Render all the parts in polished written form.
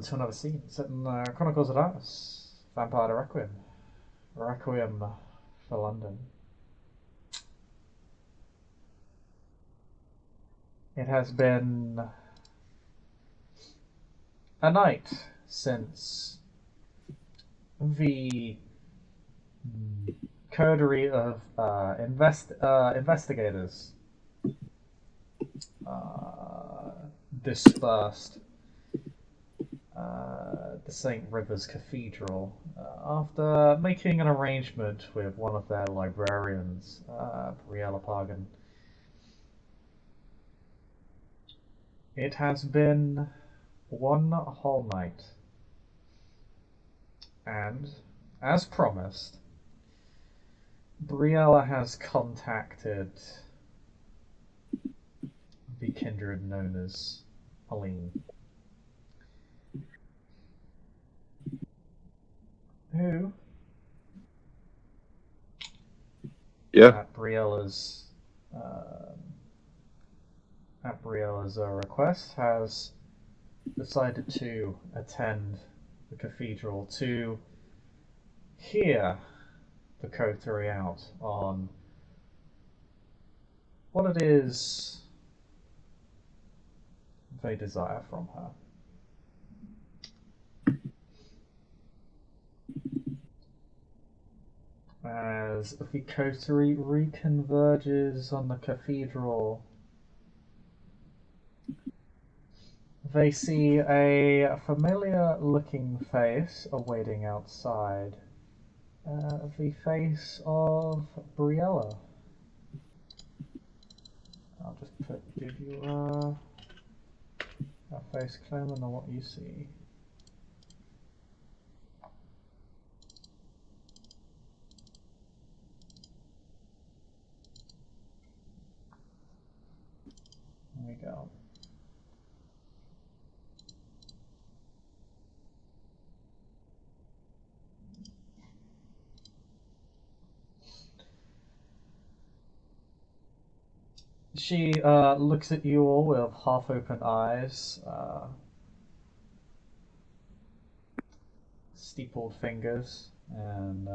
To another scene set in Chronicles of Darkness, Vampire the Requiem, Requiem for London. It has been a night since the coterie of investigators uh, dispersed the St Rivers Cathedral after making an arrangement with one of their librarians, Briella Pagan. It has been one whole night, and as promised, Briella has contacted the kindred known as Helene, who, Yeah. at Briella's um request, has decided to attend the cathedral to hear the coterie out on what it is they desire from her. As the coterie reconverges on the cathedral, they see a familiar looking face awaiting outside. The face of Briella. I'll just give you a face claim and what you see. There we go. She looks at you all with half open eyes, steepled fingers, and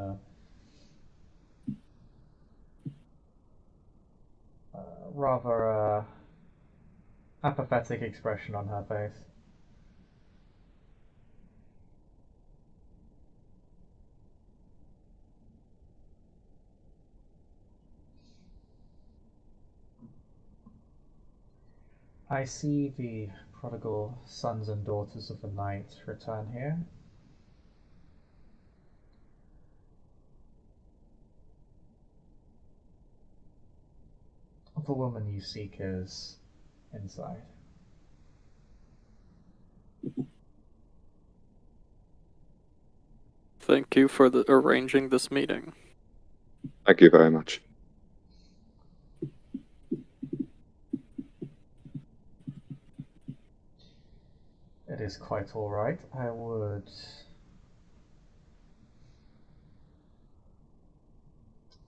rather apathetic expression on her face. I see the prodigal sons and daughters of the night return here. The woman you seek is inside. Thank you for arranging this meeting. Thank you very much. It is quite alright. I would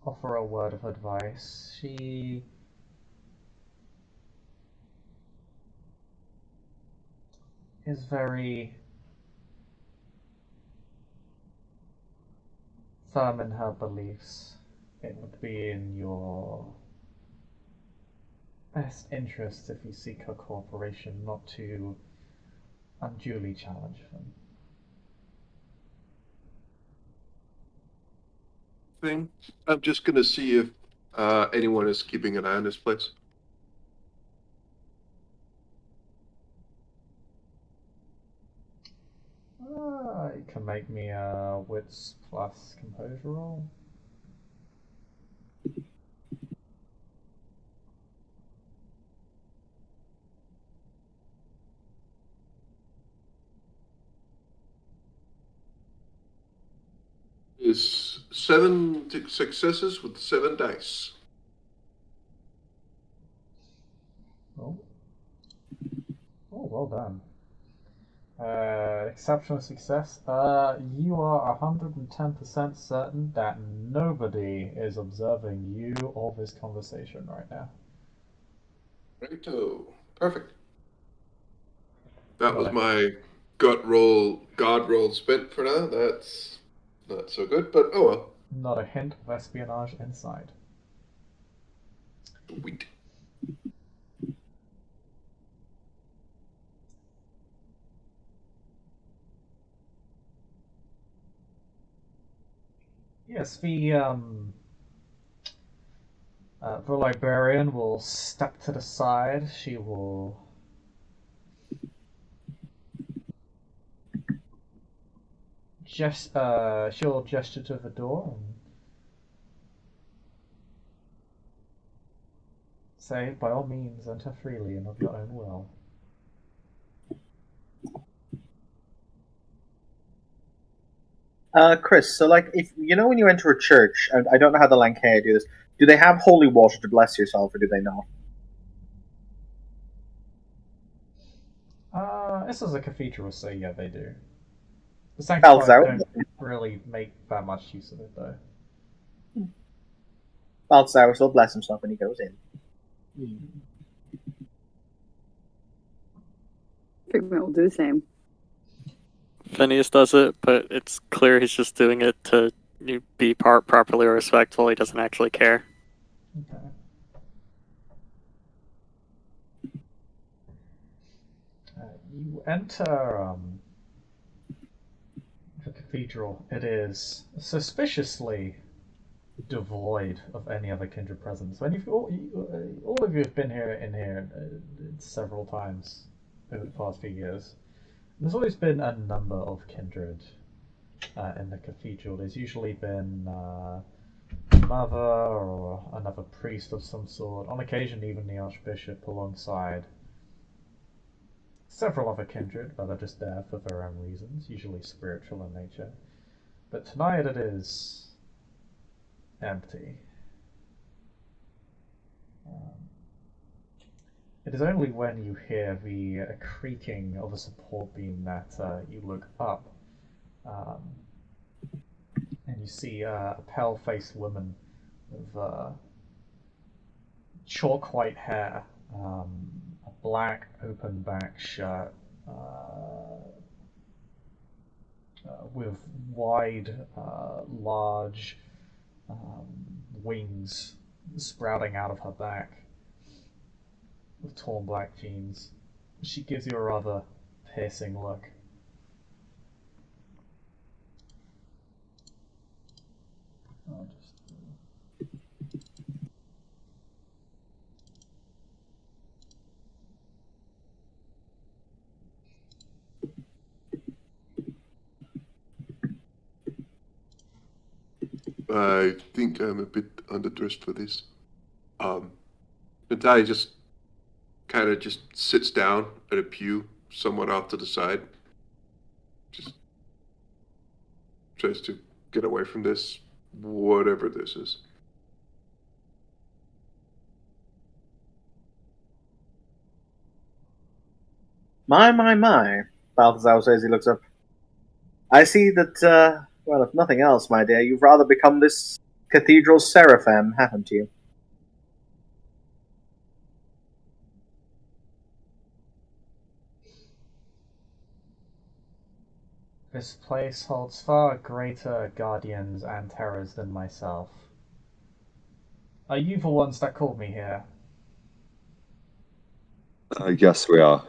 offer a word of advice. She is very firm in her beliefs. It would be in your best interest if you seek her cooperation, not to unduly challenge them. I'm just going to see if anyone is keeping an eye on this place. You can make me a wits plus composure roll. Is 7 successes with 7 dice. Oh, well done. Exceptional success. You are 110% certain that nobody is observing you or this conversation right now. Righto. Perfect. That was Right. my god roll spent for now. That's not so good, but oh well. Not a hint of espionage inside. Sweet. Yes, the librarian will step to the side. She will she'll gesture to the door and say, "By all means, enter freely and of your own will." Chris, so like, if you know when you enter a church, I don't know how the Lancashire do this. Do they have holy water to bless yourself, or do they not? This is a cathedral, so yeah, they do. The sanctuary don't really make that much use of it, though. Balthazar will bless himself when he goes in. Figment will do the same. Phineas does it, but it's clear he's just doing it to be properly respectful. He doesn't actually care. Okay. You enter the cathedral. It is suspiciously devoid of any other kindred presence. When all of you have been here several times over the past few years. There's always been a number of kindred in the cathedral. There's usually been a mother or another priest of some sort. On occasion, even the archbishop alongside several other kindred, but they're just there for their own reasons, usually spiritual in nature. But tonight it is empty. It is only when you hear the creaking of a support beam that you look up, and you see a pale-faced woman with chalk-white hair, a black open-back shirt, with wide, large wings sprouting out of her back, with torn black jeans. She gives you a rather piercing look. I think I'm a bit underdressed for this. Natalia just kind of just sits down at a pew somewhat off to the side. Just tries to get away from this, whatever this is. My, Balthazar says he looks up. I see that, well, if nothing else, my dear, you've rather become this cathedral's seraphim, haven't you? This place holds far greater guardians and terrors than myself. Are you the ones that called me here? Yes, we are.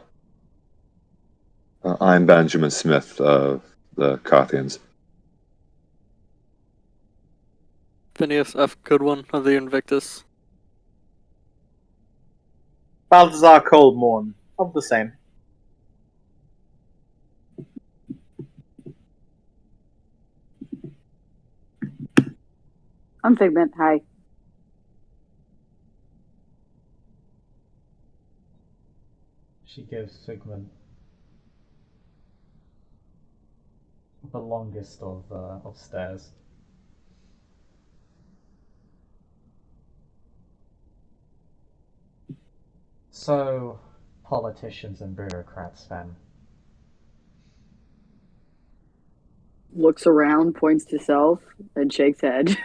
I'm Benjamin Smith of the Carthians. Phineas F. Goodwin of the Invictus. Balthazar Coldmorn, of the same. I'm Figment. Hi. She gives Figment the longest of stares. So, politicians and bureaucrats then. Looks around, points to self, and shakes head.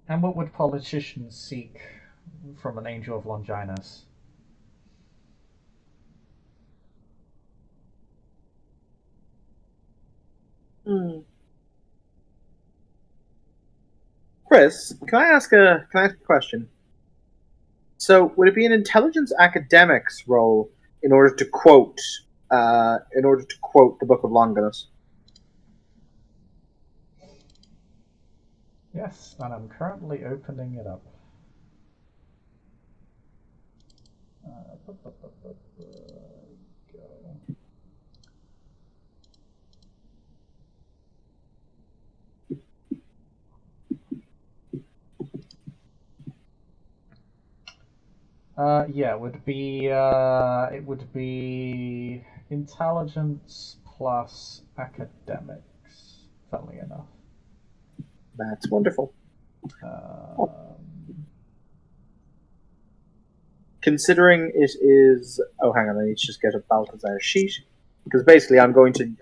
And what would politicians seek from an angel of Longinus? Chris, can I ask a question? So, would it be an intelligence academic's role in order to quote the Book of Longinus? Yes, and I'm currently opening it up. Go. Yeah, it would be intelligence plus academics, funnily enough. That's wonderful. Considering it is... Oh, hang on, I need to just get a Balthazar sheet. Because basically I'm going to...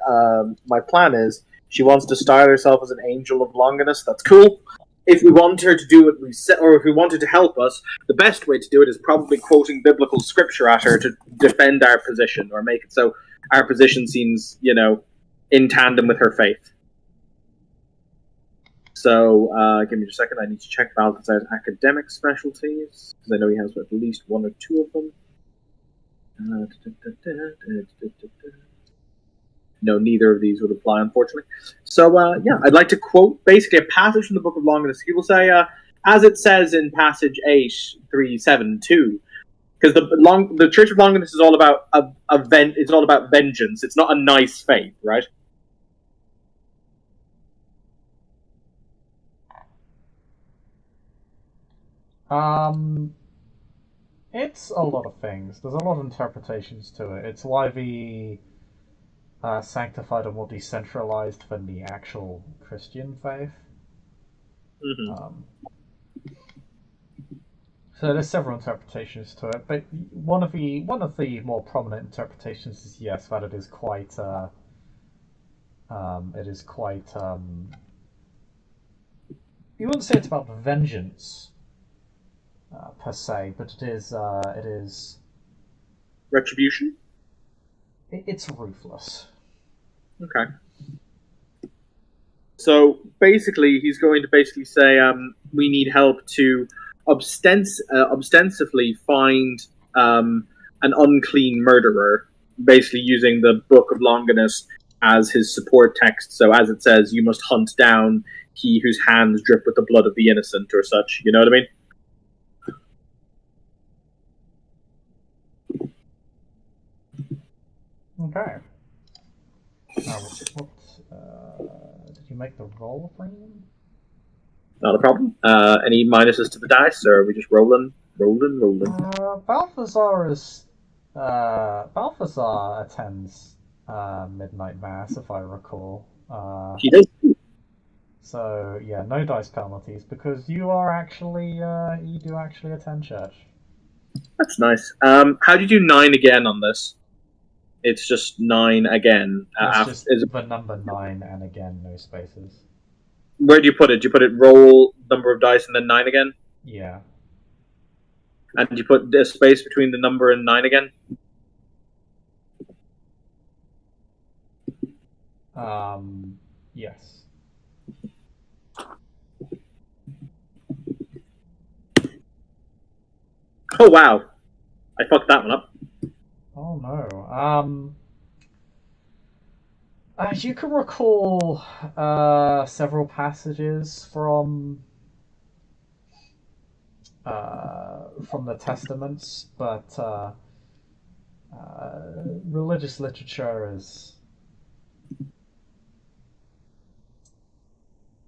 my plan is, she wants to style herself as an angel of Longinus. That's cool. If we want her to do what we said, or if we wanted to help us, the best way to do it is probably quoting biblical scripture at her to defend our position, or make it so our position seems, in tandem with her faith. So, give me just a second. I need to check Balthazar's academic specialties, because I know he has at least one or two of them. No, neither of these would apply, unfortunately. So, I'd like to quote basically a passage from the Book of Longinus. He will say, as it says in passage 8:372, because the Church of Longinus is all about it's all about vengeance. It's not a nice faith, right? It's a lot of things. There's a lot of interpretations to it. It's why the sanctified are more decentralized than the actual Christian faith. Mm-hmm. So there's several interpretations to it, but one of the more prominent interpretations is yes, that it is quite you wouldn't say it's about vengeance per se, but it is retribution. It's ruthless. Okay. So basically, he's going to say we need help to ostensively find an unclean murderer, basically using the Book of Longinus as his support text. So as it says, you must hunt down he whose hands drip with the blood of the innocent, or such. You know what I mean? Okay. Did you make the roll for him? Not a problem. Any minuses to the dice, or are we just rolling? Balthazar attends midnight mass, if I recall. He does. So yeah, no dice penalties because you are actually you do actually attend church. That's nice. How do you do 9 again on this? It's just 9 again. It's just the number 9 and again, no spaces. Where do you put it? Do you put it roll number of dice and then 9 again? Yeah. And do you put a space between the number and 9 again? Yes. Oh wow, I fucked that one up. Oh no. As you can recall, several passages from the Testaments, but religious literature is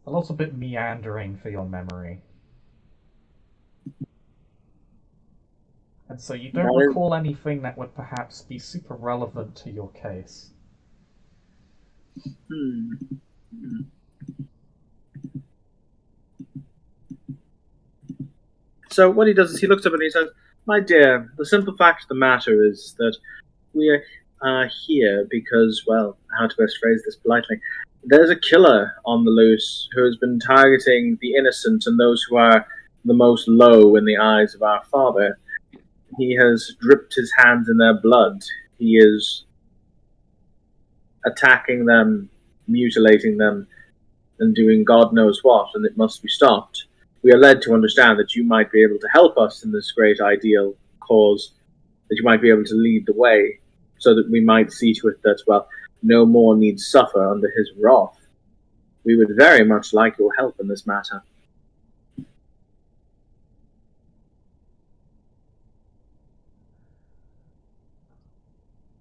a little bit meandering for your memory. And so you don't recall anything that would perhaps be super relevant to your case. So what he does is he looks up and he says, "My dear, the simple fact of the matter is that we are here because, well, how to best phrase this politely? there's a killer on the loose who has been targeting the innocent and those who are the most low in the eyes of our Father. He has dripped his hands in their blood. He is attacking them, mutilating them, and doing God knows what, and it must be stopped. We are led to understand that you might be able to help us in this great ideal cause, that you might be able to lead the way, so that we might see to it that, well, no more need suffer under his wrath. We would very much like your help in this matter.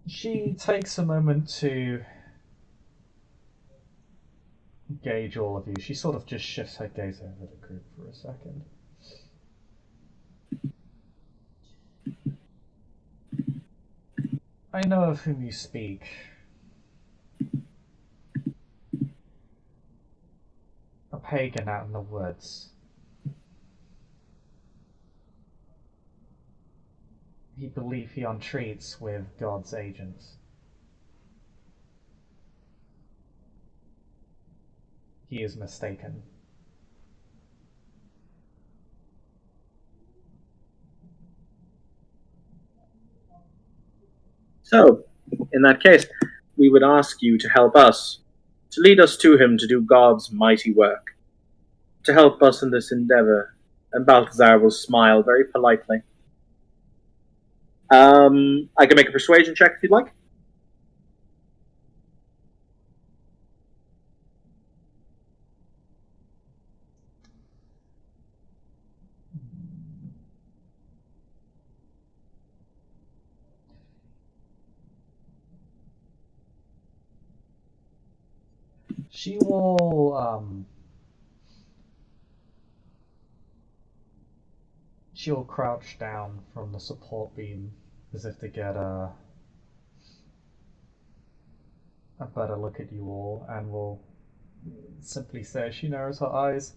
She takes a moment to gauge all of you. She sort of just shifts her gaze over the group for a second. I know of whom you speak. A pagan out in the woods. He believes he entreats with God's agents. He is mistaken. So, in that case, we would ask you to help us, to lead us to him to do God's mighty work, to help us in this endeavor. And Balthazar will smile very politely. I can make a persuasion check if you'd like. She will, she'll crouch down from the support beam as if to get a better look at you all, and will simply say, she narrows her eyes,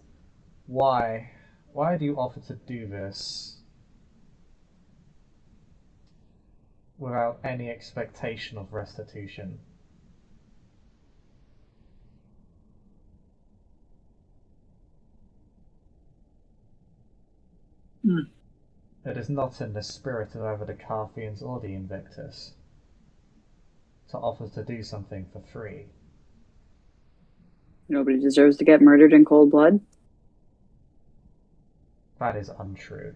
why? Why do you offer to do this without any expectation of restitution? It is not in the spirit of either the Carthians or the Invictus to offer to do something for free. Nobody deserves to get murdered in cold blood. That is untrue.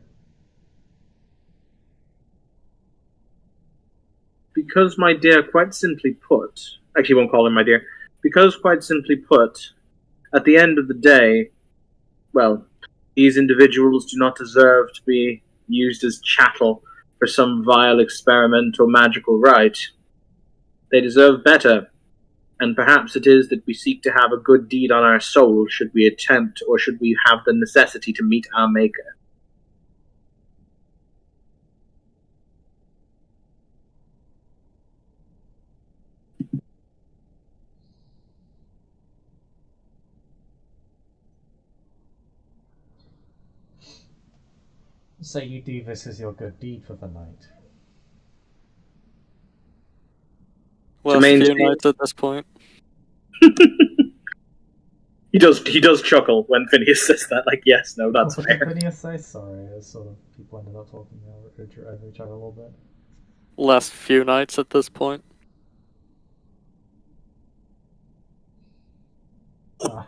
Because, my dear, quite simply put, actually won't call him my dear, because quite simply put, at the end of the day, well, these individuals do not deserve to be used as chattel for some vile experiment or magical rite. They deserve better, and perhaps it is that we seek to have a good deed on our soul should we attempt or should we have the necessity to meet our Maker. Say you do this as your good deed for the night. Last few nights at this point. He does chuckle when Phineas says that, like, yes, no, that's What fair. did Phineas say? Sorry, as sort of people ended up talking over each other a little bit. Last few nights at this point. Ah.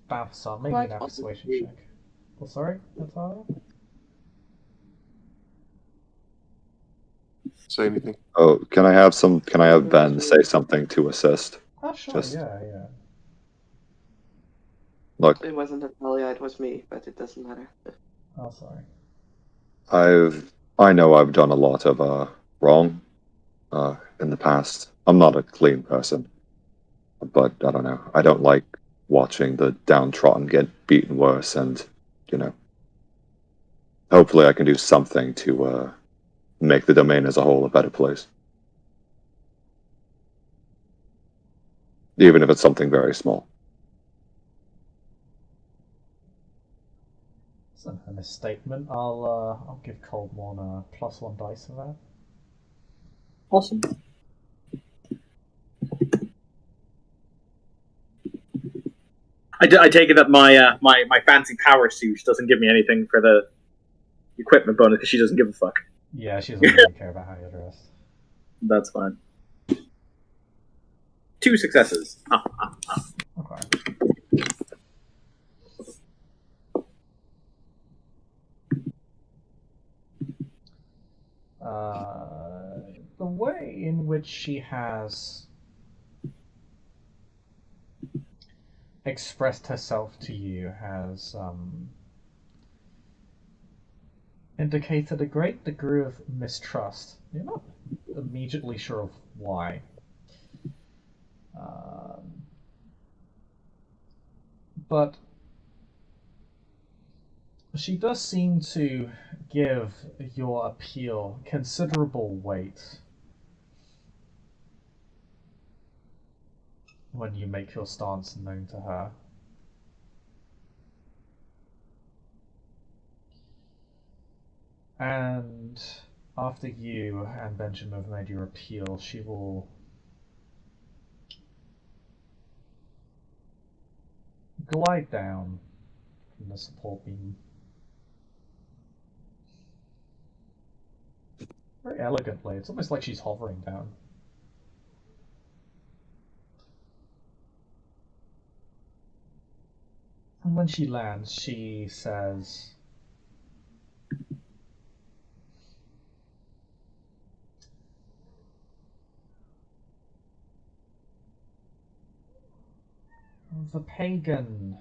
Balthasar, maybe Quite an persuasion possibly. check. Oh, sorry, Natalia? Say anything. Oh, can I have Ben say something to assist? Oh, sure, Just- yeah. Look, It wasn't Natalia, it was me, but it doesn't matter. Oh, sorry. I know I've done a lot of wrong in the past. I'm not a clean person, but I don't know. I don't like watching the downtrodden get beaten worse, and hopefully I can do something to make the domain as a whole a better place, even if it's something very small. It's an honest statement. I'll give Coldmorn a +1 dice for that. Awesome. I take it that my fancy power suit doesn't give me anything for the equipment bonus because she doesn't give a fuck. Yeah, she doesn't really care about how you're dressed. That's fine. 2 successes. Okay. The way in which she has expressed herself to you has indicated a great degree of mistrust. You're not immediately sure of why. But she does seem to give your appeal considerable weight when you make your stance known to her. And after you and Benjamin have made your appeal, she will glide down from the support beam. Very elegantly. It's almost like she's hovering down. And when she lands, she says, "The pagan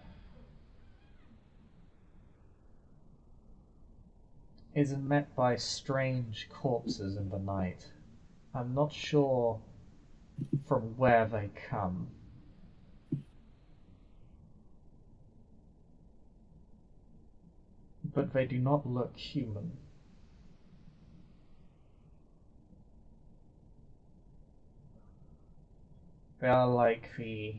is met by strange corpses in the night. I'm not sure from where they come. But they do not look human. They are like the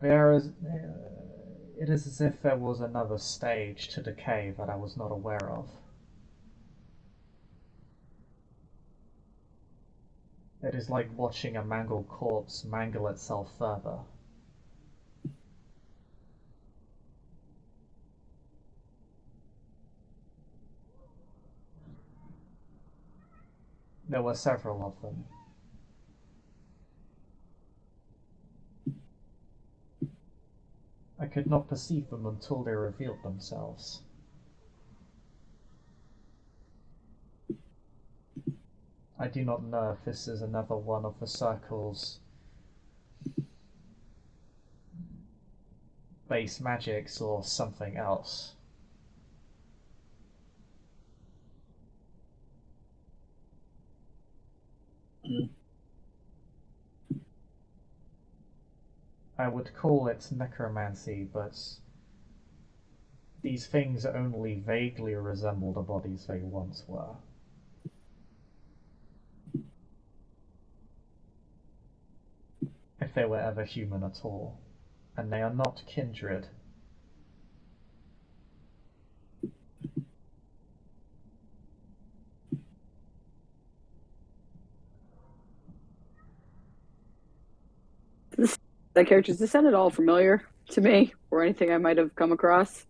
it is as if there was another stage to decay that I was not aware of. It is like watching a mangled corpse mangle itself further. There were several of them. I could not perceive them until they revealed themselves. I do not know if this is another one of the circle's base magics or something else. I would call it necromancy, but these things only vaguely resemble the bodies they once were. If they were ever human at all. And they are not kindred. That character, does this sound at all familiar to me or anything I might have come across?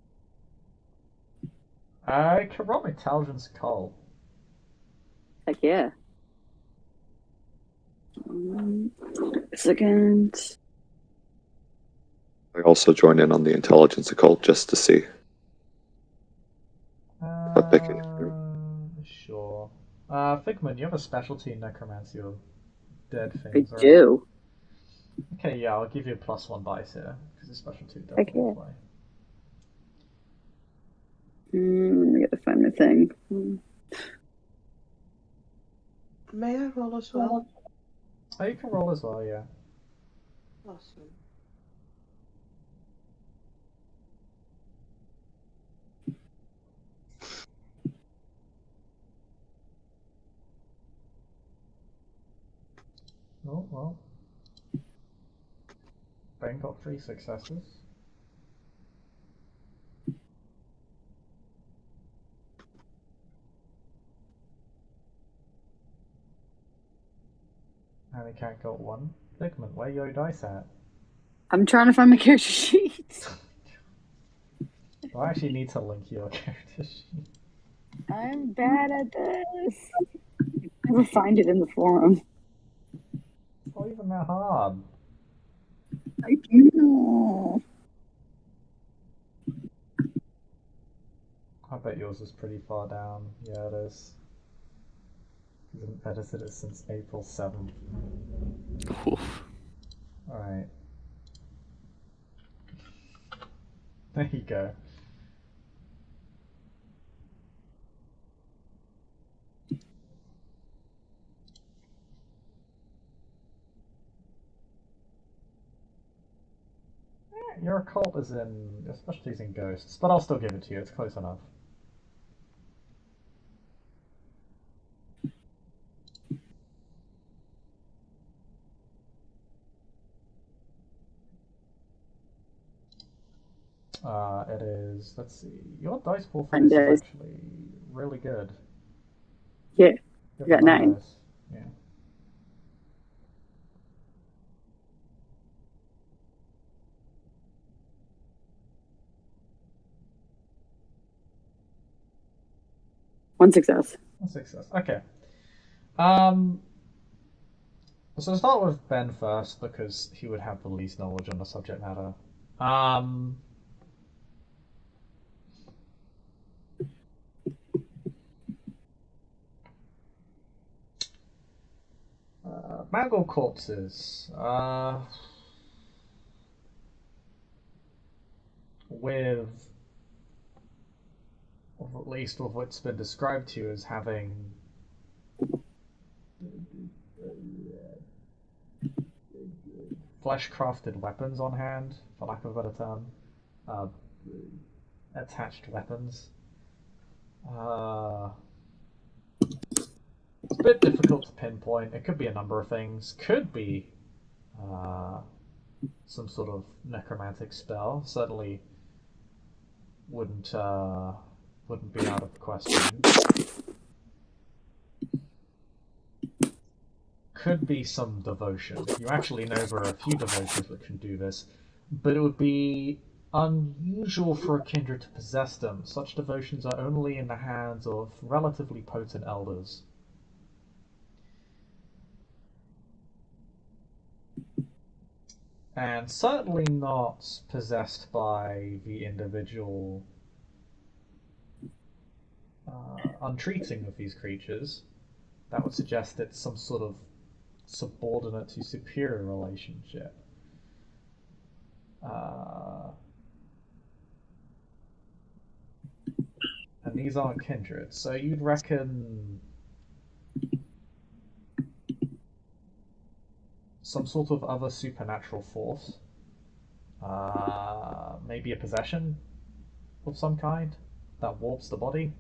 I can roll intelligence call. Heck yeah. A second. I also join in on the intelligence occult just to see. But they can... Sure. Figment, you have a specialty in necromancy or dead I things, right? do. Okay, yeah, I'll give you a +1 dice here, because it's specialty Heck definitely yeah. apply. I gotta find my thing. May I roll as well? Oh, you can roll as well, yeah. Awesome. Oh, well. Ben got 3 successes. Harry Cat got 1. Figment, where your dice at? I'm trying to find my character sheet. Do I actually need to link your character sheet? I'm bad at this. I never find it in the forum. It's not even that hard. I know. I bet yours is pretty far down. Yeah, it is. You haven't edited it since April 7th. Oof. Alright. There you go. Yeah, your occult is in, your specialty's in ghosts, but I'll still give it to you, it's close enough. It is, let's see, your dice pool for Fun this is dice. actually really good. Yeah, You I got have 9. dice. Yeah. One success. One success. Okay. So I'll start with Ben first because he would have the least knowledge on the subject matter. Mangled corpses. With, or at least with what's been described to you as having flesh-crafted weapons on hand, for lack of a better term. Attached weapons. It's a bit difficult to pinpoint. It could be a number of things. Could be some sort of necromantic spell. Certainly wouldn't be out of the question. Could be some devotion. You actually know there are a few devotions that can do this, but it would be unusual for a kindred to possess them. Such devotions are only in the hands of relatively potent elders. And certainly not possessed by the individual untreating of these creatures. That would suggest it's some sort of subordinate to superior relationship. And these aren't kindred, so you'd reckon some sort of other supernatural force. Maybe a possession of some kind that warps the body.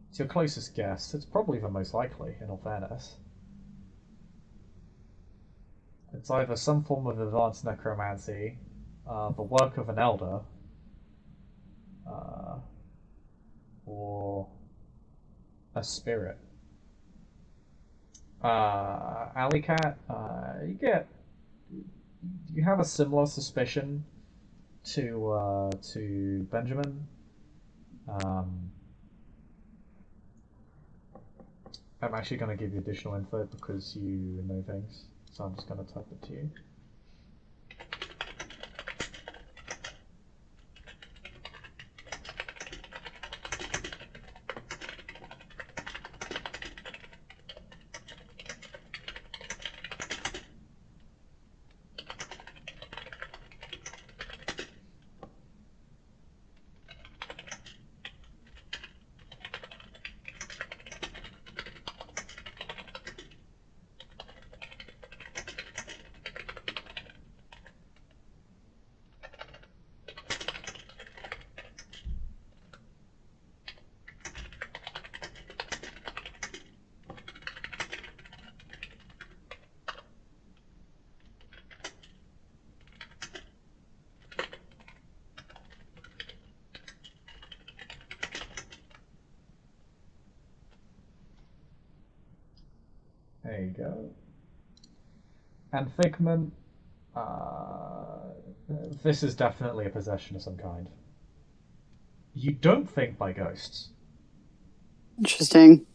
It's your closest guess. It's probably the most likely, in all fairness. It's either some form of advanced necromancy, the work of an elder, or a spirit. Alley Cat, you have a similar suspicion to Benjamin. I'm actually going to give you additional info because you know things, so I'm just going to type it to you. go. And Figment, this is definitely a possession of some kind. You don't think by ghosts. Interesting.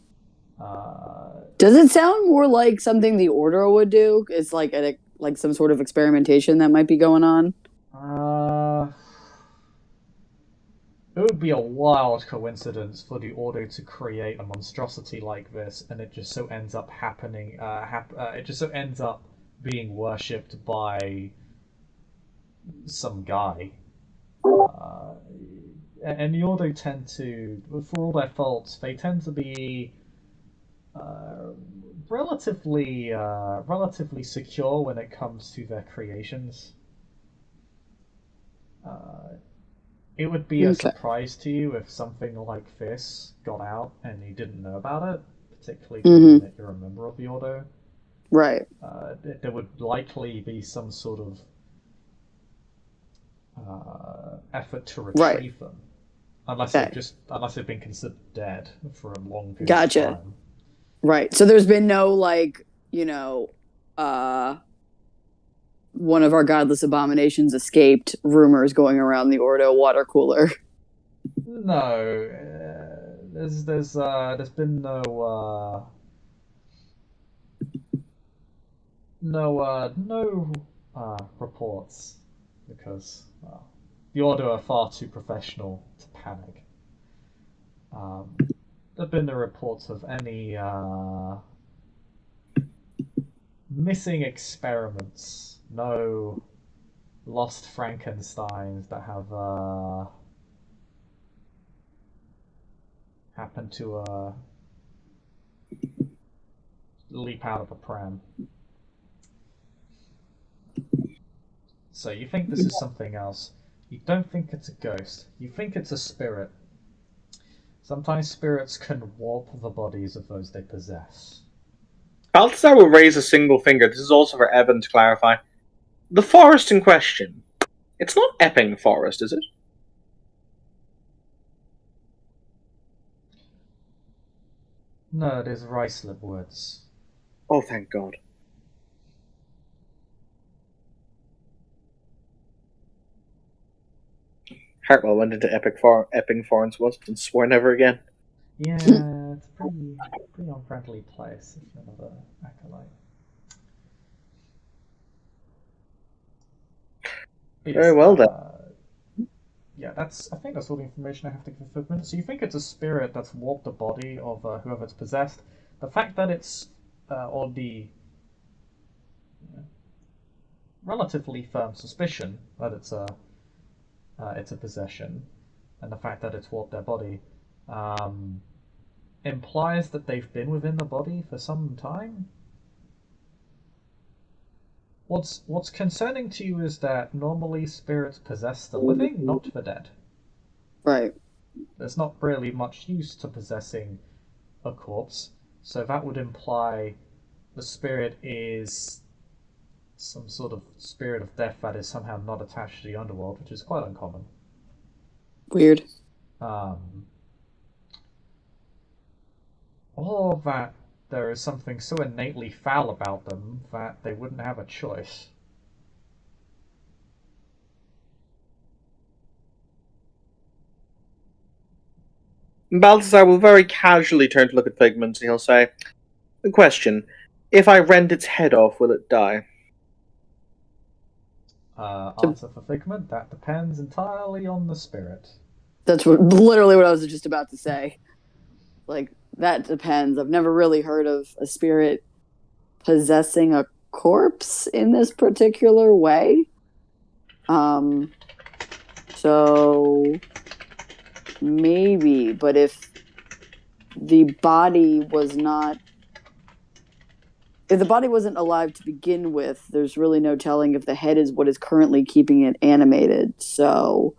Uh, Does it sound more like something the Order would do? It's like like some sort of experimentation that might be going on. It would be a wild coincidence for the Order to create a monstrosity like this, and it just so ends up happening. It just so ends up being worshipped by some guy. And the Order tend to, for all their faults, they tend to be relatively secure when it comes to their creations. It would be a surprise to you if something like this got out and you didn't know about it, particularly given that you're a member of the Order. Right. There would likely be some sort of effort to retrieve them, unless they've been considered dead for a long period of time. Right. So there's been no one of our godless abominations escaped rumors going around the Ordo water cooler. No, there's been no reports because the Order are far too professional to panic. There've been no reports of any missing experiments, no lost Frankensteins that have happened to leap out of a pram. So you think this is something else. You don't think it's a ghost. You think it's a spirit. Sometimes spirits can warp the bodies of those they possess. Balthazar will raise a single finger. This is also for Evan to clarify. The forest in question. It's not Epping Forest, is it? No, it is Ricelip Woods. Oh, thank God. Hartwell went into Epping Forest once and swore never again. Yeah, it's a pretty unfriendly place, if you're not an acolyte. Very well then. Yeah, I think that's all the information I have to give for Figment. So you think it's a spirit that's warped the body of whoever it's possessed. The fact that it's or the relatively firm suspicion that it's a possession, and the fact that it's warped their body implies that they've been within the body for some time. What's concerning to you is that normally spirits possess the living, not the dead. Right. There's not really much use to possessing a corpse, so that would imply the spirit is some sort of spirit of death that is somehow not attached to the underworld, which is quite uncommon. Weird. Or that there is something so innately foul about them that they wouldn't have a choice. Balthazar will very casually turn to look at Figment and he'll say, "The question, if I rend its head off, will it die?" Answer for Figment, that depends entirely on the spirit. That's literally what I was just about to say. Like, that depends. I've never really heard of a spirit possessing a corpse in this particular way. So maybe, but if the body wasn't alive to begin with, there's really no telling if the head is what is currently keeping it animated. So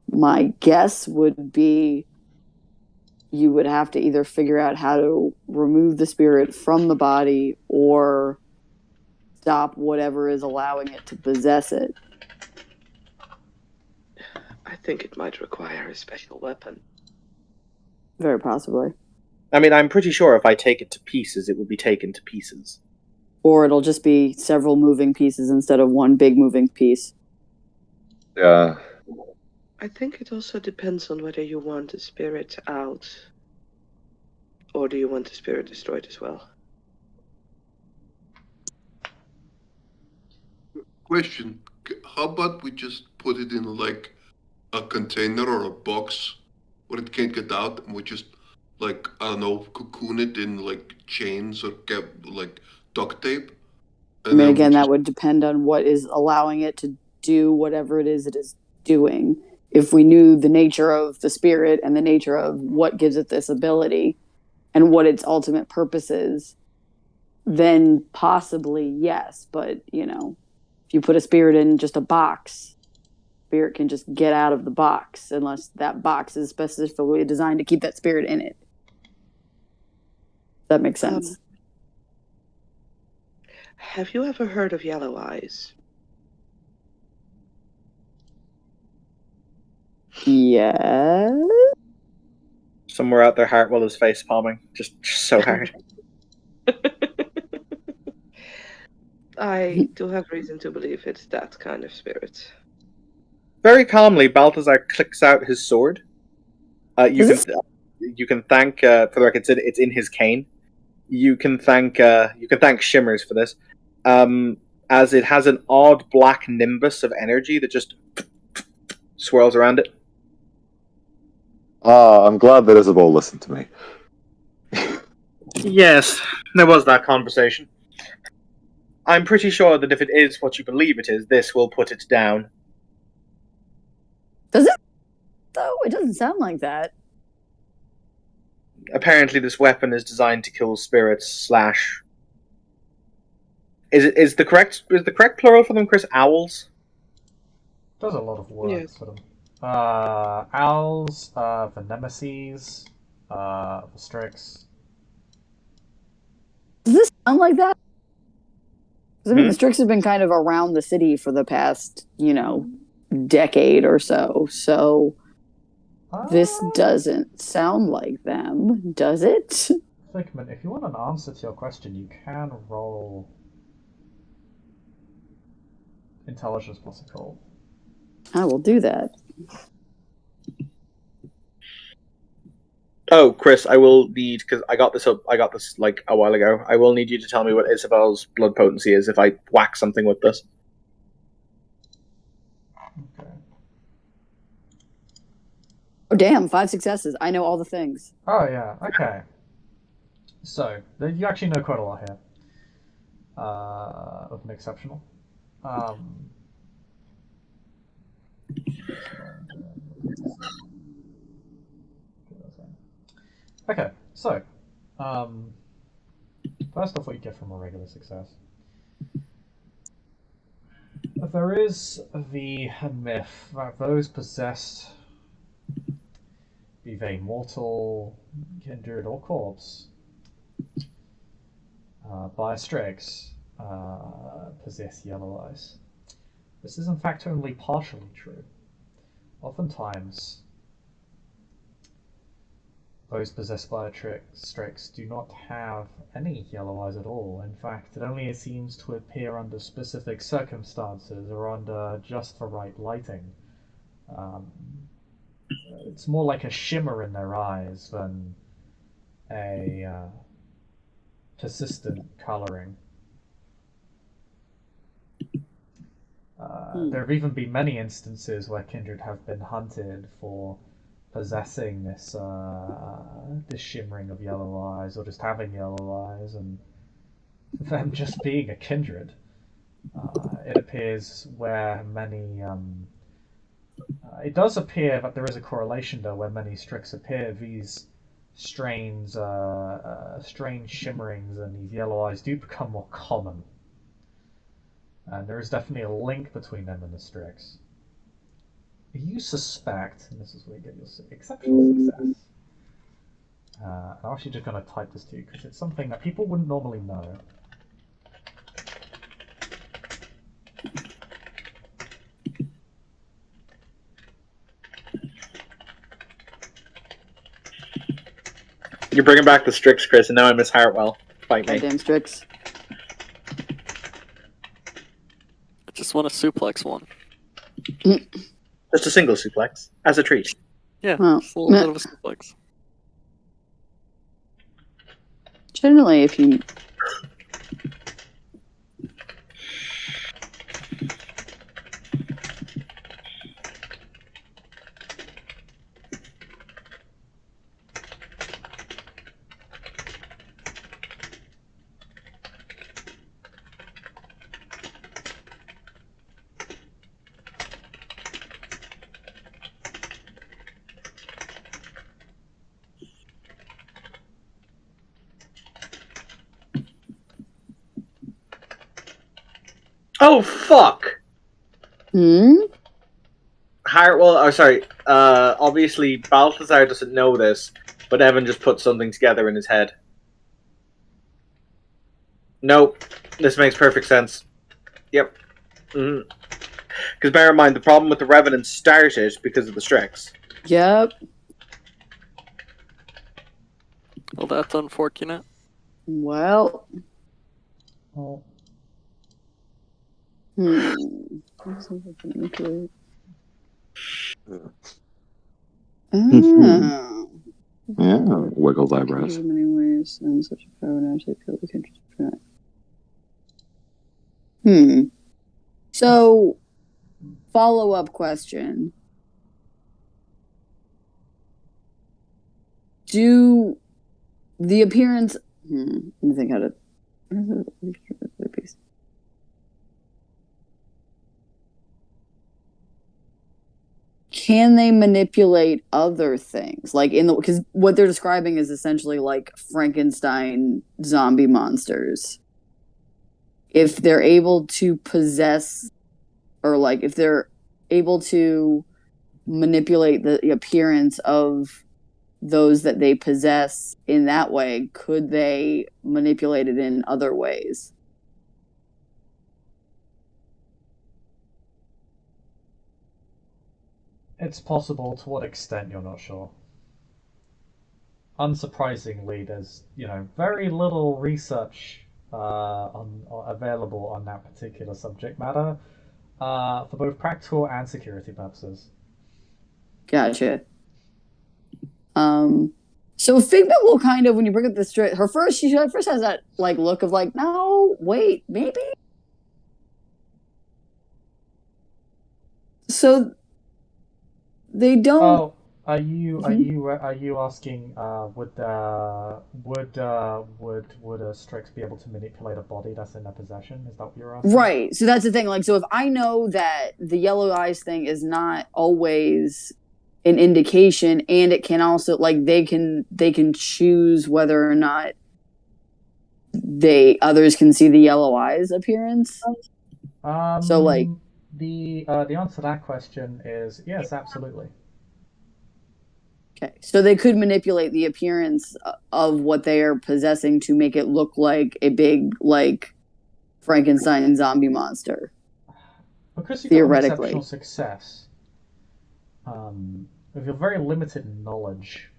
my guess would be you would have to either figure out how to remove the spirit from the body or stop whatever is allowing it to possess it. I think it might require a special weapon. Very possibly. I mean, I'm pretty sure if I take it to pieces, it will be taken to pieces. Or it'll just be several moving pieces instead of one big moving piece. Yeah. I think it also depends on whether you want the spirit out, or do you want the spirit destroyed as well? Question: how about we just put it in like a container or a box where it can't get out, and we just like I don't know, cocoon it in like chains or like duct tape, I and mean, then again, that would depend on what is allowing it to do whatever it is doing. If we knew the nature of the spirit and the nature of what gives it this ability and what its ultimate purpose is, then possibly yes. But, if you put a spirit in just a box, spirit can just get out of the box unless that box is specifically designed to keep that spirit in it. That makes sense. Have you ever heard of yellow eyes? Yeah. Somewhere out there, Hartwell is face palming, just so hard. I do have reason to believe it's that kind of spirit. Very calmly, Balthazar clicks out his sword. You can thank for the record. It's in his cane. You can thank Shimmers for this, as it has an odd black nimbus of energy that just swirls around it. I'm glad that Isabel listened to me. Yes, there was that conversation. I'm pretty sure that if it is what you believe it is, this will put it down. Does it? Though it doesn't sound like that. Apparently, this weapon is designed to kill spirits. Is the correct plural for them, Chris? Owls. Does a lot of work Yes. for them. Owls, the nemesis, the strix. Does this sound like that? Because I mean, the Strix have been kind of around the city for the past, decade or so. So this doesn't sound like them, does it? Figment, if you want an answer to your question, you can roll intelligence plus a call. I will do that. Oh, Chris, I will need, because I got this like a while ago. I will need you to tell me what Isabel's blood potency is if I whack something with this. Okay. Oh, damn, 5 successes. I know all the things. Oh, yeah, okay. So, you actually know quite a lot here. Of an exceptional. Okay, so, first off, what you get from a regular success. There is the myth that those possessed, be they mortal, kindred, or corpse, by a Strix, possess yellow eyes. This is in fact only partially true. Oftentimes, those possessed by a Strix do not have any yellow eyes at all. In fact, it only seems to appear under specific circumstances or under just the right lighting. It's more like a shimmer in their eyes than a persistent coloring. There have even been many instances where kindred have been hunted for possessing this shimmering of yellow eyes, or just having yellow eyes, and them just being a kindred. It appears where many it does appear that there is a correlation though where many Strix appear. These strange shimmerings and these yellow eyes do become more common. And there is definitely a link between them and the Strix. You suspect, and this is where you get your exceptional success. I'm actually just going to type this to you because it's something that people wouldn't normally know. You're bringing back the Strix, Chris, and now I miss Hartwell. Fight me. Goddamn Strix. just want to suplex one. Just a single suplex as a treat. Yeah, Well, just a little bit of a suplex. Generally, if you Oh fuck! Obviously Balthazar doesn't know this, but Evan just put something together in his head. Nope, this makes perfect sense. Yep. Because bear in mind, the problem with the Revenant started because of the Strix. Yep. Well, that's unfortunate. Well. Oh. Manipulate. Yeah, wiggled eyebrows. In many ways, and such a power now to kill the country. So, follow-up question. Do the appearance... Let me think how to... Can they manipulate other things? Like, because what they're describing is essentially like Frankenstein zombie monsters. If they're able to possess, or like if they're able to manipulate the appearance of those that they possess in that way, could they manipulate it in other ways? It's possible. To what extent, you're not sure. Unsurprisingly, there's very little research available on that particular subject matter for both practical and security purposes. Gotcha. So Figment will kind of, when you bring up the straight, she first has that like look of like, no, wait, maybe. So they don't. Oh, are you asking would a Strix be able to manipulate a body that's in their possession? Is that what you're asking? Right. So that's the thing. Like, so if I know that the yellow eyes thing is not always an indication, and it can also like they can choose whether or not others can see the yellow eyes appearance. So like the answer to that question is yes, absolutely. Okay, so they could manipulate the appearance of what they are possessing to make it look like a big, like, Frankenstein zombie monster. Because you've got exceptional success, with your very limited knowledge,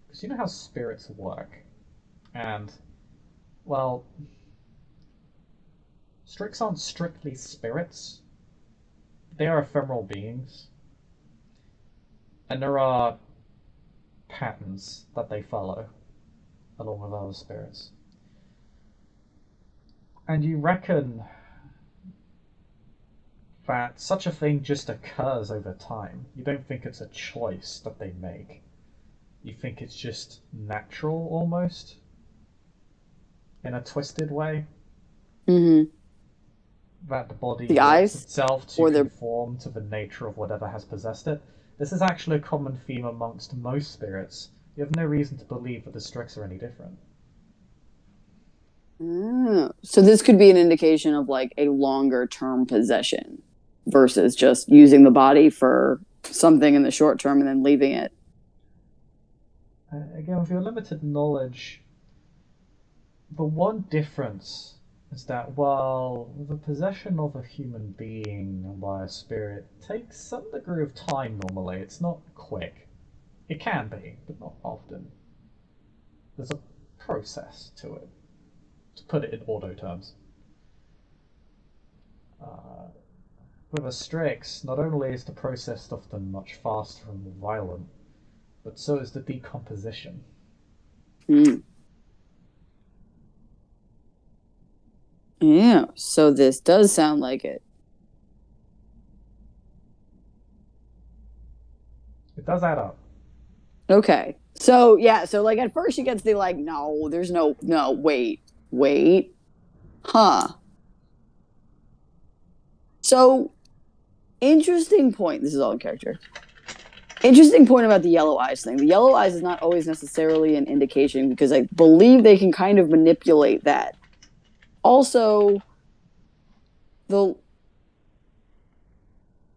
because you know how spirits work, and, well, Strix aren't strictly spirits. They are ephemeral beings. And there are patterns that they follow, along with other spirits. And you reckon that such a thing just occurs over time. You don't think it's a choice that they make. You think it's just natural, almost, in a twisted way. Mm-hmm. That the body the eyes itself to conform to the nature of whatever has possessed it. This is actually a common theme amongst most spirits. You have no reason to believe that the Strix are any different. So this could be an indication of like a longer term possession versus just using the body for something in the short term and then leaving it. Again, with your limited knowledge, the one difference is that while the possession of a human being by a spirit takes some degree of time normally, it's not quick. It can be, but not often. There's a process to it, to put it in auto terms. With a Strix, not only is the process often much faster and more violent, but so is the decomposition. Hmm. Yeah, so this does sound like it. It does add up. Okay. So yeah, so like at first she gets the like, no, there's no, wait. Huh. So interesting point. This is all in character. Interesting point about the yellow eyes thing. The yellow eyes is not always necessarily an indication because I believe they can kind of manipulate that. Also,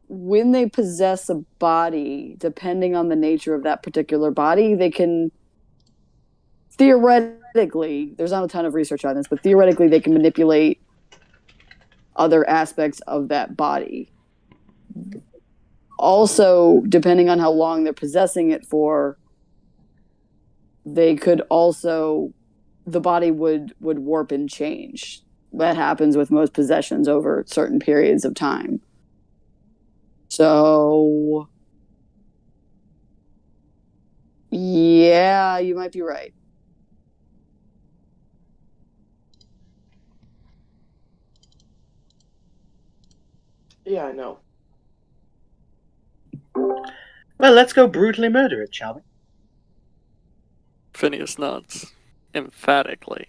when they possess a body, depending on the nature of that particular body, they can theoretically, there's not a ton of research on this, but theoretically they can manipulate other aspects of that body. Also, depending on how long they're possessing it for, they could also, the body would warp and change. That happens with most possessions over certain periods of time. So yeah, you might be right. Yeah, I know. Well, let's go brutally murder it, shall we? Phineas nods emphatically.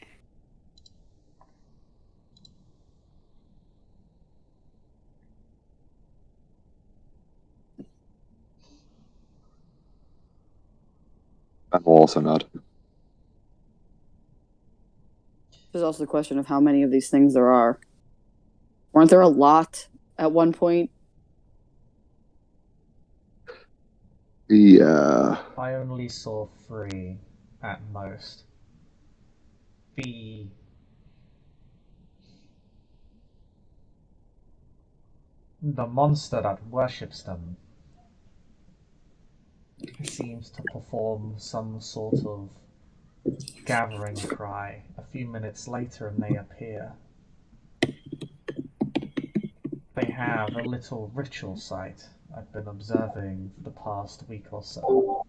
I will also nod. There's also the question of how many of these things there are. Weren't there a lot at one point? Yeah. I only saw 3 at most. The monster that worships them seems to perform some sort of gathering cry. A few minutes later and they appear. They have a little ritual site I've been observing for the past week or so.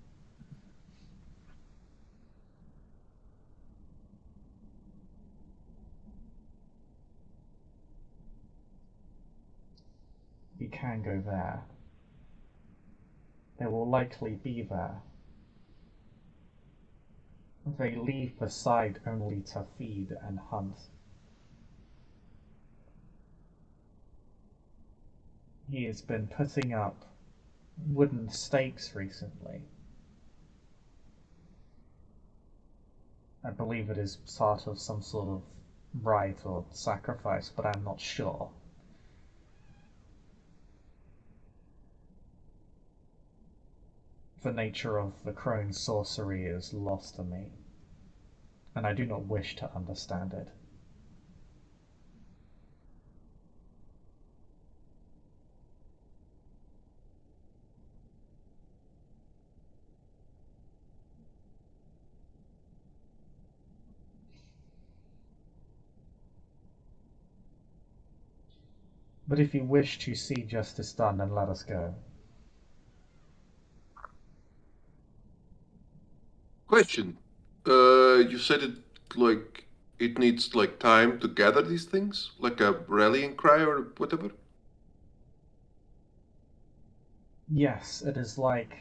We can go there. They will likely be there. They leave the site only to feed and hunt. He has been putting up wooden stakes recently. I believe it is part of some sort of rite or sacrifice, but I'm not sure. The nature of the crone's sorcery is lost to me, and I do not wish to understand it. But if you wish to see justice done, then let us go. Question. You said it like it needs like time to gather these things, like a rallying cry or whatever. Yes, it is like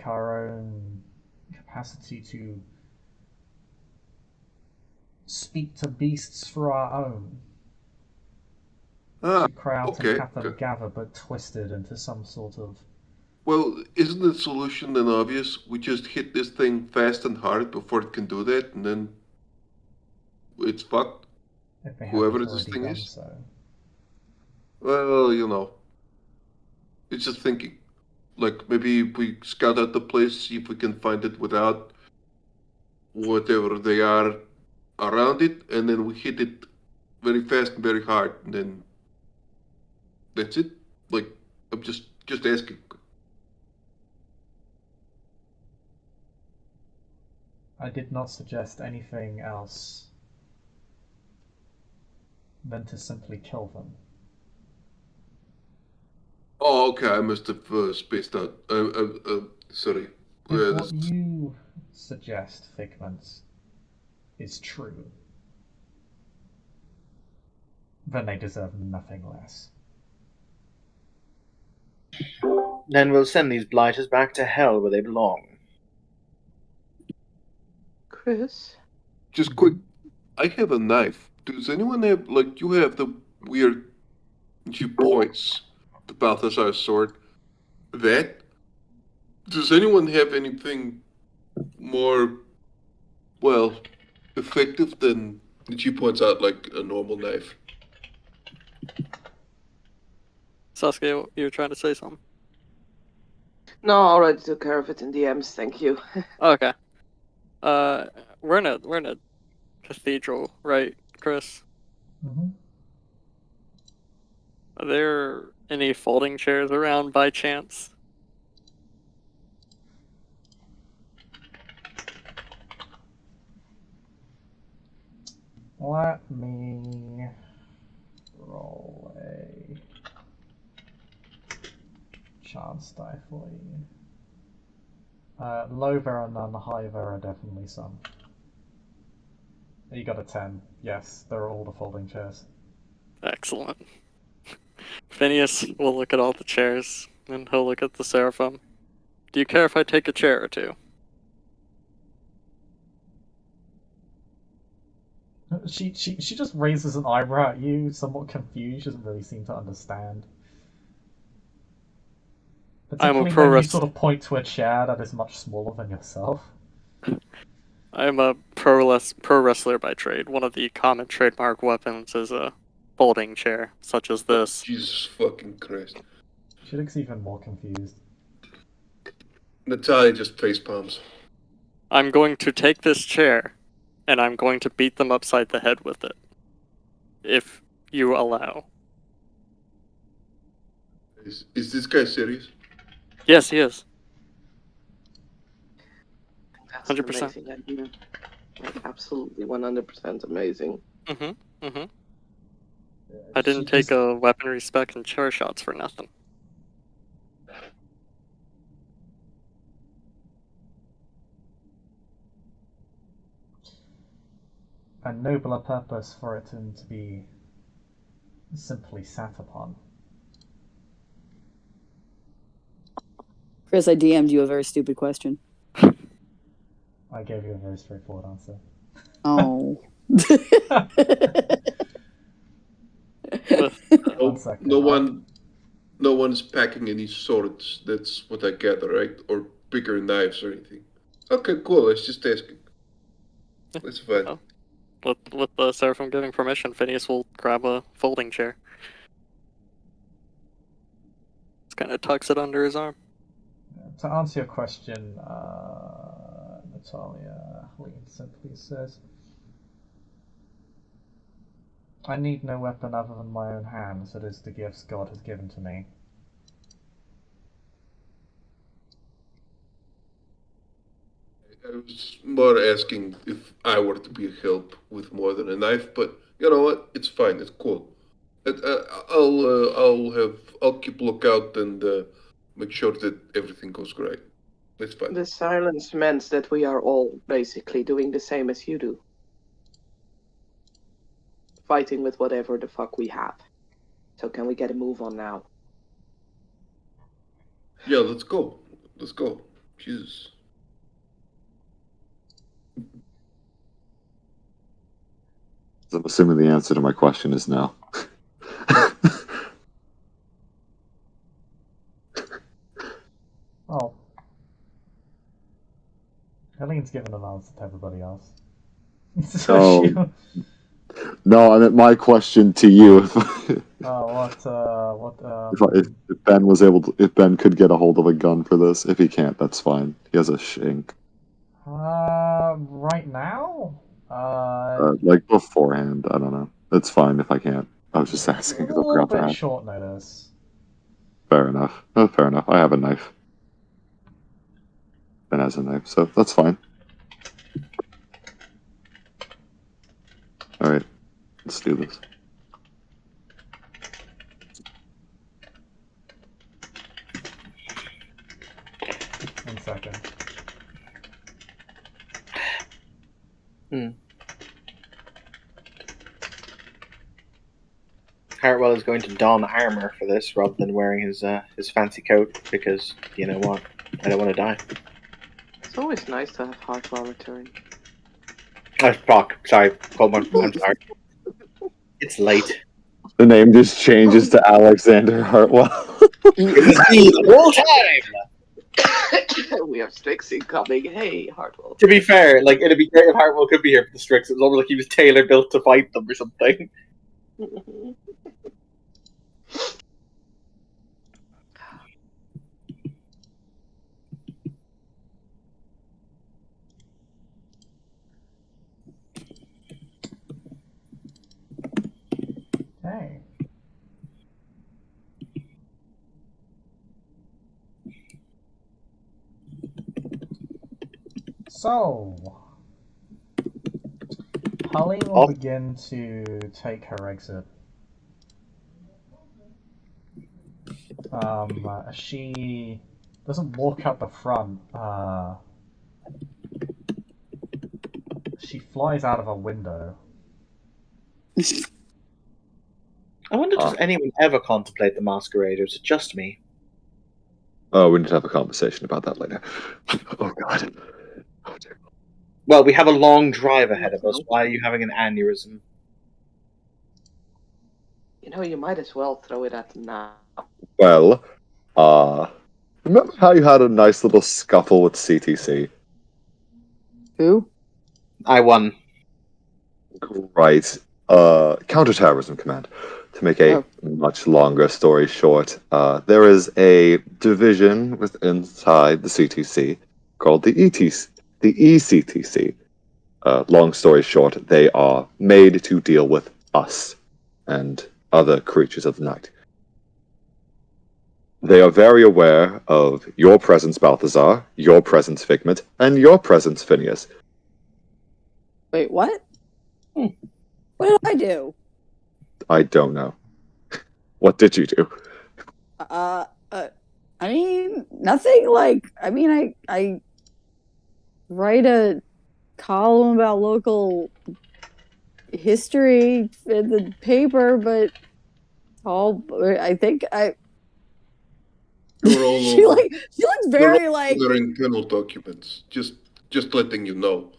our own capacity to speak to beasts for our own. Ah, To cry out and okay, have them okay. gather, but twisted into some sort of. Well, isn't the solution then obvious? We just hit this thing fast and hard before it can do that, and then it's fucked. If they Whoever haven't this already thing done is. so. Well, it's just thinking. Like maybe we scout out the place, see if we can find it without whatever they are around it, and then we hit it very fast and very hard, and then that's it. Like I'm just asking. I did not suggest anything else than to simply kill them. Oh, okay. I must have spaced out. Sorry. If what you suggest, Figment, is true, then they deserve nothing less. Then we'll send these blighters back to hell where they belong. Chris? Just quick. I have a knife. Does anyone have, like, you have the weird 2 points, the Balthazar's sword? That? Does anyone have anything more, well, effective than the 2 points out like a normal knife? Sasuke, you were trying to say something? No, I already took care of it in DMs, thank you. Okay. We're in a cathedral, right, Chris? Mm-hmm. Are there any folding chairs around by chance? Let me roll a chance die for you. Low there are none, high there are definitely some. You got a 10. Yes, they're all the folding chairs. Excellent. Phineas will look at all the chairs, and he'll look at the Seraphim. Do you care if I take a chair or two? She just raises an eyebrow at you, somewhat confused. She doesn't really seem to understand. I'm a Particularly pro when you wrestler. sort of point to a chair that is much smaller than yourself. I'm a pro wrestler by trade. One of the common trademark weapons is a folding chair, such as this. Jesus fucking Christ. She looks even more confused. Natalia just face palms. I'm going to take this chair, and I'm going to beat them upside the head with it. If you allow. Is this guy serious? Yes, he is. That's 100%. an amazing idea. Like, absolutely 100% amazing. I didn't take a weaponry spec and chair shots for nothing. A nobler purpose for it to be simply sat upon. Chris, I DM'd you a very stupid question. I gave you a very straightforward answer. Oh. One second. No one's packing any swords. That's what I gather, right? Or bigger knives or anything. Okay, cool. Let's just asking. That's fine. Oh. With the Seraphim giving permission, Phineas will grab a folding chair. Just kind of tucks it under his arm. To answer your question, Natalia, Helene simply says, I need no weapon other than my own hands. It is the gifts God has given to me. I was more asking if I were to be a help with more than a knife, but you know what? It's fine. It's cool. I'll keep lookout and make sure that everything goes great. It's fine. The silence meant that we are all basically doing the same as you do. Fighting with whatever the fuck we have. So can we get a move on now? Yeah, let's go. Let's go. Jesus. I'm assuming the answer to my question is no. Oh. Helene's given an answer to everybody else. So no, I meant my question to you. If Ben was able to, if Ben could get a hold of a gun for this. If he can't, that's fine. He has a shank. Right now? Like beforehand, I don't know. It's fine if I can't. I was just asking because I A little forgot to bit ask. short notice. Fair enough. Oh, fair enough. I have a knife. Ben has a knife, so that's fine. Alright, let's do this. Hartwell is going to don armor for this rather than wearing his fancy coat because you know what? I don't want to die. It's always nice to have Hartwell return. Brock, sorry, Coleman, I'm sorry. It's late. The name just changes to Alexander Hartwell. It was me the whole time. We have Strix incoming. Hey, Hartwell. To be fair, like it'd be great if Hartwell could be here for the Strix. It was almost like he was tailor built to fight them or something. Hey. So, Helene will begin to take her exit. She doesn't walk up the front. She flies out of a window. I wonder, does anyone ever contemplate the masquerade, or is it just me? Oh, we need to have a conversation about that later. Oh, God. Oh, dear. Well, we have a long drive ahead of us. Why are you having an aneurysm? You know, you might as well throw it at them now. Well, remember how you had a nice little scuffle with CTC? Who? I won. Right. Counterterrorism Command. To make a much longer story short, there is a division inside the CTC called the ECTC. Long story short, they are made to deal with us and other creatures of the night. They are very aware of your presence, Balthazar, your presence, Figment, and your presence, Phineas. Wait, what? What did I do? I don't know. What did you do? I mean, nothing. Like, I mean, I write a column about local history in the paper, but I think You're all she over. looks very like They're internal documents. Just letting you know.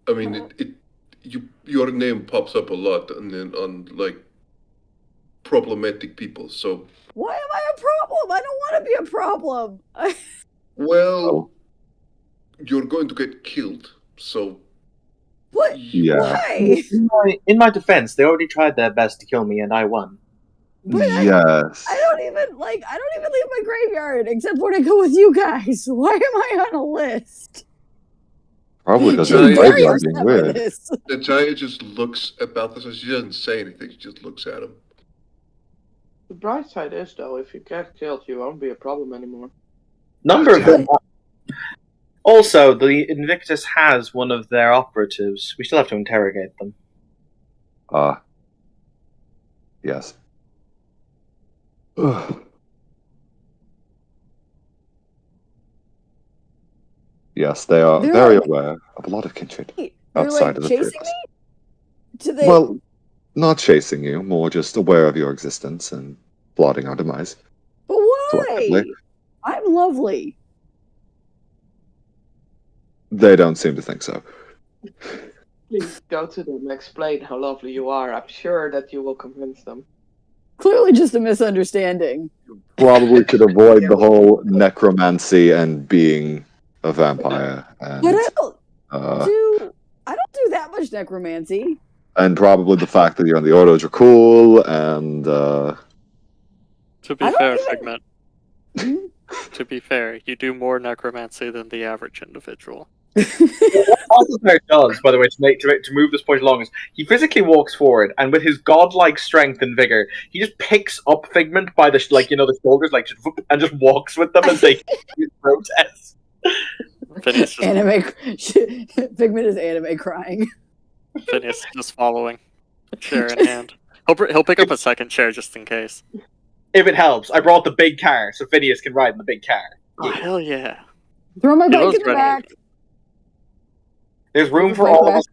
I mean, your name pops up a lot, and then on like problematic people. So why am I a problem? I don't want to be a problem. well, you're going to get killed. So What? Yeah. Why? In my defense, they already tried their best to kill me, and I won. But Yes. I don't even leave my graveyard except when I go with you guys. Why am I on a list? Probably because She's you're very graveyard being upset by weird. this. the giant just looks at Balthazar. She doesn't say anything. She just looks at him. The bright side is, though, if you get killed, you won't be a problem anymore. Number of them. Also, the Invictus has one of their operatives. We still have to interrogate them. Yes. Yes, they are They're very like- aware of a lot of kindred They're outside like of the three chasing of us. me? Do they? Well, not chasing you, more just aware of your existence and plotting our demise. But why? Collectively. I'm lovely. They don't seem to think so. Please go to them and explain how lovely you are. I'm sure that you will convince them. Clearly just a misunderstanding. Probably could avoid the whole necromancy and being a vampire, and But I don't do that much necromancy. and probably the fact that you're on the Ordos are cool, and To be I don't fair, even- Figment. To be fair, you do more necromancy than the average individual. Balthazar does, by the way, to move this point along, is he physically walks forward, and with his godlike strength and vigor, he just picks up Figment by the the shoulders, like just, and just walks with them as they protest. Phineas just, Anime. Figment is anime crying. Phineas is just following, chair in hand. He'll pick up a second chair just in case. If it helps, I brought the big car so Phineas can ride in the big car. Oh, hell yeah. Throw my He bike was in the ready. back. There's room Move for my all of back. us.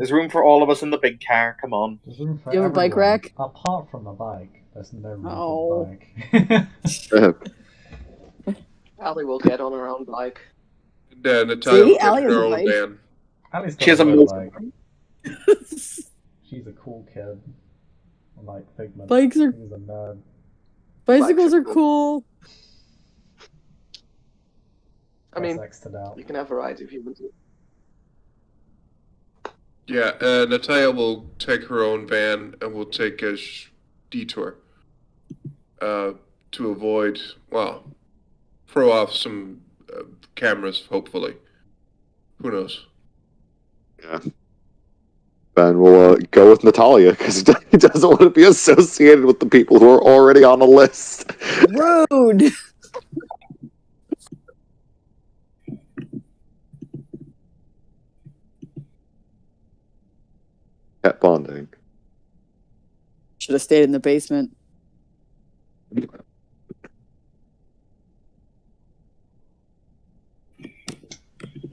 There's room for all of us in the big car. Come on. There's room for You have a bike everyone. rack? Apart from the bike, there's no room Oh. for the bike. Allie will get on her own bike. Yeah, Natalia will See, get Allie has her a own bike. van. Allie's got She has a a motorbike. She's a cool kid. Unlike Figment. Bikes are- He's a nerd. Bicycles are cool. I mean, X'd out. you can have variety if you want to. Yeah, Natalia will take her own van and will take a detour to avoid, well, throw off some cameras, hopefully. Who knows? Yeah. Ben will go with Natalia because he doesn't want to be associated with the people who are already on the list. Rude. Pet bonding. Should have stayed in the basement.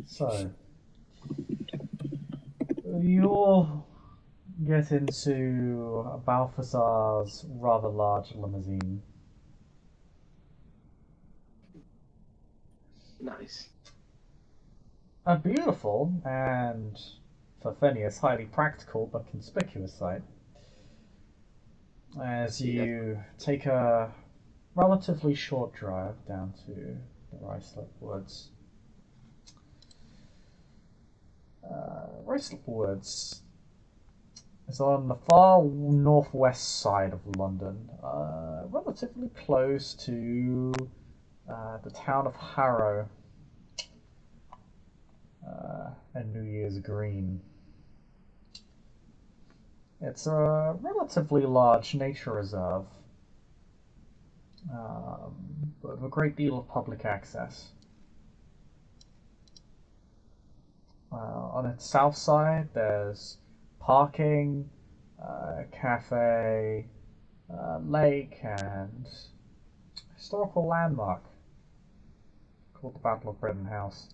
So, you'll get into Balthazar's rather large limousine. Nice. A beautiful and, for Phineas, highly practical but conspicuous sight. As you take a relatively short drive down to the Ricelip Woods. Ricelip Woods is on the far northwest side of London, relatively close to the town of Harrow and New Year's Green. It's a relatively large nature reserve, but with a great deal of public access. On its south side, there's parking, cafe, lake, and historical landmark called the Battle of Britain House.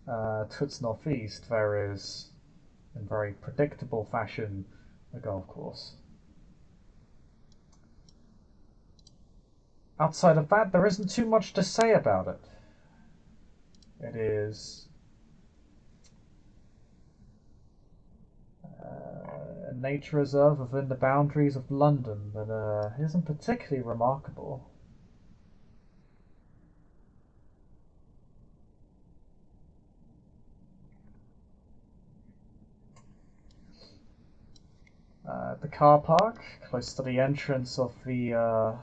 To its northeast, there is, in very predictable fashion, a golf course. Outside of that, there isn't too much to say about it. It is a nature reserve within the boundaries of London that isn't particularly remarkable. The car park, close to the entrance of the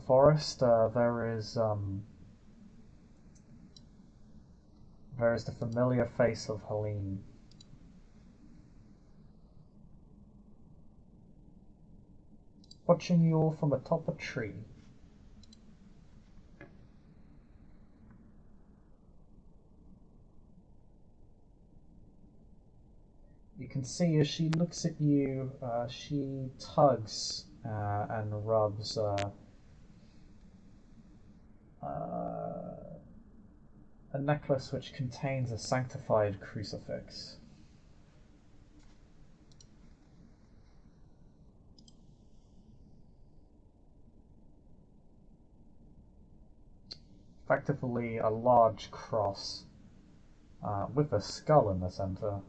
forest, there is the familiar face of Helene. Watching you all from atop a tree. You can see as she looks at you, she tugs and rubs a necklace which contains a sanctified crucifix. Effectively a large cross with a skull in the center.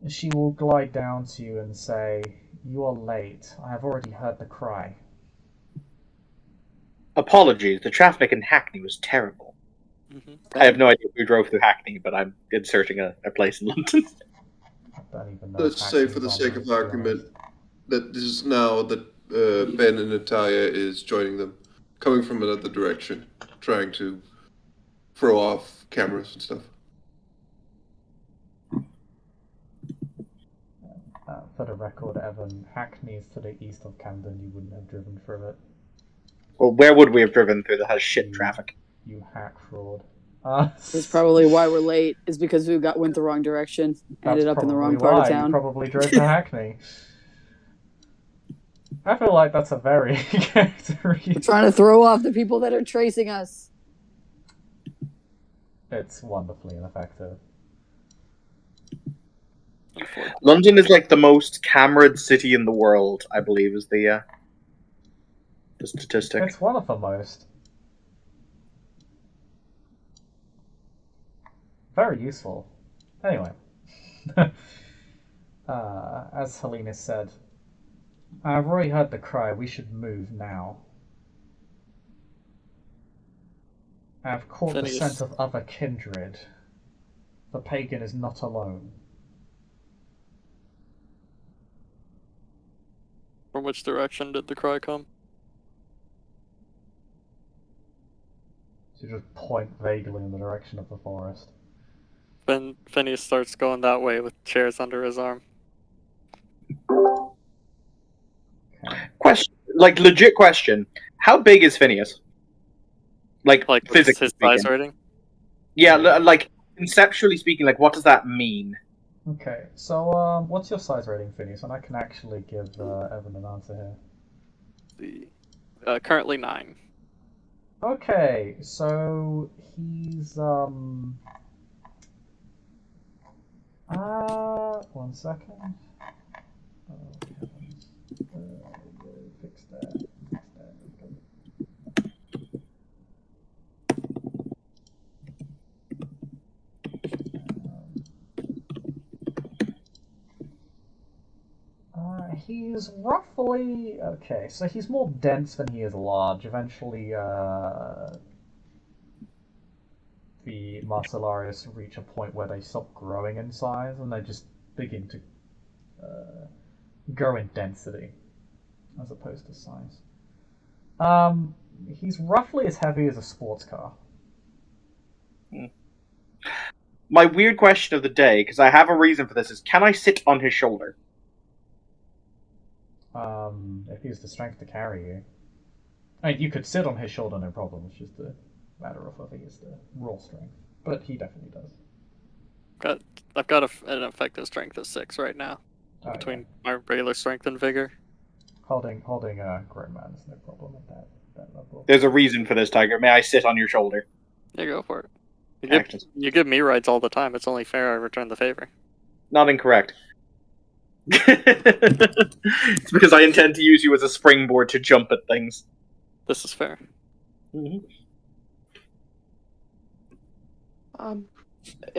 She will glide down to you and say, "You are late. I have already heard the cry." Apologies, the traffic in Hackney was terrible. Mm-hmm. I have no idea who drove through Hackney, but I'm inserting a place in London. I don't even know. Let's say, for the sake of argument, that this is now that Ben and Natalia is joining them, coming from another direction, trying to throw off cameras and stuff. For the record, Evan, Hackney is to the east of Camden. You wouldn't have driven through it. Well, where would we have driven through that has shit traffic? You hack fraud. That's probably why we're late. Is because we went the wrong direction. Ended up in the wrong part of You town. probably drove to Hackney. I feel like that's a very We're trying to throw off the people that are tracing us. It's wonderfully ineffective. London is like the most cameraed city in the world, I believe, is the statistic. It's one of the most. Very useful. Anyway, as Helene said, I've already heard the cry. We should move now. I've caught the scent of other kindred. The pagan is not alone. From which direction did the cry come? So just point vaguely in the direction of the forest. Phineas starts going that way with chairs under his arm. Question, like legit question: how big is Phineas? Like physically his speaking. size rating? Yeah, like conceptually speaking, like what does that mean? Okay, so what's your size rating, Phineas? And I can actually give Evan an answer here. Currently 9. Okay, so he's 1 second. Fix that. He's roughly okay. So he's more dense than he is large. Eventually, the Marcellarius reach a point where they stop growing in size and they just begin to grow in density as opposed to size. He's roughly as heavy as a sports car. My weird question of the day, because I have a reason for this, is can I sit on his shoulder? If he has the strength to carry you. I mean, you could sit on his shoulder, no problem. It's just a matter of whether he has the raw strength. But he definitely does. I've got an effective strength of 6 right now. Between my regular strength and vigor. Holding a grown man is no problem at that level. There's a reason for this, Tiger. May I sit on your shoulder? Yeah, go for it. You give me rides all the time. It's only fair I return the favor. Not incorrect. It's because I intend to use you as a springboard to jump at things. This is fair. When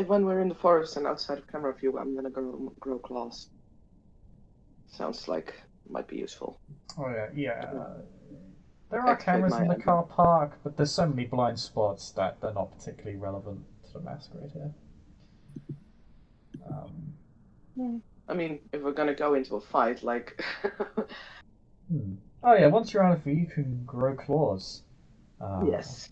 we're in the forest and outside of camera view, I'm gonna grow claws. Sounds like it might be useful. Oh yeah. There are cameras in the car park, but there's so many blind spots that they're not particularly relevant to the masquerade here. I mean, if we're gonna go into a fight, like... Oh yeah, once you're out of view, you can grow claws. Yes.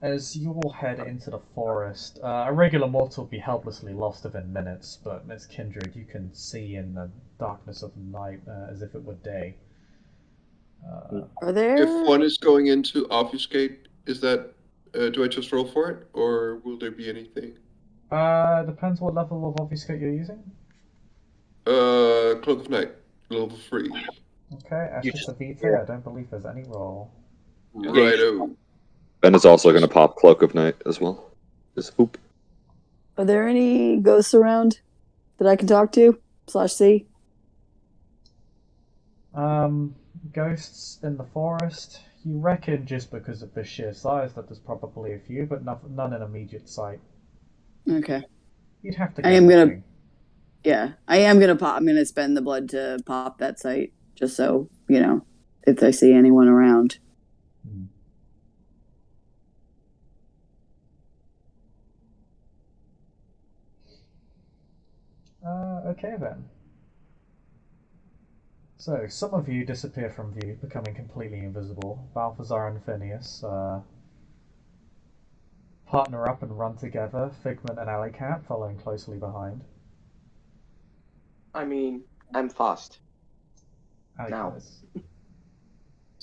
As you all head into the forest, a regular mortal would be helplessly lost within minutes, but as kindred, you can see in the darkness of night as if it were day. Are there... If one is going into obfuscate, is that... do I just roll for it, or will there be anything? Depends what level of obfuscate you're using. Cloak of Night, level 3. Okay, Ashes of Vita, I don't believe there's any roll. Righto. Ben is also going to pop Cloak of Night as well. Just whoop. Are there any ghosts around that I can talk to? /see? Ghosts in the forest. You reckon just because of the sheer size that there's probably a few, but none in immediate sight. Okay. You'd have to. I am gonna. Yeah, I am gonna pop. I'm gonna spend the blood to pop that site, just so you know, if I see anyone around. Okay then. So, some of you disappear from view, becoming completely invisible. Balthazar and Phineas partner up and run together, Figment and Alleycat following closely behind. I mean, I'm fast. Alleycat now. is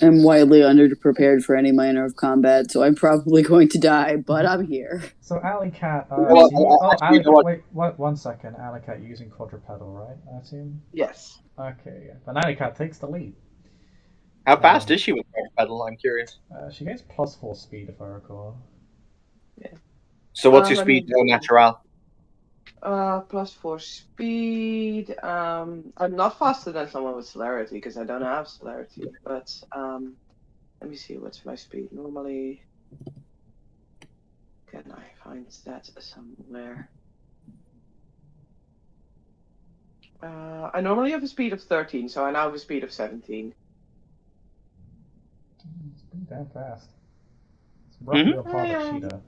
I'm widely underprepared for any manner of combat, so I'm probably going to die, but I'm here. So Alley Cat, Well, Alley you know Cat, what? wait, 1 second. Alley Cat using quadrupedal, right? I assume. Yes. Okay, yeah. Then Alley Cat takes the lead. How fast is she with pedal? I'm curious. She gains +4 speed, if I recall. So what's your Let me speed go natural? +4 speed. I'm not faster than someone with celerity because I don't have celerity. But let me see. What's my speed normally? Can I find that somewhere? I normally have a speed of 13, so I now have a speed of 17. It's pretty damn fast. It's roughly on par with Yeah. Cheetah.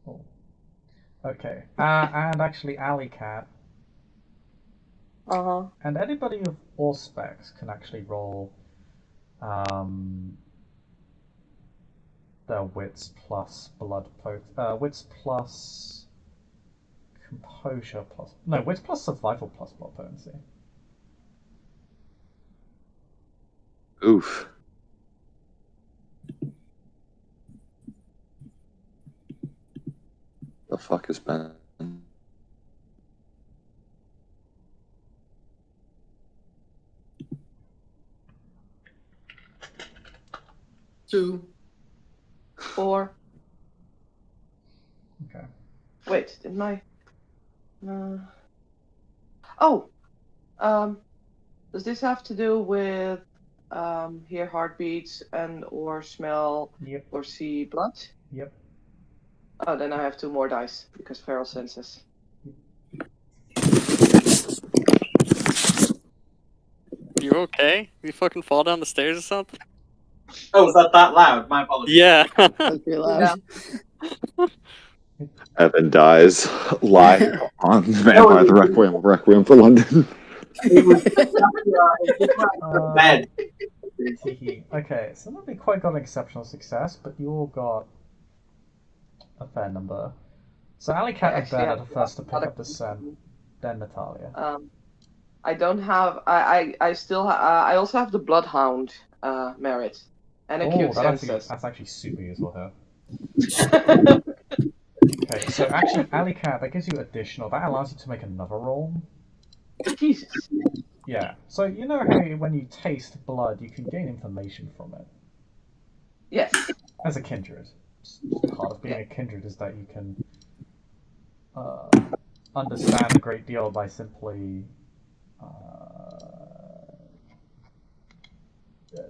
Oh. Okay. And actually, Alley Cat and anybody of all specs can actually roll their wits plus wits plus composure plus wits plus survival plus blood potency. Oof. The fuck is Ben? 2. 4. Okay. Wait, didn't I? Oh. Does this have to do with hear heartbeats and or smell Yep. or see blood? Yep. Oh, then I have 2 more dice because feral senses. You okay? You fucking fall down the stairs or something? Oh, was that loud? My apologies. Yeah. That's pretty loud. Evan dies live on Vampire the Requiem for London. It was the bed. Okay, so nobody quite got an exceptional success, but you all got a fair number. So Alley Cat and Ben are the first to pick up the scent, then Natalia. I don't have. I still. I also have the Bloodhound merit and acute senses. That's actually super useful here. Okay, so actually, Alley Cat, that gives you additional. That allows you to make another roll. Jesus. Yeah. So you know how when you taste blood, you can gain information from it. Yes. As a kindred, part of being a kindred is that you can understand a great deal by simply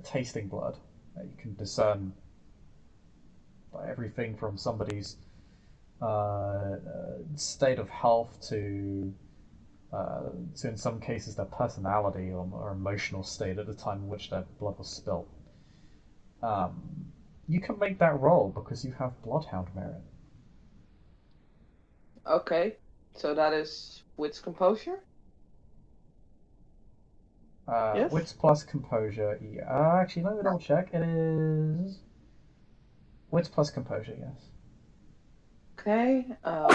tasting blood. You can discern everything from somebody's state of health to in some cases their personality or emotional state at the time in which their blood was spilt. You can make that roll because you have Bloodhound merit. Okay, so that is wits composure. Yes? Wits plus composure. Yeah. Actually, let me double check. It is wits plus composure. Yes. Okay.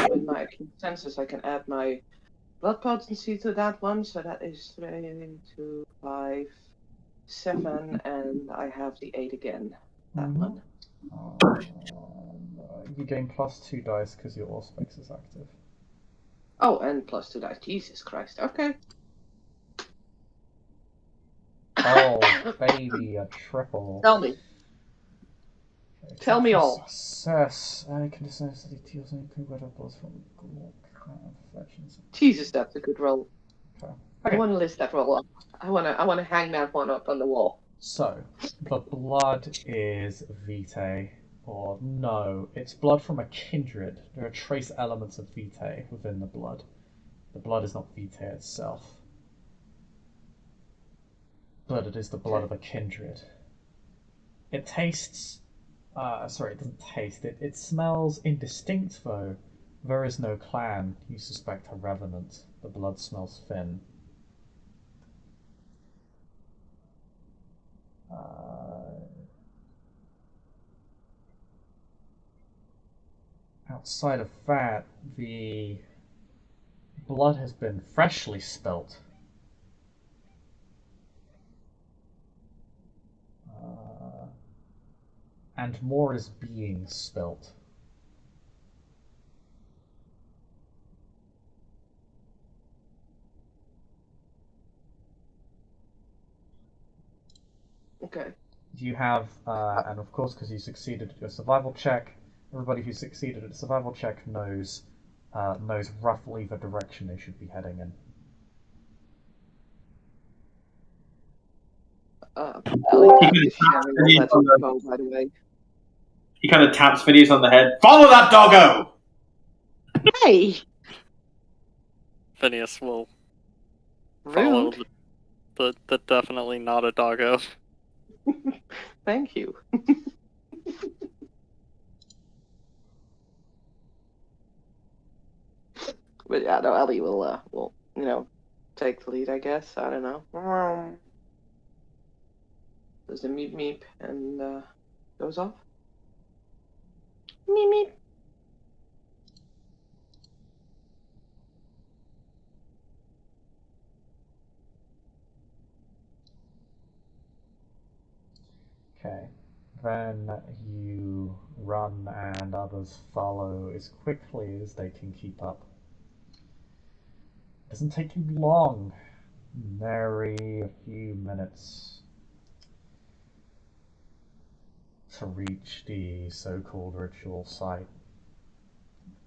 With my acute senses, I can add my blood potency to that one, so that is 3, 2, 5, 7, and I have the 8 again. That one. You gain +2 dice because your Auspex is active. Oh, and +2 dice. Jesus Christ. Okay. Oh, baby, a triple. Tell me. Okay, Tell me all. Success. I can discern that it deals any convertibles from infections. Jesus, that's a good roll. Okay. I want to list that roll up. I want to hang that one up on the wall. So, the blood is vitae, or no, it's blood from a kindred. There are trace elements of vitae within the blood. The blood is not vitae itself, but it is the blood of a kindred. It tastes. Sorry, it doesn't taste. It smells indistinct though. There is no clan. You suspect a revenant. The blood smells thin. Outside of that, the blood has been freshly spilt. And more is being spilt. Okay. You have, and of course, because you succeeded at your survival check, everybody who succeeded at a survival check knows roughly the direction they should be heading in. Ellie He is sharing all that info, by the way. He kind of taps Phineas on the head. Follow that doggo! Hey! Phineas will follow Rude. the definitely not a doggo. Thank you. But yeah, no, Ellie will take the lead, I guess. I don't know. Does the meep meep and goes off? Meep meep. Okay. Then you run and others follow as quickly as they can keep up. It doesn't take you long. Nary a few minutes to reach the so-called ritual site.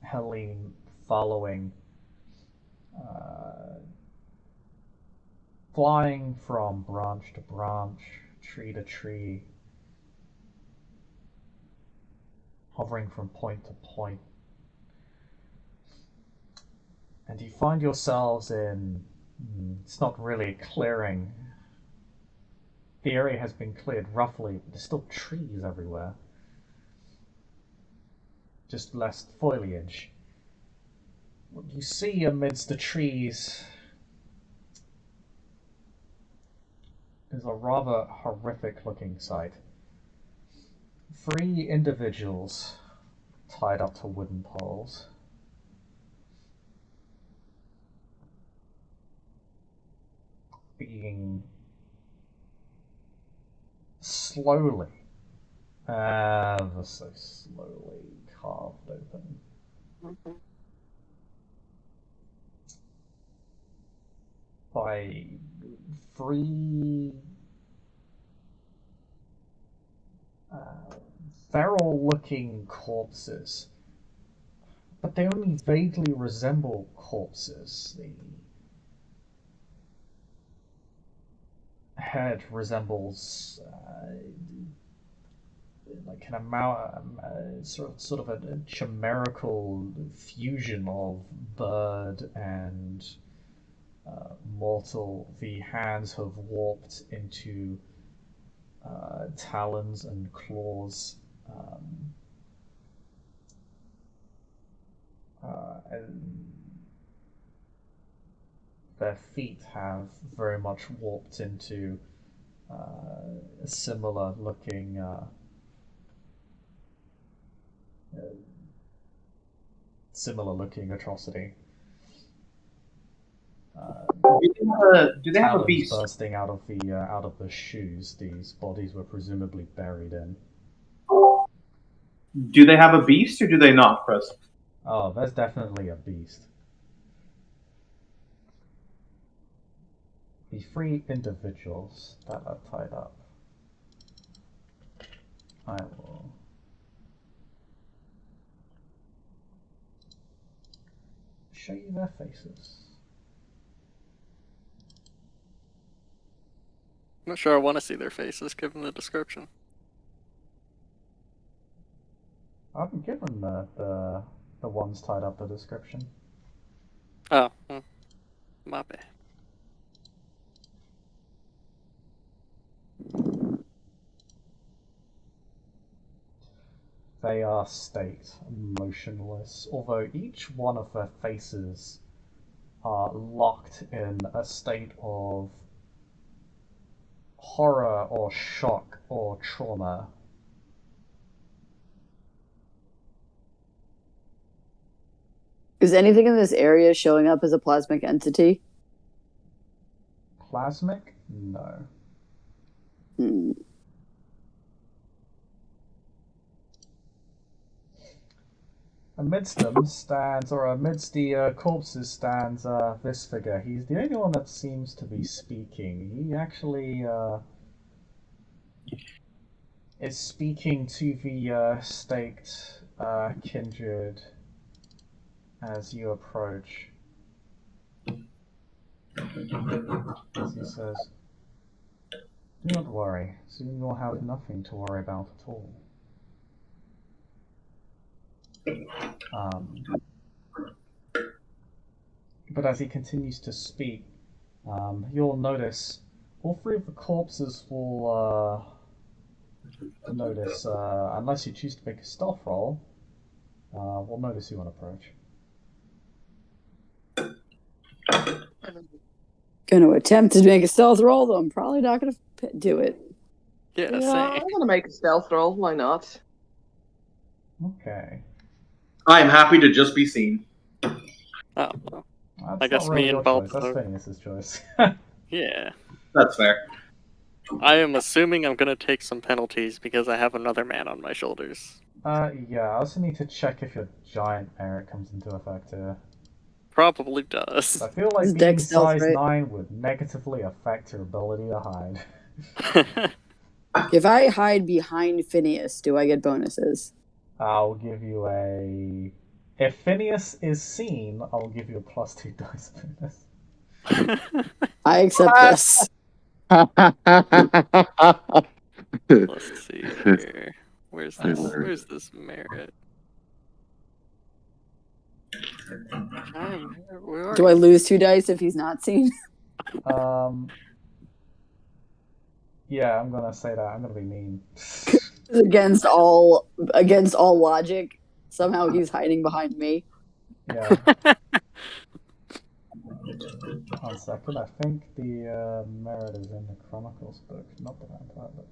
Helene following, flying from branch to branch, tree to tree, hovering from point to point. And you find yourselves in, it's not really a clearing. The area has been cleared roughly, but there's still trees everywhere. Just less foliage. What you see amidst the trees is a rather horrific looking sight. 3 individuals tied up to wooden poles. Being slowly, ever so slowly carved open by 3 feral-looking corpses, but they only vaguely resemble corpses. The head resembles like an sort of a chimerical fusion of bird and mortal. The hands have warped into talons and claws. And their feet have very much warped into a similar looking atrocity. Do they have a Talons beast? bursting out of the shoes these bodies were presumably buried in. Do they have a beast or do they not, Chris? Oh, there's definitely a beast. The 3 individuals that are tied up. I will show you their faces. I'm not sure I want to see their faces given the description. I haven't given the ones tied up the description. Oh, my bad. They are staked, motionless, although each one of their faces are locked in a state of horror or shock or trauma. Is anything in this area showing up as a plasmic entity? Plasmic? No. Hmm. Amidst them stands, or amidst the corpses stands this figure. He's the only one that seems to be speaking. He actually is speaking to the staked kindred as you approach. As he says, "Do not worry. Soon you'll have nothing to worry about at all." But as he continues to speak, you'll notice all three of the corpses will notice, unless you choose to make a stealth roll, will notice you on approach. Gonna attempt to make a stealth roll, though I'm probably not gonna do it. Yeah, Yeah, same. I'm gonna make a stealth roll. Why not? Okay. I am happy to just be seen. Oh, well. That's I guess not really me and your both choice. That's are- Phineas's choice. Yeah. That's fair. I am assuming I'm gonna take some penalties because I have another man on my shoulders. Yeah, I also need to check if your giant merit comes into effect here. Probably does. I feel like It's being dex stealth, size right? 9 would negatively affect your ability to hide. If I hide behind Phineas, do I get bonuses? I'll give you a... If Phineas is seen, I'll give you a +2 dice bonus. I accept this. Let's see here. Where's this merit? Where are Do I you? lose 2 dice if he's not seen? Yeah, I'm gonna say that. I'm gonna be mean. against all logic. Somehow he's hiding behind me. Yeah. 1 second, I think the merit is in the Chronicles book, not the Vampire book.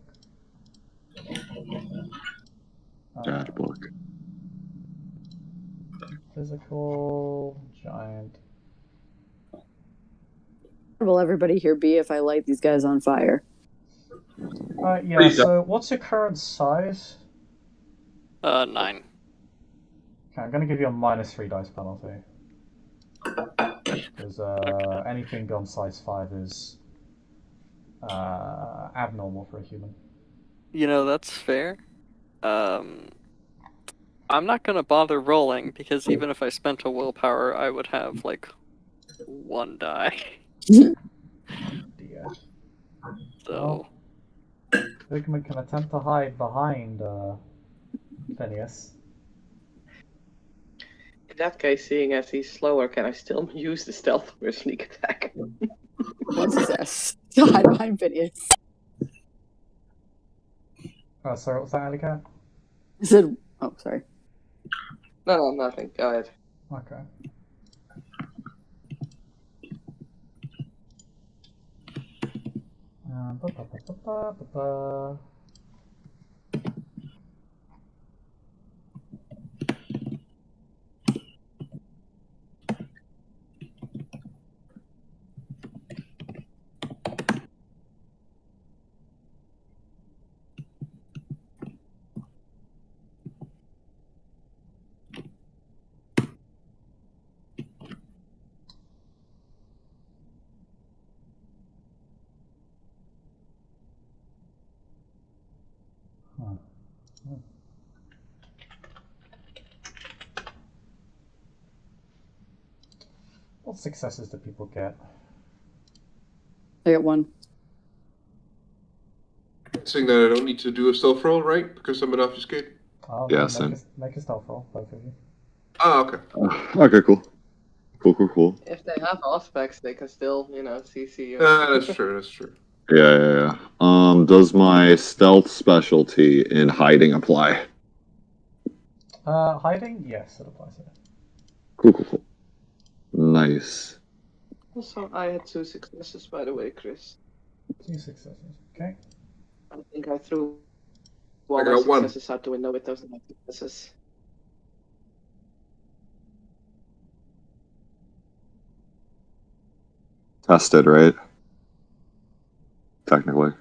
Bad book. Physical, giant. Where will everybody here be if I light these guys on fire? Yeah, Please so what's your current size? 9. Okay, I'm gonna give you a -3 dice penalty. Because anything beyond size 5 is abnormal for a human. You know, that's fair. I'm not gonna bother rolling because even if I spent a willpower, I would have like 1 die. Dear. So Figment can attempt to hide behind Phineas. In that case, seeing as he's slower, can I still use the stealth for a sneak attack? One success. Hide behind Phineas. Sorry, what's that, Alicat? I said, oh, sorry. No, nothing. Go ahead. Okay. Ba, ba, ba, ba, ba, ba, ba. What successes do people get? I got 1. Saying that I don't need to do a stealth roll, right? Because I'm an obfuscate? Oh, Yeah, make, same. make a stealth roll, both of you. Ah, okay. Okay, cool. Cool. If they have aspects, they can still, CC you. That's true. Yeah. Does my stealth specialty in hiding apply? Hiding? Yes, it applies here. Cool. Nice. Also, I had 2 successes, by the way, Chris. 2 successes, okay. I think I threw I all my got 1. successes out the window with those successes. tested, right? Technically.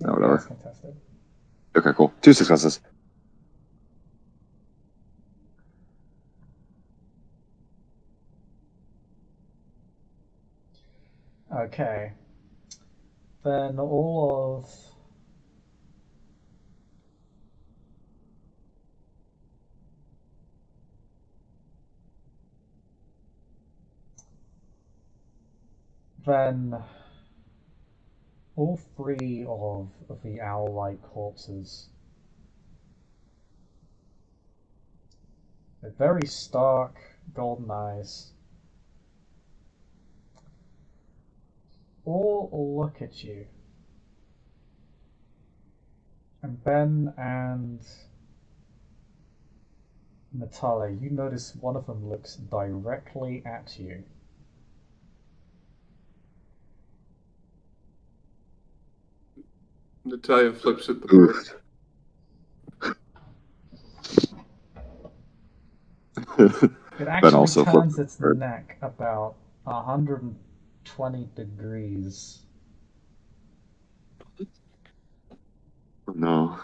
No, whatever. Yes, contested. Okay, cool. 2 successes. Okay. Then all of then all 3 of the owl-like corpses, with very stark golden eyes, all look at you. And Ben and Natalia, you notice one of them looks directly at you. Natalia flips at the board. It actually also turns flips its her. neck about 120 degrees. No.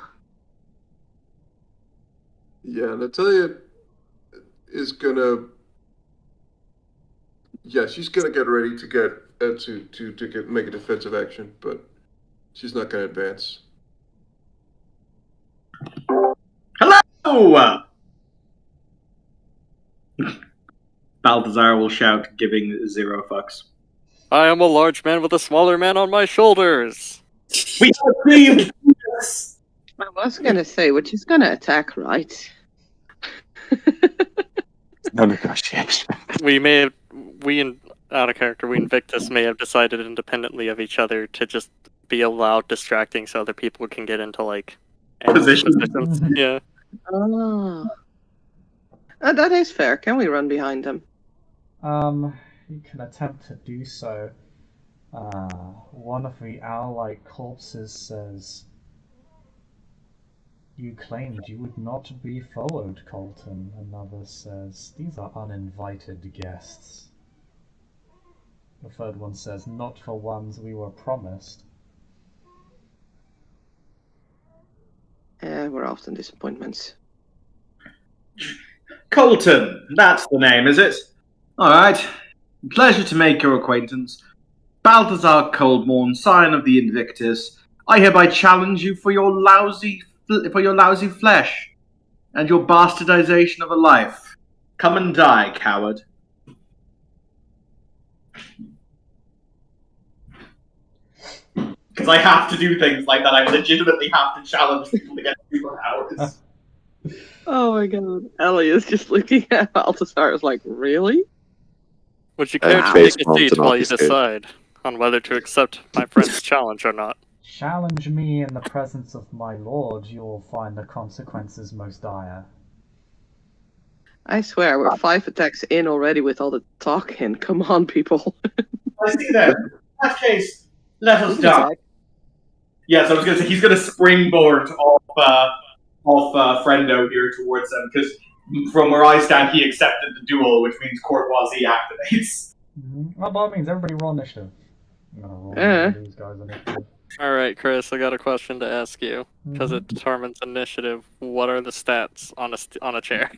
Yeah, Natalia is gonna. Yeah, she's gonna get ready to get to make a defensive action, but she's not gonna advance. Hello! Balthazar will shout, giving 0 fucks. I am a large man with a smaller man on my shoulders. We achieved this! I was gonna say, we're just gonna attack, right? No negotiation. Out of character, we Invictus may have decided independently of each other to just be a loud distracting so other people can get into, like, Position. positions. Yeah. Oh. That is fair. Can we run behind them? You can attempt to do so. One of the owl-like corpses says, "You claimed you would not be followed, Colton." Another says, "These are uninvited guests." The third one says, "Not for ones we were promised." We're often disappointments. Colton, that's the name, is it? Alright. Pleasure to make your acquaintance. Balthazar Coldmorn, Scion of the Invictus. I hereby challenge you for your lousy flesh and your bastardization of a life. Come and die, coward. Because I have to do things like that. I legitimately have to challenge people to get superpowers. Oh my god. Ellie is just looking at Balthazar is like, really? Would you And care to face take a palm seat to while not you escape. decide on whether to accept my friend's challenge or not? Challenge me in the presence of my lord, you will find the consequences most dire. I swear, we're 5 attacks in already with all the talking. Come on, people. I see that. In that case, let us You can die. attack. Yes, I was going to say, he's going to springboard off Friendo here towards them, because from where I stand, he accepted the duel, which means courtoisie activates. Well, by all means, everybody roll initiative. I'm gonna roll these guys initiative. Alright, Chris, I got a question to ask you. Because it determines initiative, what are the stats on a chair?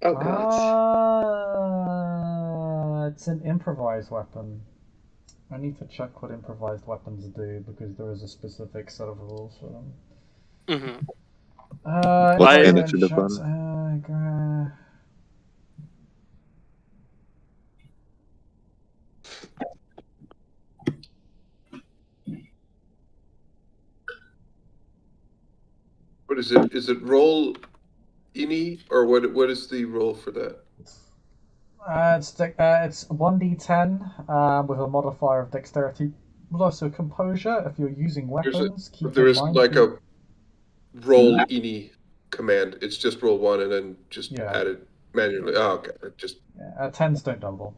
Oh god. It's an improvised weapon. I need to check what improvised weapons do because there is a specific set of rules for them. Mm-hmm. What's the Intelligence initiative checks, What is it? Is it roll ini or what is the roll for that? it's 1d10 with a modifier of dexterity, but also composure. If you're using weapons, keep There in is mind. like a roll ini command. It's just roll 1 and then just add it manually. Oh, okay. Just 10s don't double.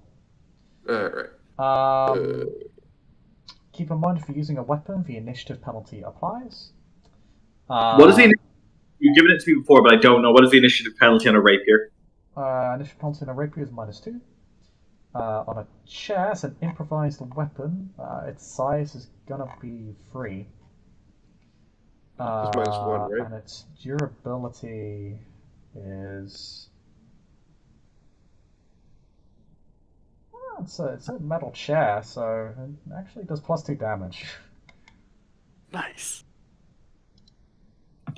all right. Keep in mind if you're using a weapon, the initiative penalty applies. What is the You've given it to me before, but I don't know. What is the initiative penalty on a rapier? Initial penalty on a rapier is -2. On a chair, it's an improvised weapon. Its size is gonna be 3. It's -1, right? And its durability is. Oh, it's a metal chair, so it actually does +2 damage. Nice.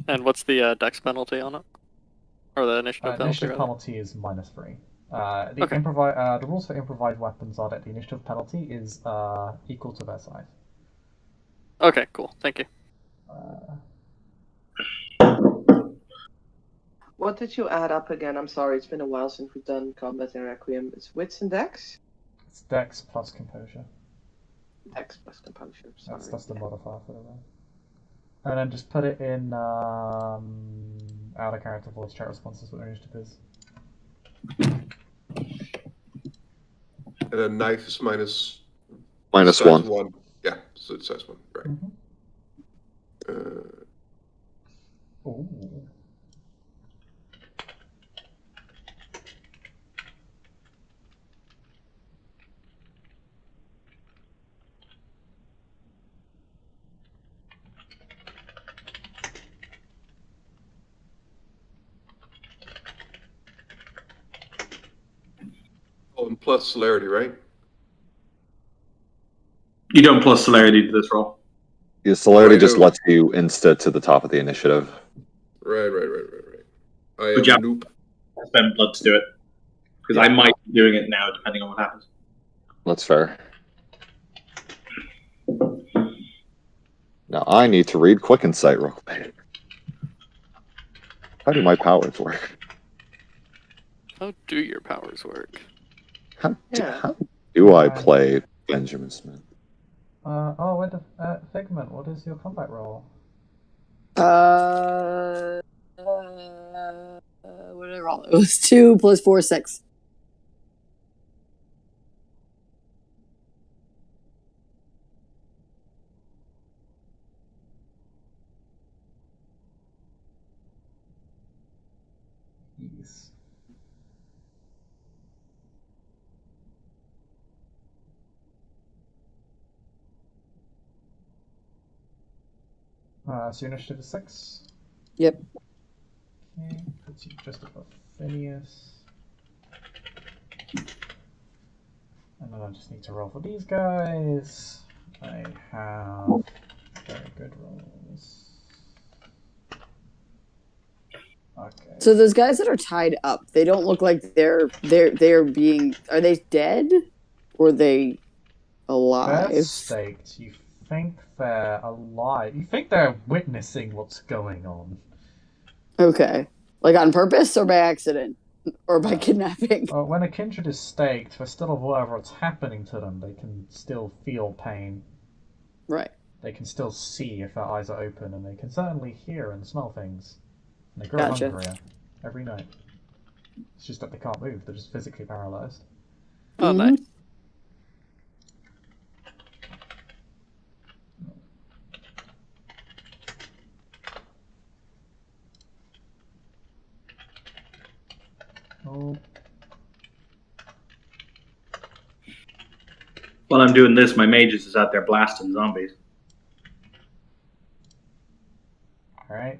And what's the dex penalty on it? Or the initiative penalty, Initiative rather? penalty is -3. Okay. The rules for improvised weapons are that the initiative penalty is equal to their size. Okay, cool. Thank you. What did you add up again? I'm sorry, it's been a while since we've done combat in Requiem. It's wits and dex? It's dex plus composure. Dex plus composure, sorry. That's the modifier for the roll. And then just put it in out of character voice chat responses what their initiative is. And then knife is -1. size 1. Yeah, so it's size 1, right. Ooh. Oh, and plus celerity, right? You don't plus celerity to this roll. Yeah, celerity just lets you insta to the top of the initiative. Right. I am Good job. noob. Spend blood to do it. Because I might be doing it now, depending on what happens. That's fair. Now I need to read Quick Insight real quick. How do my powers work? How do your powers work? How do I play Benjamin Smith? Wait, Figment, what is your combat roll? What did I roll? It was 2 + 4, 6. Yes. So your initiative is 6? Yep. Okay, puts you just above Phineas. And then I just need to roll for these guys. I have very good rolls. Okay. So those guys that are tied up, they don't look like they're being. Are they dead? Or are they alive? They're staked. You think they're alive. You think they're witnessing what's going on. Okay. Like on purpose or by accident? Or by kidnapping? Well, when a kindred is staked, they're still aware of what's happening to them. They can still feel pain. Right. They can still see if their eyes are open, and they can certainly hear and smell things. And they grow Gotcha. hungrier every night. It's just that they can't move. They're just physically paralyzed. Oh, nice. Oh. While I'm doing this, my mages is out there blasting zombies. Alright.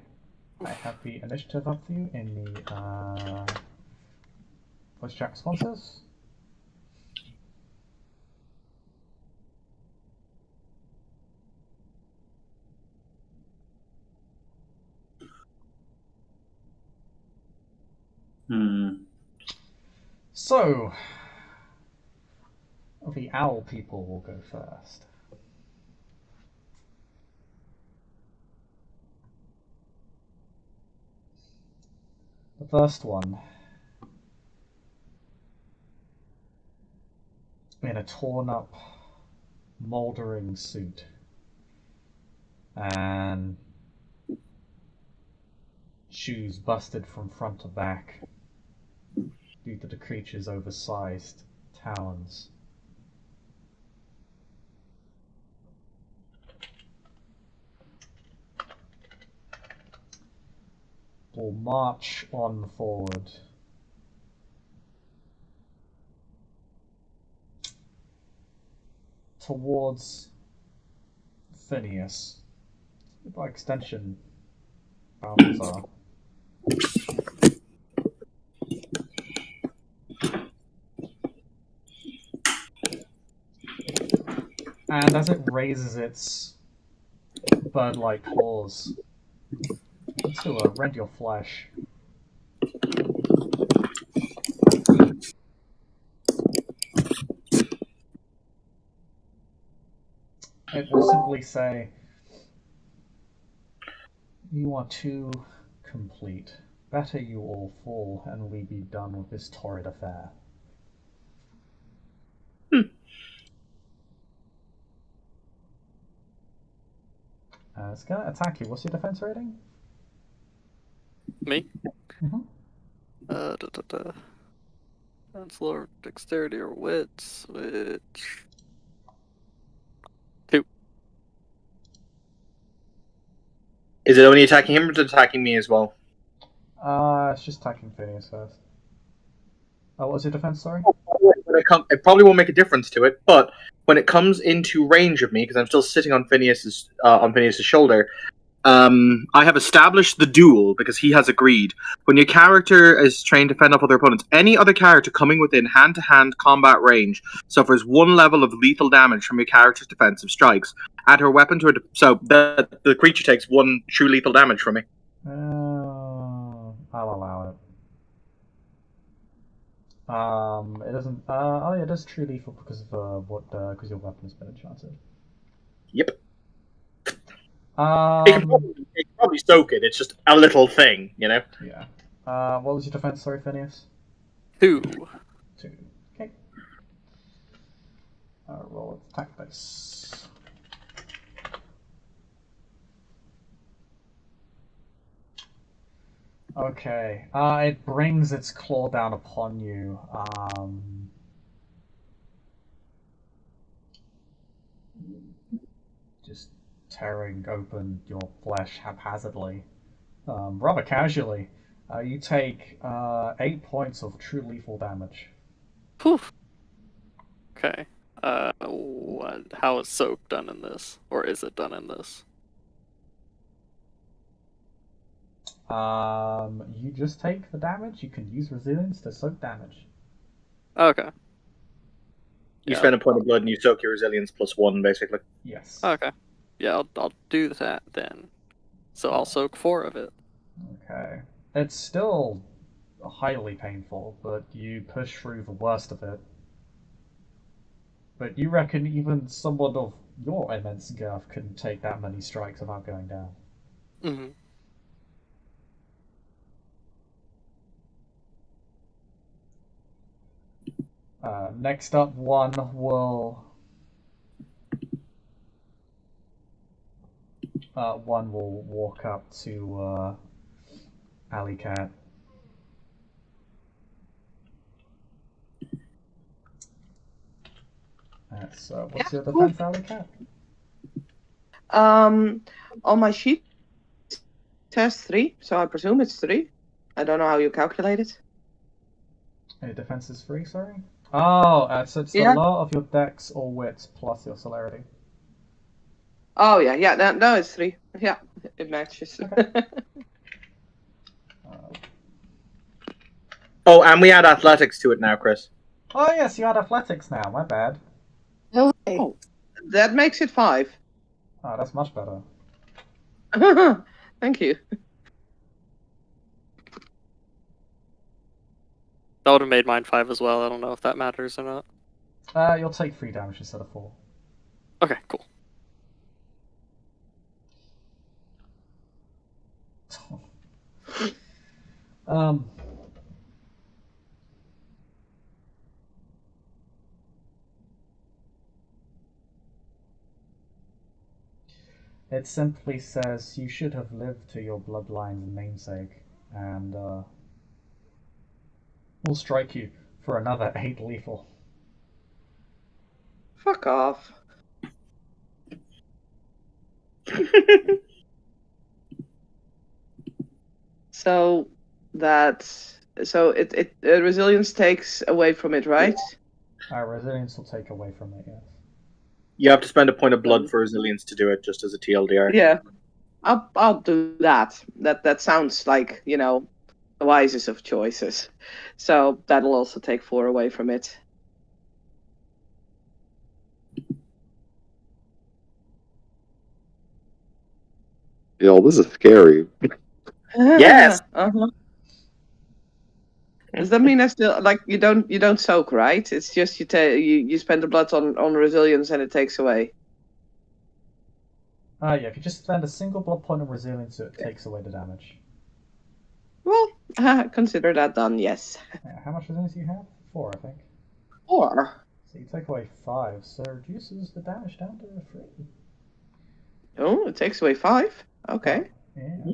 I have the initiative up for you in the voice chat responses. So, the owl people will go first. The first one, in a torn up, mouldering suit, and shoes busted from front to back due to the creature's oversized talons. will march on forward. Towards Phineas. By extension, Balthazar. And as it raises its bird-like claws to rend your flesh, it will simply say, "You are too complete. Better you all fall, and we be done with this torrid affair." It's going to attack you. What's your defense rating? Me? Mm-hmm. That's lower dexterity or wits, which 2. Is it only attacking him or is it attacking me as well? It's just attacking Phineas first. Oh, what was your defense, sorry? It probably won't make a difference to it, but when it comes into range of me, because I'm still sitting on Phineas's shoulder, I have established the duel because he has agreed. When your character is trained to fend off other opponents, any other character coming within hand-to-hand combat range suffers 1 level of lethal damage from your character's defensive strikes. Add her weapon to her, so the creature takes 1 true lethal damage from me. I'll allow it. It doesn't. Oh yeah, it does true lethal because of because your weapon has been enchanted. Yep. It can probably soak it. It's just a little thing, you know. Yeah. What was your defense? Sorry, Phineas. 2. 2. Okay. Roll attack dice. Okay. It brings its claw down upon you. Just tearing open your flesh haphazardly, rather casually. You take 8 points of true lethal damage. Whew. Okay. How is soak done in this? Or is it done in this? You just take the damage. You can use resilience to soak damage. Okay. You spend a point of blood and you soak your resilience +1, basically. Yes. Okay. Yeah, I'll do that then. So I'll soak 4 of it. Okay. It's still highly painful, but you push through the worst of it. But you reckon even someone of your immense girth couldn't take that many strikes without going down? Mm-hmm. Next up, one will walk up to Alley Cat. What's your defense, Alley Cat? On my sheet it says 3, so I presume it's 3. I don't know how you calculate it. Your defense is 3, sorry? Oh, so it's the lower of your dex or wits plus your celerity. Oh, yeah, no, it's 3. Yeah, it matches. Okay. Oh, and we add athletics to it now, Chris. Oh, yes, you add athletics now. My bad. Okay. Oh, that makes it 5. Oh, that's much better. Thank you. That would have made mine 5 as well. I don't know if that matters or not. You'll take 3 damage instead of 4. Okay, cool. It simply says you should have lived to your bloodline's namesake, and we'll strike you for another 8 lethal. Fuck off. So it resilience takes away from it, right? Resilience will take away from it, yes. You have to spend a point of blood for resilience to do it, just as a TLDR. Yeah, I'll do that. That sounds like, you know, the wisest of choices. So that'll also take 4 away from it. Yo, this is scary. Yes! Uh-huh. Does that mean I still like you don't soak, right? It's just you spend the blood on resilience and it takes away. Yeah, if you just spend a single blood point of resilience, it takes away the damage. Well, consider that done. Yes. How much resilience do you have? 4, I think. 4. So you take away 5, so it reduces the damage down to 3. Oh, it takes away 5. Okay. Yeah.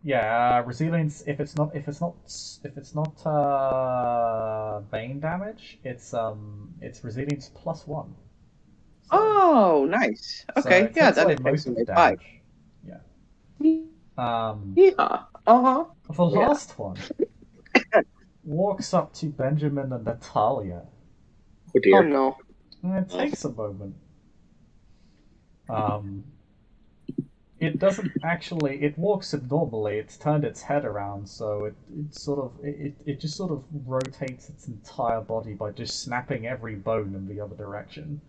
Yeah, resilience. If it's not bane damage, it's resilience +1. So, Oh, nice. Okay, so it yeah, takes then away it takes most of away the 5. damage. Yeah. Yeah. Uh-huh. The last one walks up to Benjamin and Natalia. Oh dear. Oh no. And it takes a moment. It doesn't actually. It walks abnormally. It's turned its head around, so it just sort of rotates its entire body by just snapping every bone in the other direction,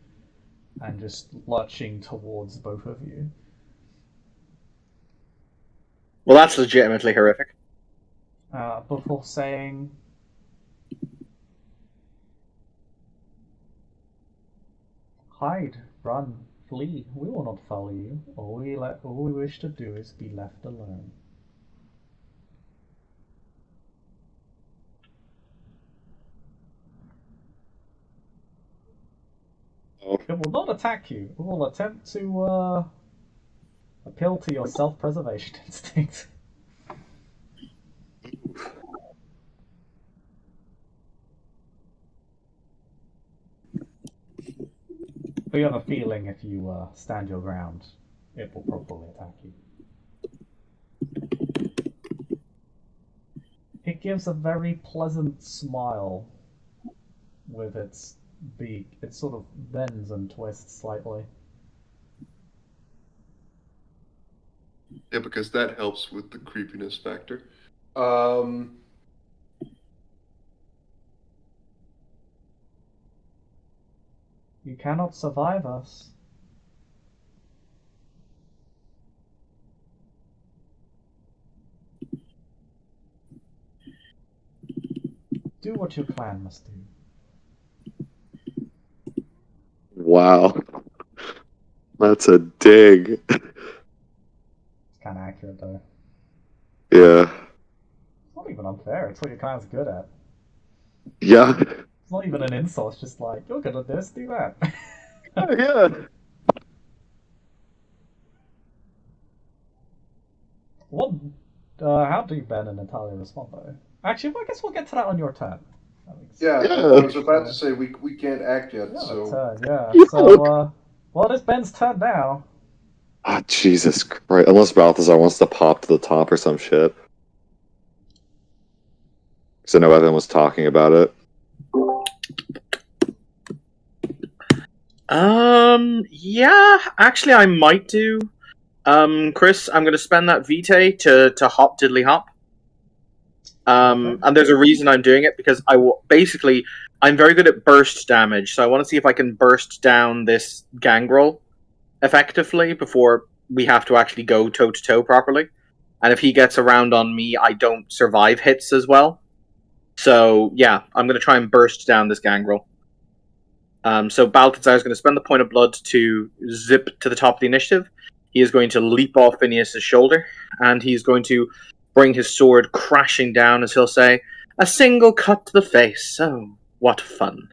and just lurching towards both of you. Well, that's legitimately horrific. Before saying, "Hide, run, flee. We will not follow you. All we wish to do is be left alone." It will not attack you. It will attempt to appeal to your self-preservation instinct. But you have a feeling if you stand your ground, it will probably attack you. It gives a very pleasant smile with its beak. It sort of bends and twists slightly. Yeah, because that helps with the creepiness factor. You cannot survive us. Do what your clan must do. Wow. That's a dig. It's kind of accurate, though. Yeah. It's not even unfair. It's what your clan's good at. Yeah. It's not even an insult. It's just like, you're good at this, do that. Yeah. What? How do Ben and Natalia respond, though? Actually, I guess we'll get to that on your turn. Yeah, Yeah. I was about to say we can't act yet, Yeah, so turn, yeah. Yeah. So, well, it's Ben's turn now. Ah, Jesus Christ. Unless Balthazar wants to pop to the top or some shit. Because I know Evan was talking about it. Yeah, actually I might do. Chris, I'm gonna spend that vitae to hop diddly hop. Okay. And there's a reason I'm doing it, because basically I'm very good at burst damage, so I want to see if I can burst down this gangrel effectively before we have to actually go toe to toe properly. And if he gets around on me, I don't survive hits as well. So yeah, I'm gonna try and burst down this gangrel. So Balthazar is going to spend the point of blood to zip to the top of the initiative. He is going to leap off Phineas's shoulder, and he's going to bring his sword crashing down as he'll say, "A single cut to the face. Oh, what fun!"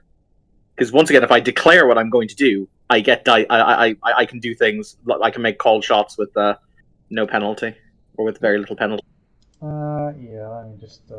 Because once again, if I declare what I'm going to do, I can do things. I can make called shots with no penalty, or with very little penalty. Yeah, let me just,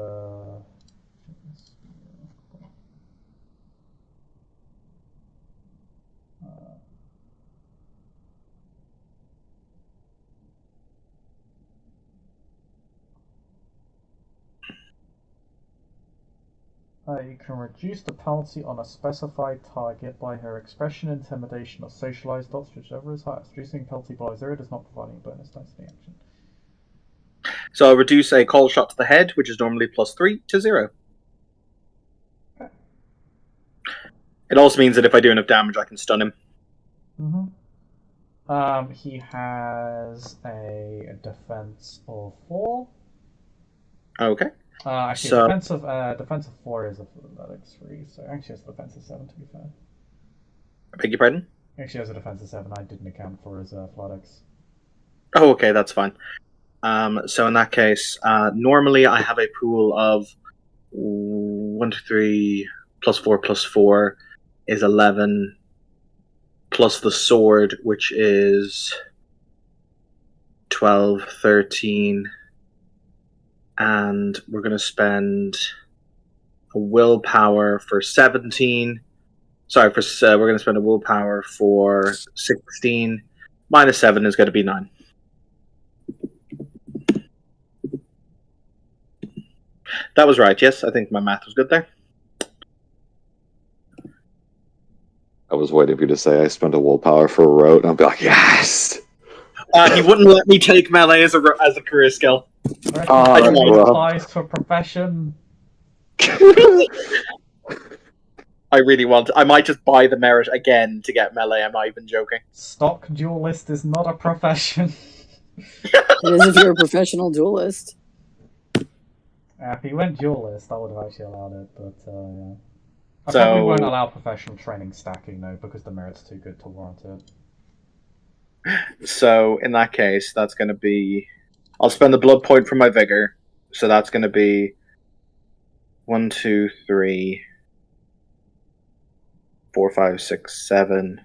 You can reduce the penalty on a specified target by her expression, intimidation, or socialized dots, whichever is highest. Reducing penalty below 0 does not provide any bonus dice to the action. So I'll reduce a cold shot to the head, which is normally +3, to 0. Okay. It also means that if I do enough damage, I can stun him. He has a defense of 4. Okay. Actually, So- defensive 4 is athletics 3, so actually has a defensive 7 to be fair. I beg your pardon? Actually has a defensive 7, I didn't account for his athletics. Oh, okay, that's fine. So in that case, normally I have a pool of 1, 2, 3, +4, +4 is 11, plus the sword, which is 12, 13, and we're going to spend a willpower for 17. Sorry, we're going to spend a willpower for 16. Minus 7 is going to be 9. That was right, yes. I think my math was good there. I was waiting for you to say I spent a willpower for a rote, and I'll be like, yes! He wouldn't let me take melee as a career skill. I don't it know. applies to a profession. I really want to. I might just buy the merit again to get melee. I'm not even joking. Stock duelist is not a profession. It is if you're a professional duelist. If he went duelist, I would have actually allowed it, but yeah. I So- probably won't allow professional training stacking though, because the merit's too good to warrant it. So in that case, that's going to be. I'll spend the blood point for my vigor. So that's going to be 1, 2, 3, 4, 5, 6, 7,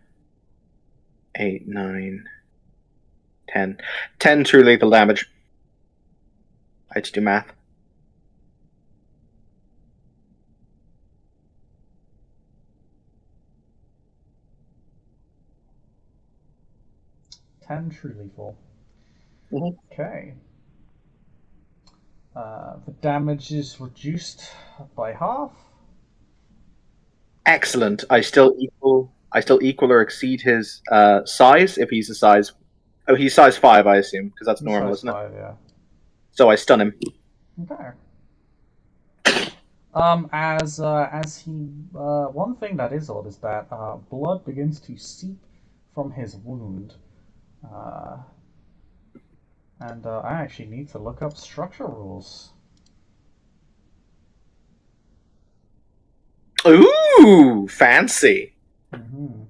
8, 9, 10. 10 true lethal damage. I had to do math. True lethal. Mhm. Okay. The damage is reduced by half. Excellent. I still equal or exceed his size if he's a size. Oh, he's size 5, I assume, because that's normal, Size isn't it? 5, yeah. So I stun him. Okay. As he, one thing that is odd is that blood begins to seep from his wound, and I actually need to look up structure rules. Ooh, fancy. Mm-hmm.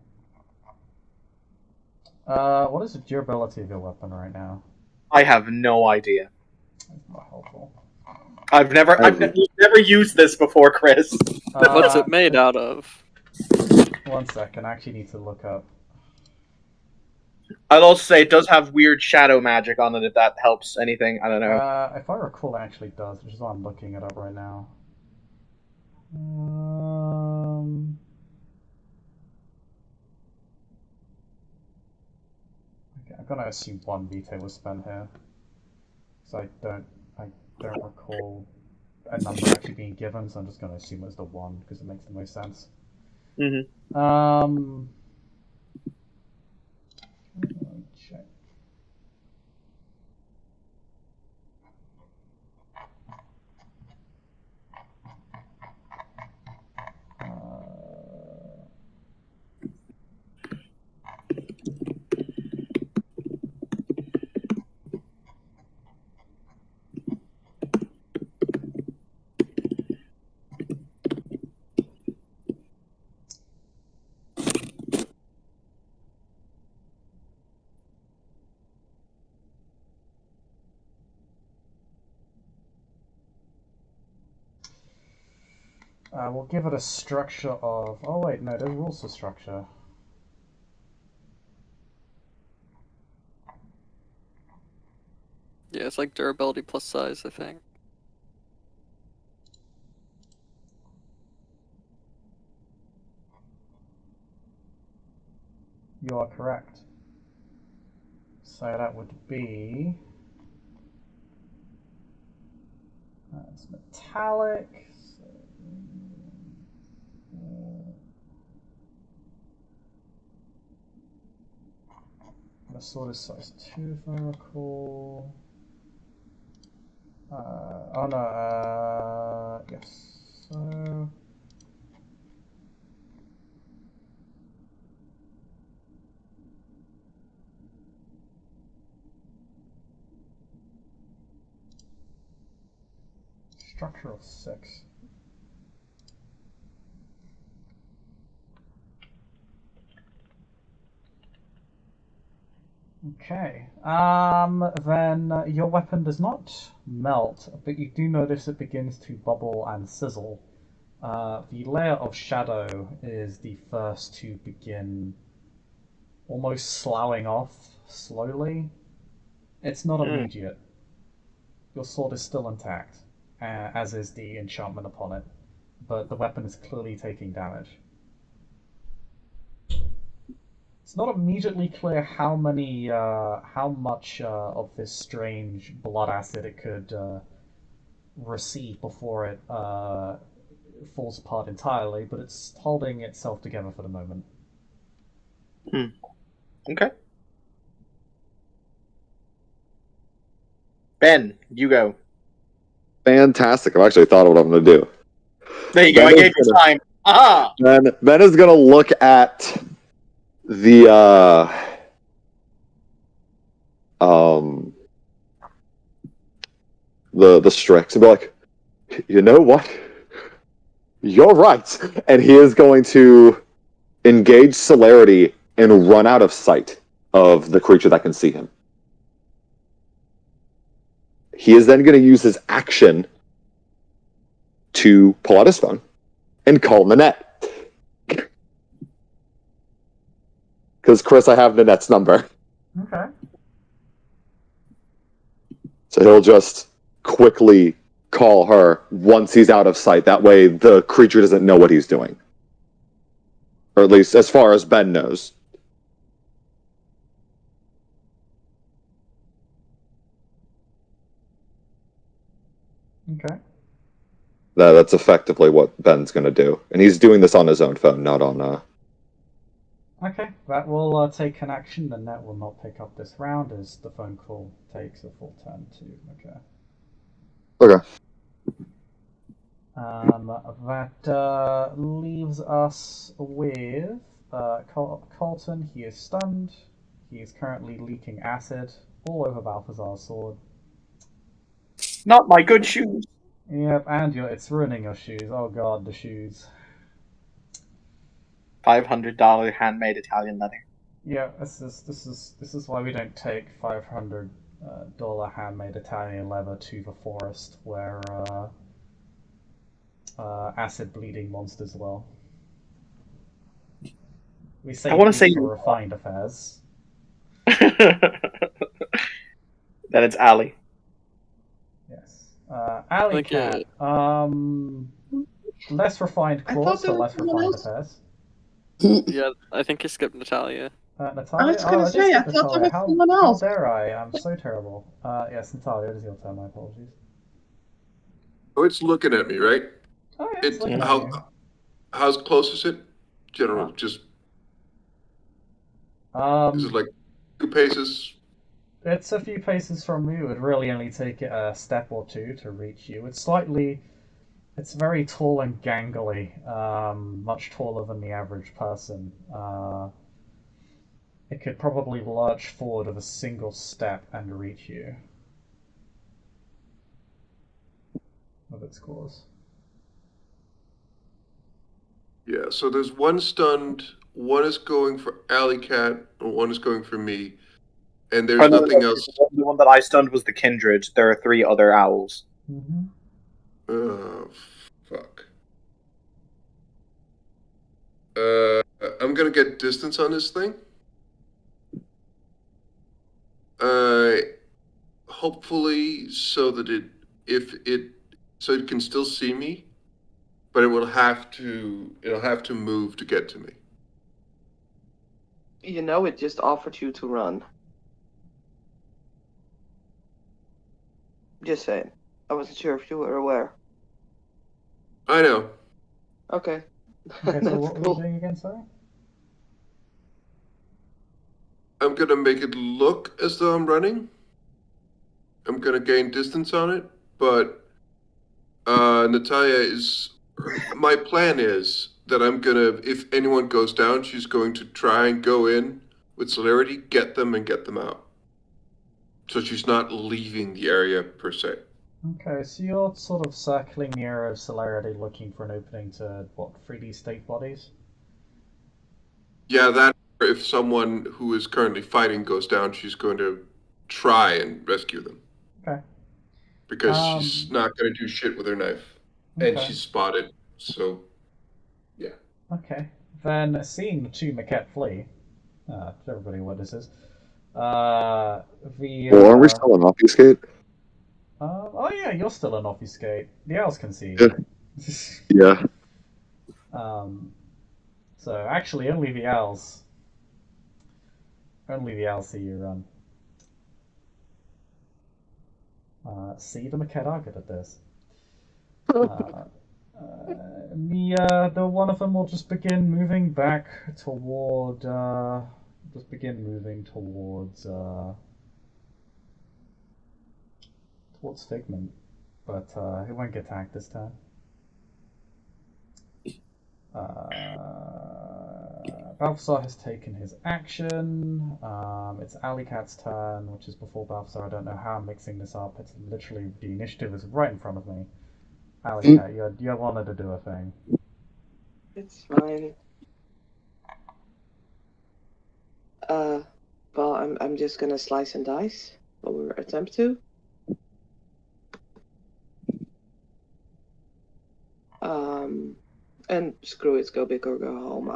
What is the durability of your weapon right now? I have no idea. That's not helpful. I've never used this before, Chris. What's it made out of? 1 second, I actually need to look up. I'll also say it does have weird shadow magic on it, if that helps anything. I don't know. If I recall, it actually does, which is why I'm looking it up right now. Okay, I'm gonna assume 1 vitae was spent here, because I don't recall a number actually being given, so I'm just gonna assume it's the 1 because it makes the most sense. Mm-hmm. Let me check. We'll give it a structure of... Oh wait, no, there's rules for structure. Yeah, it's like durability plus size, I think. You are correct. So that would be... That's metallic. So the sword is size 2 if I recall. Oh no, yes. So. Structure of 6. Okay. Then your weapon does not melt, but you do notice it begins to bubble and sizzle. The layer of shadow is the first to begin almost sloughing off slowly. It's not immediate. Your sword is still intact, as is the enchantment upon it, but the weapon is clearly taking damage. It's not immediately clear how much of this strange blood acid it could receive before it falls apart entirely, but it's holding itself together for the moment. Okay. Ben, you go. Fantastic. I've actually thought of what I'm going to do. There you go. I gave you time. Aha! Ben is going to look at the Strix and be like, you know what? You're right. And he is going to engage celerity and run out of sight of the creature that can see him. He is then going to use his action to pull out his phone and call Nanette. Because, Chris, I have Nanette's number. Okay. So he'll just quickly call her once he's out of sight. That way the creature doesn't know what he's doing. Or at least as far as Ben knows. Okay. That's effectively what Ben's going to do. And he's doing this on his own phone, not on... Okay, that will take an action. The net will not pick up this round as the phone call takes a full turn too. Okay. Okay. That leaves us with Colton. He is stunned. He is currently leaking acid all over Balthazar's sword. Not my good shoes. Yep, and it's ruining your shoes. Oh god, the shoes. $500 handmade Italian leather. Yeah, this is why we don't take $500 handmade Italian leather to the forest where acid bleeding monsters dwell. We save these for refined affairs. Then it's Ali. Yes. Alley Cat. Less refined claws for less refined affairs. Yeah, I think you skipped Natalia. Natalia? I was going to say, I thought there was someone else. How dare I? I'm so terrible. Yes, Natalia, it is your turn. My apologies. Oh, it's looking at me, right? Oh, yeah, it's looking at you. How's close is it? General, just... is it like 2 paces? It's a few paces from you. It would really only take it a step or two to reach you. It's very tall and gangly, much taller than the average person. It could probably lurch forward with a single step and reach you with its claws. Yeah, so there's one stunned, one is going for Alley Cat, and one is going for me. And there's nothing else. The one that I stunned was the Kindred. There are 3 other owls. Mm-hmm. Oh, fuck. I'm gonna get distance on this thing. Hopefully so that it can still see me, but it'll have to move to get to me. You know, it just offered you to run. Just saying. I wasn't sure if you were aware. I know. Okay. Okay, so what were you doing again, sorry? I'm gonna make it look as though I'm running. I'm gonna gain distance on it, but Natalia is. My plan is that I'm gonna, if anyone goes down, she's going to try and go in with celerity, get them, and get them out. So she's not leaving the area per se. Okay, so you're sort of circling the area of celerity, looking for an opening to what 3D state bodies. Yeah, that if someone who is currently fighting goes down, she's going to try and rescue them. Okay. Because she's not going to do shit with her knife. Okay. And she's spotted, so yeah. Okay. Then seeing the two Maquette flee, everybody what this is. Well, aren't we still in obfuscate? Oh yeah, you're still in obfuscate. The owls can see you. Yeah. So actually, only the owls see you run. See, the Maquette are good at this. The one of them will just begin moving back toward. Just begin moving towards Figment, but he won't get attacked this time. Balthasar has taken his action. It's Alleycat's turn, which is before Balthasar. I don't know how I'm mixing this up. It's literally the initiative is right in front of me. Alleycat, you wanted to do a thing. It's fine. Well, I'm just gonna slice and dice, or attempt to. And screw it, go big or go home.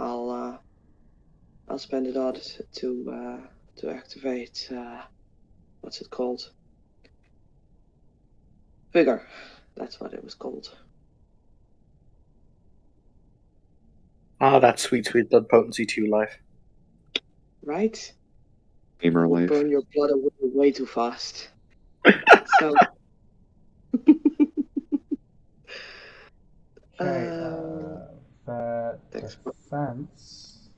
I'll spend it on to activate. What's it called? Vigor. That's what it was called. Ah, that sweet, sweet blood potency 2 life. Right? Gamer life. Burn your blood away way too fast. So. That defense.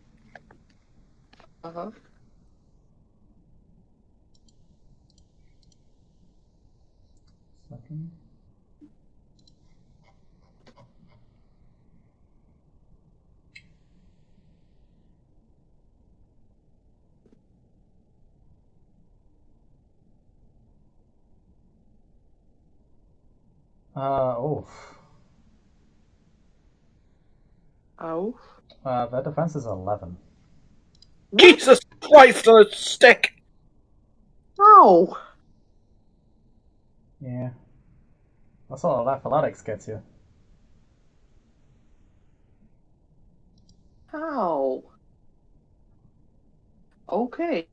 Second. Their defense is 11. Jesus Christ on a stick! Ow! Yeah. That's all athletics gets you. How? Okay.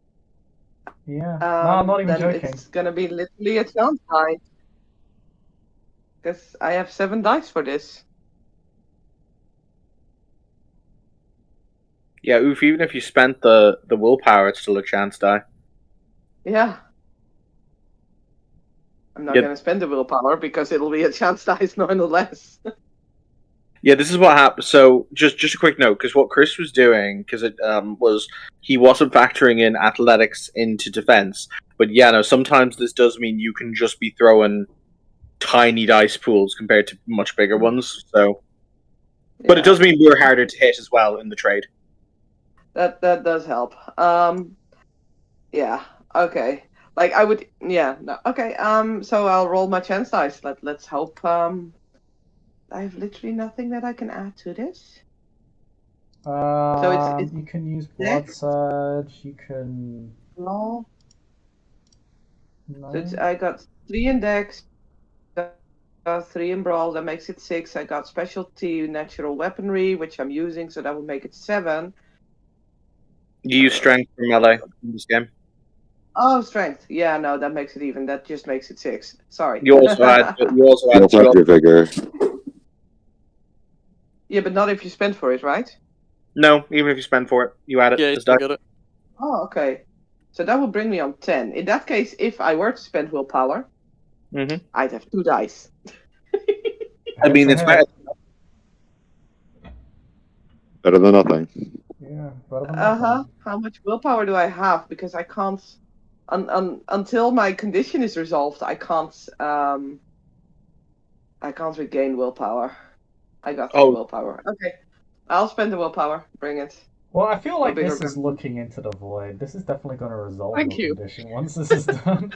Yeah. No, I'm not even joking. It's gonna be literally a chance die. Because I have 7 dice for this. Yeah, oof, even if you spent the willpower, it's still a chance die. Yeah. I'm not gonna spend the willpower because it'll be a chance dice nonetheless. Yeah, this is what happened. So, just a quick note, because what Chris was doing, because it was he wasn't factoring in athletics into defense. But yeah, no, sometimes this does mean you can just be throwing tiny dice pools compared to much bigger ones. So, but it does mean we're harder to hit as well in the trade. That does help. Yeah. Okay. Like I would. Yeah. No. Okay. So I'll roll my chance dice. Let's hope. I have literally nothing that I can add to this. So it's you can use blood surge. You can. No. So I got 3 in dex. 3 in brawl. That makes it 6. I got specialty natural weaponry, which I'm using, so that will make it 7. You use strength for melee in this game. Oh, strength. Yeah, no, that makes it even. That just makes it 6. Sorry. You also add your vigor. Yeah, but not if you spend for it, right? No, even if you spend for it, you add it. Yeah, you got it. Oh, okay. So that will bring me on 10. In that case, if I were to spend willpower, I'd have 2 dice. I mean, it's better than nothing. Yeah, better than nothing. How much willpower do I have? Because I can't, until my condition is resolved, I can't regain willpower. I got 3 willpower. Okay, I'll spend the willpower. Bring it. Well, I feel like bigger this is gun. looking into the void. This is definitely going to resolve Thank your you. condition once this is done.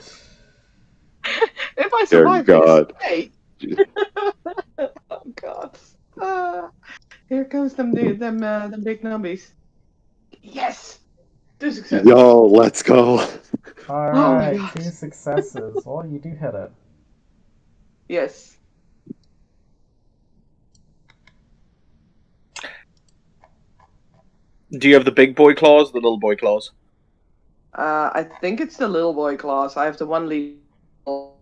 If I Dear survive God. next day. Oh God. Here comes them big numbies. Yes! 2 successes. Yo, let's go. Alright, God. 2 successes. Well, you do hit it. Yes. Do you have the big boy claws or the little boy claws? I think it's the little boy class. I have the one lethal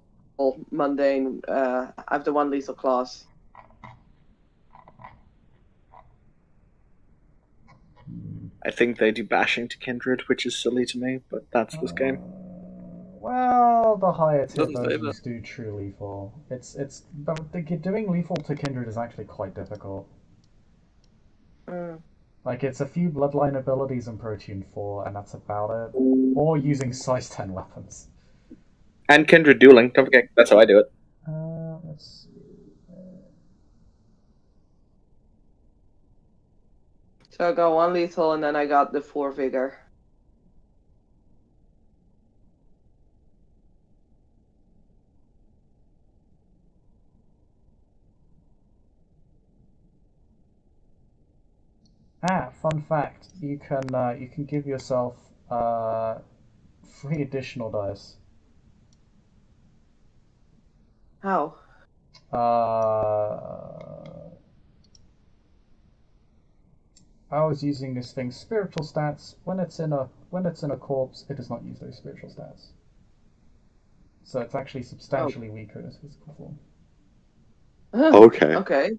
mundane. I have the one lethal class. I think they do bashing to Kindred, which is silly to me, but that's this game. Well, the higher tier Doesn't say versions do true lethal. But doing lethal to Kindred is actually quite difficult. Like, it's a few bloodline abilities and Protein 4, and that's about it. Or using size 10 weapons. And Kindred dueling, don't forget, that's how I do it. Let's see. So I got 1 lethal and then I got the 4 vigor. Fun fact, you can give yourself 3 additional dice. How? I was using this thing, spiritual stats. When it's in a corpse, it does not use those spiritual stats. So it's actually substantially weaker in its physical form. Okay. Okay.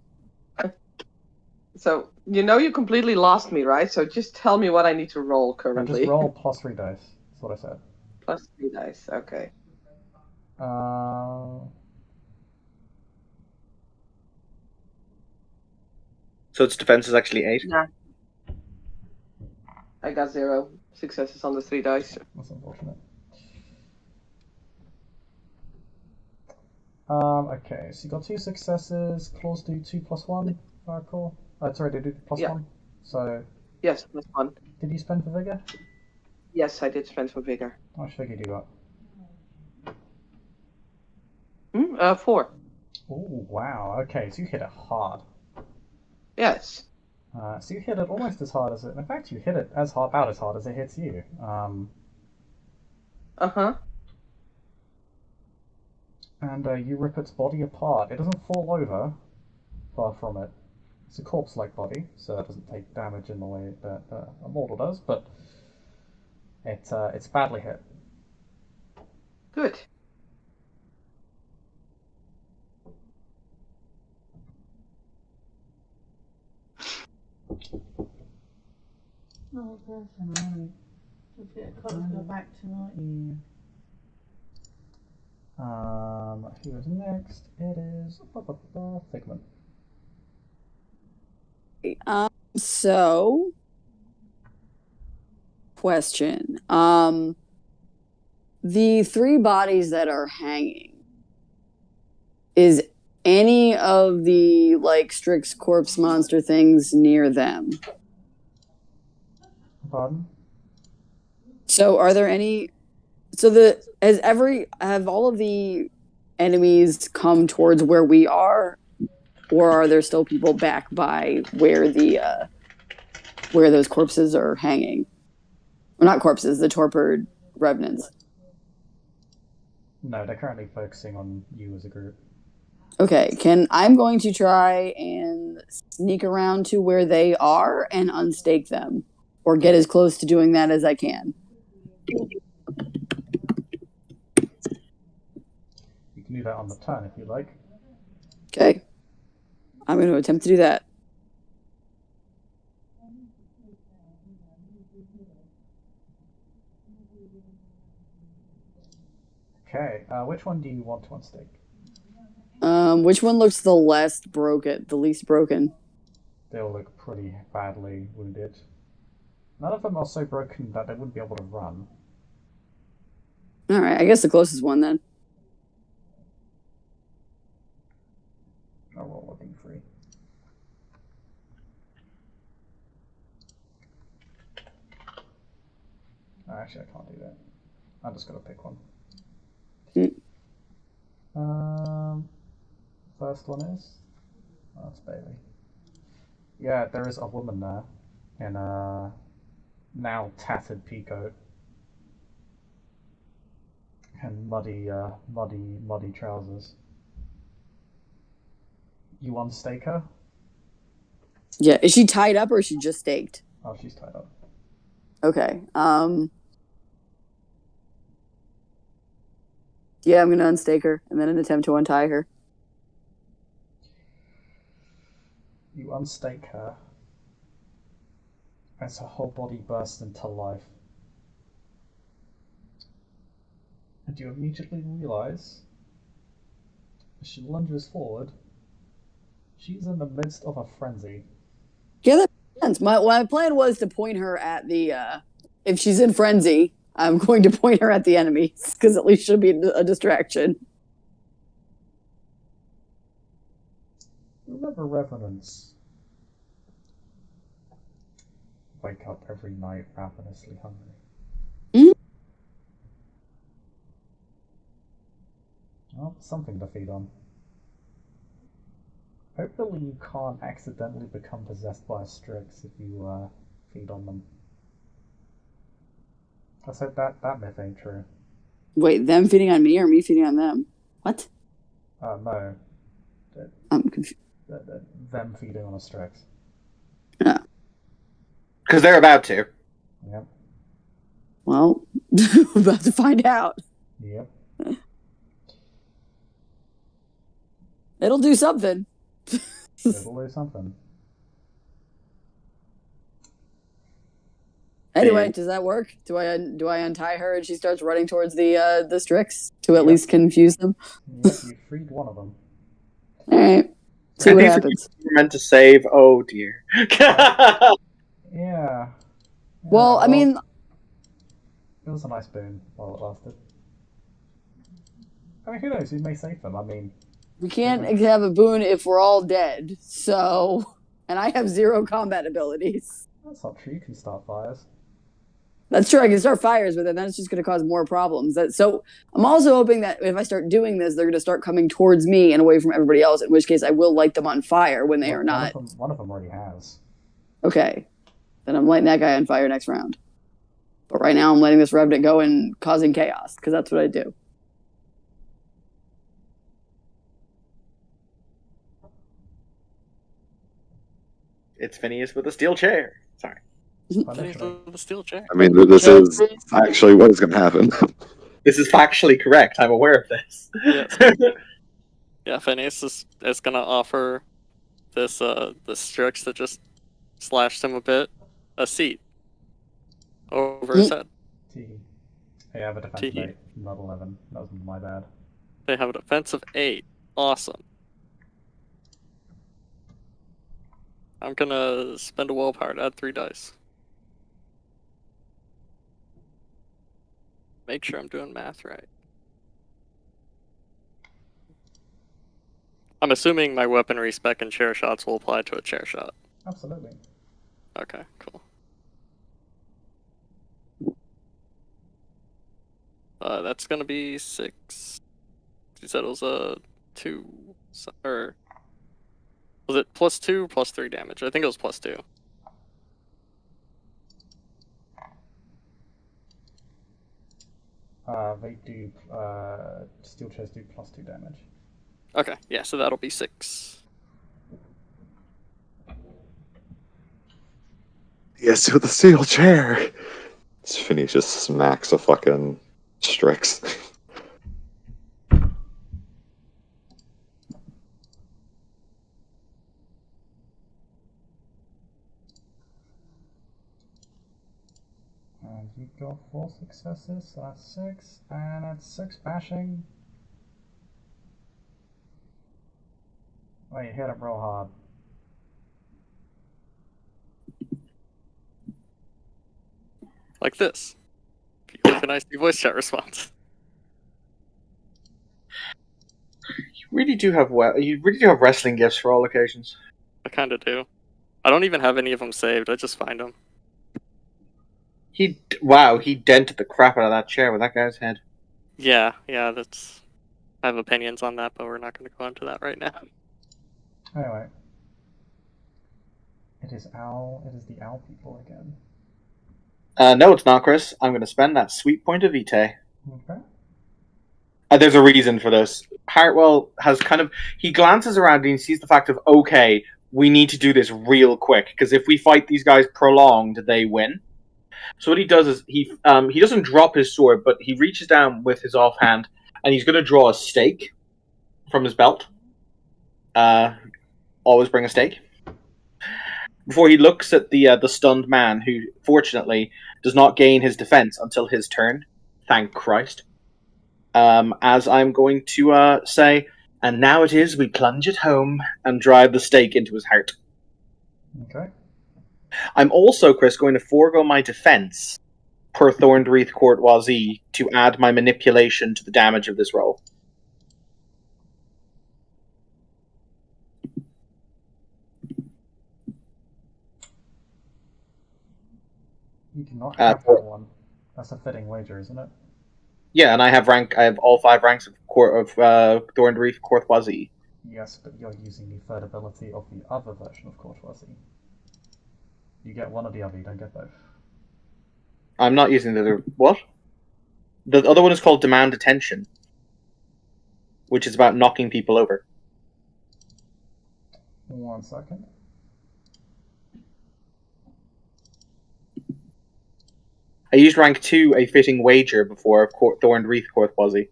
So, you completely lost me, right? So just tell me what I need to roll currently. Just roll plus 3 dice. That's what I said. Plus 3 dice, okay. So its defense is actually 8? Nah. I got 0 successes on the 3 dice. That's unfortunate. Okay, so you got 2 successes. Claws do 2 plus 1, if I recall. Sorry, they do plus 1. So. Yes, plus 1. Did you spend for vigor? Yes, I did spend for vigor. How much vigor do you got? 4. Oh, wow. Okay, so you hit it hard. Yes. So you hit it almost as hard as it. In fact, you hit it about as hard as it hits you. And you rip its body apart. It doesn't fall over, far from it. It's a corpse-like body, so it doesn't take damage in the way that a mortal does, but it's badly hit. Good. Oh, person, got to go back tonight. Who is next? It is Figment. So, question. The 3 bodies that are hanging, is any of the, Strix corpse monster things near them? Pardon? So, are there any... So, have all of the enemies come towards where we are? Or are there still people back by where those corpses are hanging? Well, not corpses, the torpid revenants. No, they're currently focusing on you as a group. Okay, I'm going to try and sneak around to where they are and unstake them, or get as close to doing that as I can. You can do that on the turn if you like. Okay. I'm going to attempt to do that. Okay, which one do you want to unstake? Which one looks the least broken? They all look pretty badly wounded. None of them are so broken that they wouldn't be able to run. All right, I guess the closest one then. Oh, roll a d3. Actually, I can't do that. I'm just gonna pick one. First one is. Oh, that's Bailey. Yeah, there is a woman there in a now tattered peacoat and muddy trousers. You unstake her? Yeah, is she tied up or is she just staked? Oh, she's tied up. Okay. Yeah, I'm gonna unstake her and then attempt to untie her. You unstake her as her whole body bursts into life. And you immediately realize, as she lunges forward, she's in the midst of a frenzy. Yeah, that makes sense. My plan was to point her at the. If she's in frenzy, I'm going to point her at the enemies because at least she'll be a distraction. Remember, revenants wake up every night ravenously hungry. Mm-hmm. Well, something to feed on. Hopefully you can't accidentally become possessed by a Strix if you feed on them. I said that myth ain't true. Wait, them feeding on me or me feeding on them? What? No. I'm confused. Them feeding on a Strix. Yeah. Because they're about to. Yep. Well, about to find out. Yep. It'll do something. It'll do something. Anyway, does that work? Do I untie her and she starts running towards the Strix to at least confuse them? Yep, you freed one of them. All right. See what happens. You're meant to save. Oh dear. Yeah. Well, I mean, it was a nice boon while it lasted. I mean, who knows? You may save them. I mean, we can't have a boon if we're all dead. So, and I have 0 combat abilities. That's not true. You can start fires. That's true. I can start fires, but then that's just going to cause more problems. So I'm also hoping that if I start doing this, they're going to start coming towards me and away from everybody else. In which case, I will light them on fire when they are not. One of them already has. Okay, then I'm lighting that guy on fire next round. But right now, I'm letting this revenant go and causing chaos because that's what I do. It's Phineas with a steel chair. Sorry. The steel chair. I mean, this is actually what is going to happen. This is factually correct. I'm aware of this. Yes. Yeah, Phineas is going to offer this Strix that just slashed him a bit a seat over his head. Hey, I have a defense of 8, not 11. That was my bad. They have a defense of 8. Awesome. I'm gonna spend a willpower to add 3 dice. Make sure I'm doing math right. I'm assuming my weaponry spec and chair shots will apply to a chair shot. Absolutely. Okay, cool. That's gonna be 6. You said it was a 2, or was it +2 or +3 damage? I think it was +2. They do, steel chairs do +2 damage. Okay, yeah, so that'll be 6. Yes, with the steel chair. Phineas just smacks a fucking Strix. And you got 4 successes, so that's 6, and that's 6 bashing. Oh, you hit it real hard. like this. If you leave a nice new voice chat response. You really do have wrestling gifts for all occasions. I kind of do. I don't even have any of them saved. I just find them. He dented the crap out of that chair with that guy's head. Yeah, that's. I have opinions on that, but we're not going to go into that right now. Anyway. It is the owl people again. No, it's not, Chris. I'm going to spend that sweet point of vitae. Okay. There's a reason for this. Hartwell has he glances around and he sees the fact of, okay, we need to do this real quick, because if we fight these guys prolonged, they win. So what he does is he doesn't drop his sword, but he reaches down with his offhand and he's going to draw a stake from his belt. Always bring a stake. Before he looks at the stunned man, who fortunately does not gain his defense until his turn. Thank Christ. As I'm going to say, and now it is we plunge it home and drive the stake into his heart. Okay. I'm also, Chris, going to forego my defense per Thorned Wreath Courtoisie to add my manipulation to the damage of this roll. You do not have that one. That's a fitting wager, isn't it? Yeah, and I have all 5 ranks of Thorned Wreath Courtoisie. Yes, but you're using the third ability of the other version of Courtoisie. You get one or the other, you don't get both. I'm not using the other... What? The other one is called Demand Attention, which is about knocking people over. 1 second. I used rank 2, a fitting wager, before Thorned Wreath Courtoisie.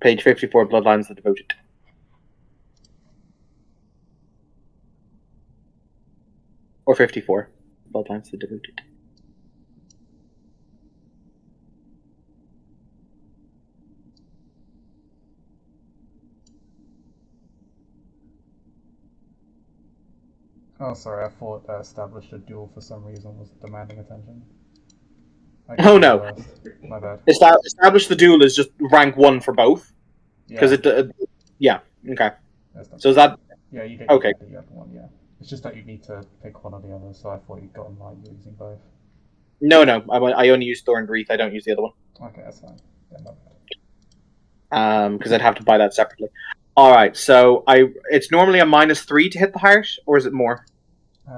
Page 54, Bloodlines the Devoted. Or 54, Bloodlines the Devoted. Oh, sorry, I thought established a duel for some reason was demanding attention. Oh no. My bad. Establish the duel is just rank 1 for both. Because Yeah. Okay. So is that... Yeah, you get okay. The other one, yeah. It's just that you need to pick one or the other, so I thought you'd gotten like you're using both. No, I only use Thorned Wreath, I don't use the other one. Okay, that's fine. Yeah, my bad. Because I'd have to buy that separately. Alright, so it's normally a -3 to hit the heart, or is it more?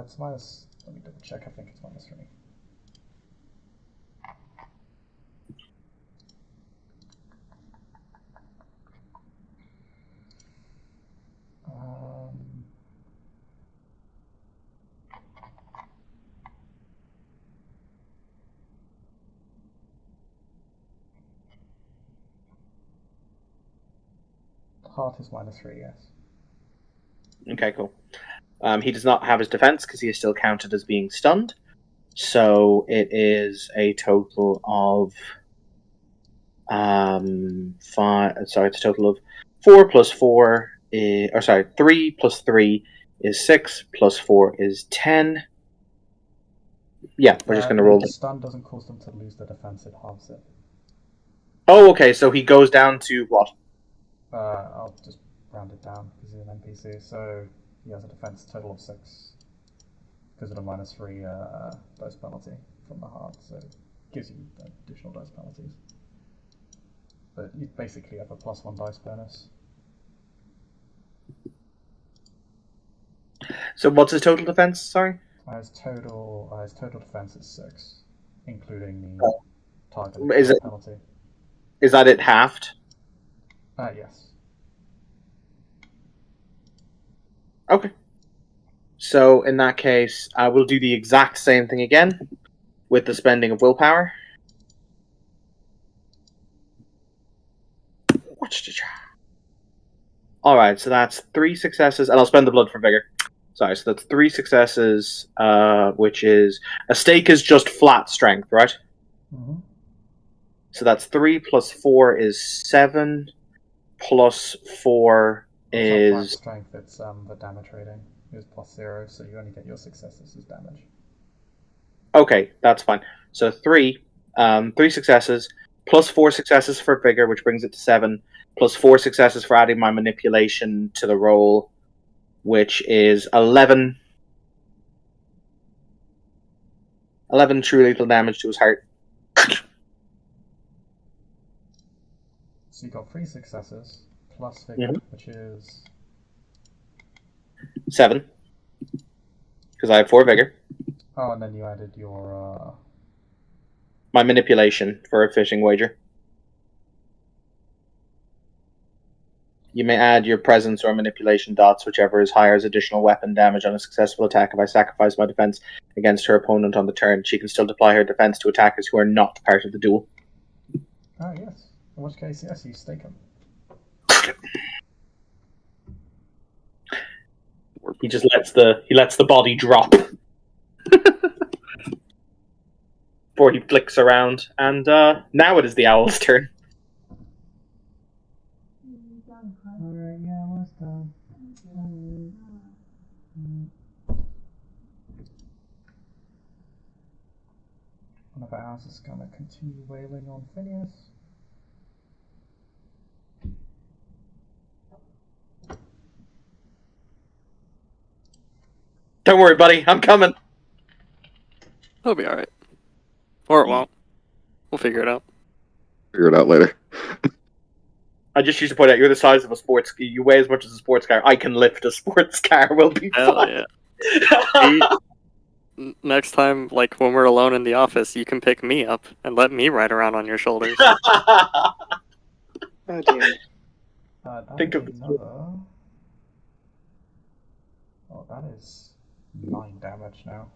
It's minus... Let me double check, I think it's -3. Heart is -3, yes. Okay, cool. He does not have his defense because he is still counted as being stunned. So it is a total of it's a total of 4 plus 4 3 plus 3 is 6 plus 4 is 10. Yeah, we're just gonna roll the stun doesn't cause them to lose their defense, it halves it. Oh, okay, so he goes down to what? I'll just round it down because he's an NPC, so he has a defense total of 6 because of the -3 dice penalty from the heart, so it gives you additional dice penalties. But you basically have a +1 dice bonus. So what's his total defense, sorry? His total defense is 6, including the target penalty. Is that it halved? Yes. Okay. So in that case, I will do the exact same thing again with the spending of willpower. Alright, so that's 3 successes, and I'll spend the blood for vigor. Sorry, so that's 3 successes, which is... A stake is just flat strength, right? Mm-hmm. So that's 3 plus 4 is 7, plus 4 is... Flat strength, it's the damage rating is +0, so you only get your successes as damage. Okay, that's fine. So 3 successes, plus 4 successes for vigor, which brings it to 7, plus 4 successes for adding my manipulation to the roll, which is 11. 11 true lethal damage to his heart. So you got 3 successes plus vigor, which is 7. Because I have 4 vigor. oh, and then you added your My manipulation for a fishing wager. You may add your presence or manipulation dots, whichever is higher, as additional weapon damage on a successful attack. If I sacrifice my defense against her opponent on the turn, she can still deploy her defense to attackers who are not part of the duel. oh yes. In which case, yes, you stake him. He just lets the body drop before he flicks around, and now it is the owl's turn. Alright, yeah, almost done. One of ours is going to continue wailing on Phineas. Don't worry, buddy, I'm coming. It'll be alright. Or it won't. We'll figure it out. Figure it out later. I just used to point out you're the size of a sports. You weigh as much as a sports car. I can lift a sports car. We'll be Hell fine. yeah. Next time, like when we're alone in the office, you can pick me up and let me ride around on your shoulders. Oh dear. Think of another. Oh, that is 9 damage now.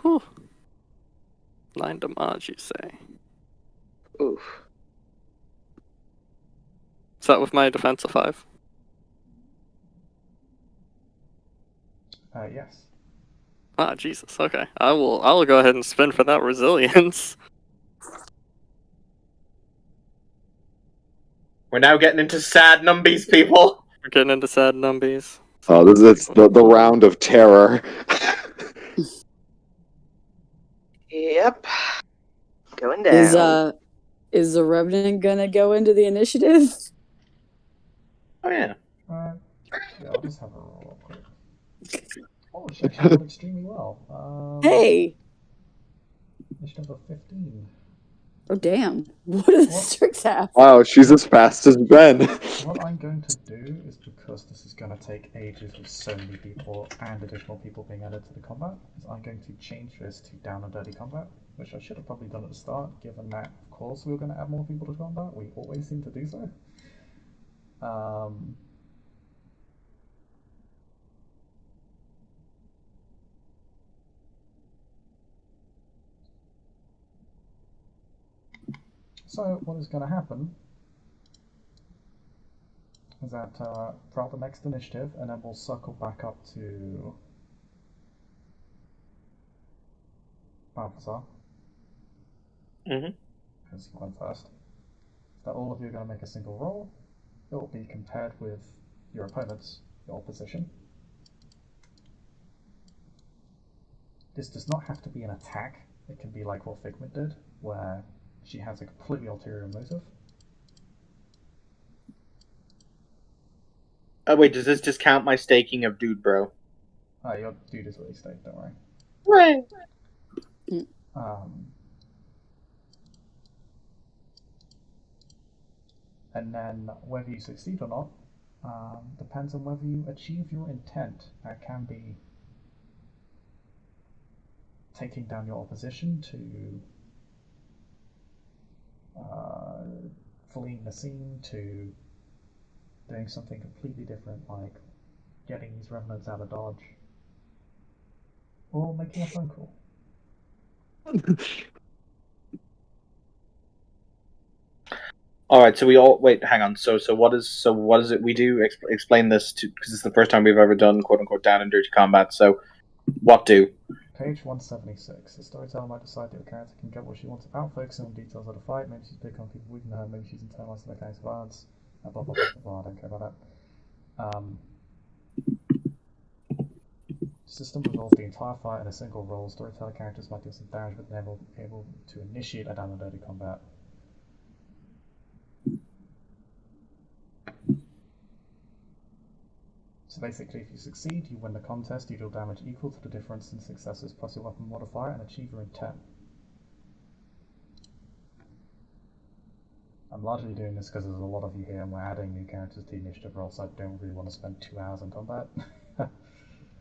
Whew. 9 damage, you say? Oof. Is that with my defense of 5? Yes. Ah, Jesus. Okay, I will go ahead and spin for that resilience. We're now getting into sad numbies, people. We're getting into sad numbies. Oh, this is the round of terror. Yep. Going down. Is the Revenant gonna go into the initiative? Oh yeah. Yeah, I'll just have a roll real quick. Oh, she actually rolled extremely well. Hey! Initiative of 15. Oh damn! What do the Strix have? Wow, she's as fast as Ben. What I'm going to do is, because this is going to take ages with so many people and additional people being added to the combat, is I'm going to change this to down and dirty combat, which I should have probably done at the start, given that, of course, we were going to add more people to combat. We always seem to do so. So what is going to happen is that throughout the next initiative, and then we'll circle back up to Balthazar. Because he went first. That all of you are going to make a single roll. It will be compared with your opponent's, your position. This does not have to be an attack. It can be like what Figment did, where she has a completely ulterior motive. Oh wait, does this discount my staking of Dude Bro? Your dude is already staked, don't worry. Right. And then whether you succeed or not depends on whether you achieve your intent. That can be taking down your opposition, to fleeing the scene, to doing something completely different, like getting these revenants out of Dodge, or making a phone call. All right, so we all wait. Hang on. So what is it we do? Explain this to, because it's the first time we've ever done quote unquote down and dirty combat. So what do? Page 176. The storyteller might decide that the character can get what she wants without focusing on details of the fight. Maybe she's big on people weakening her. Maybe she's internalized the mechanics of violence. Blah blah blah blah blah. I don't care about that. The system resolves the entire fight in a single roll. Storyteller characters might do some damage, but they're able to initiate a down and dirty combat. So basically, if you succeed, you win the contest, you deal damage equal to the difference in successes plus your weapon modifier and achieve your intent. I'm largely doing this because there's a lot of you here and we're adding new characters to the initiative roll, so I don't really want to spend 2 hours in combat.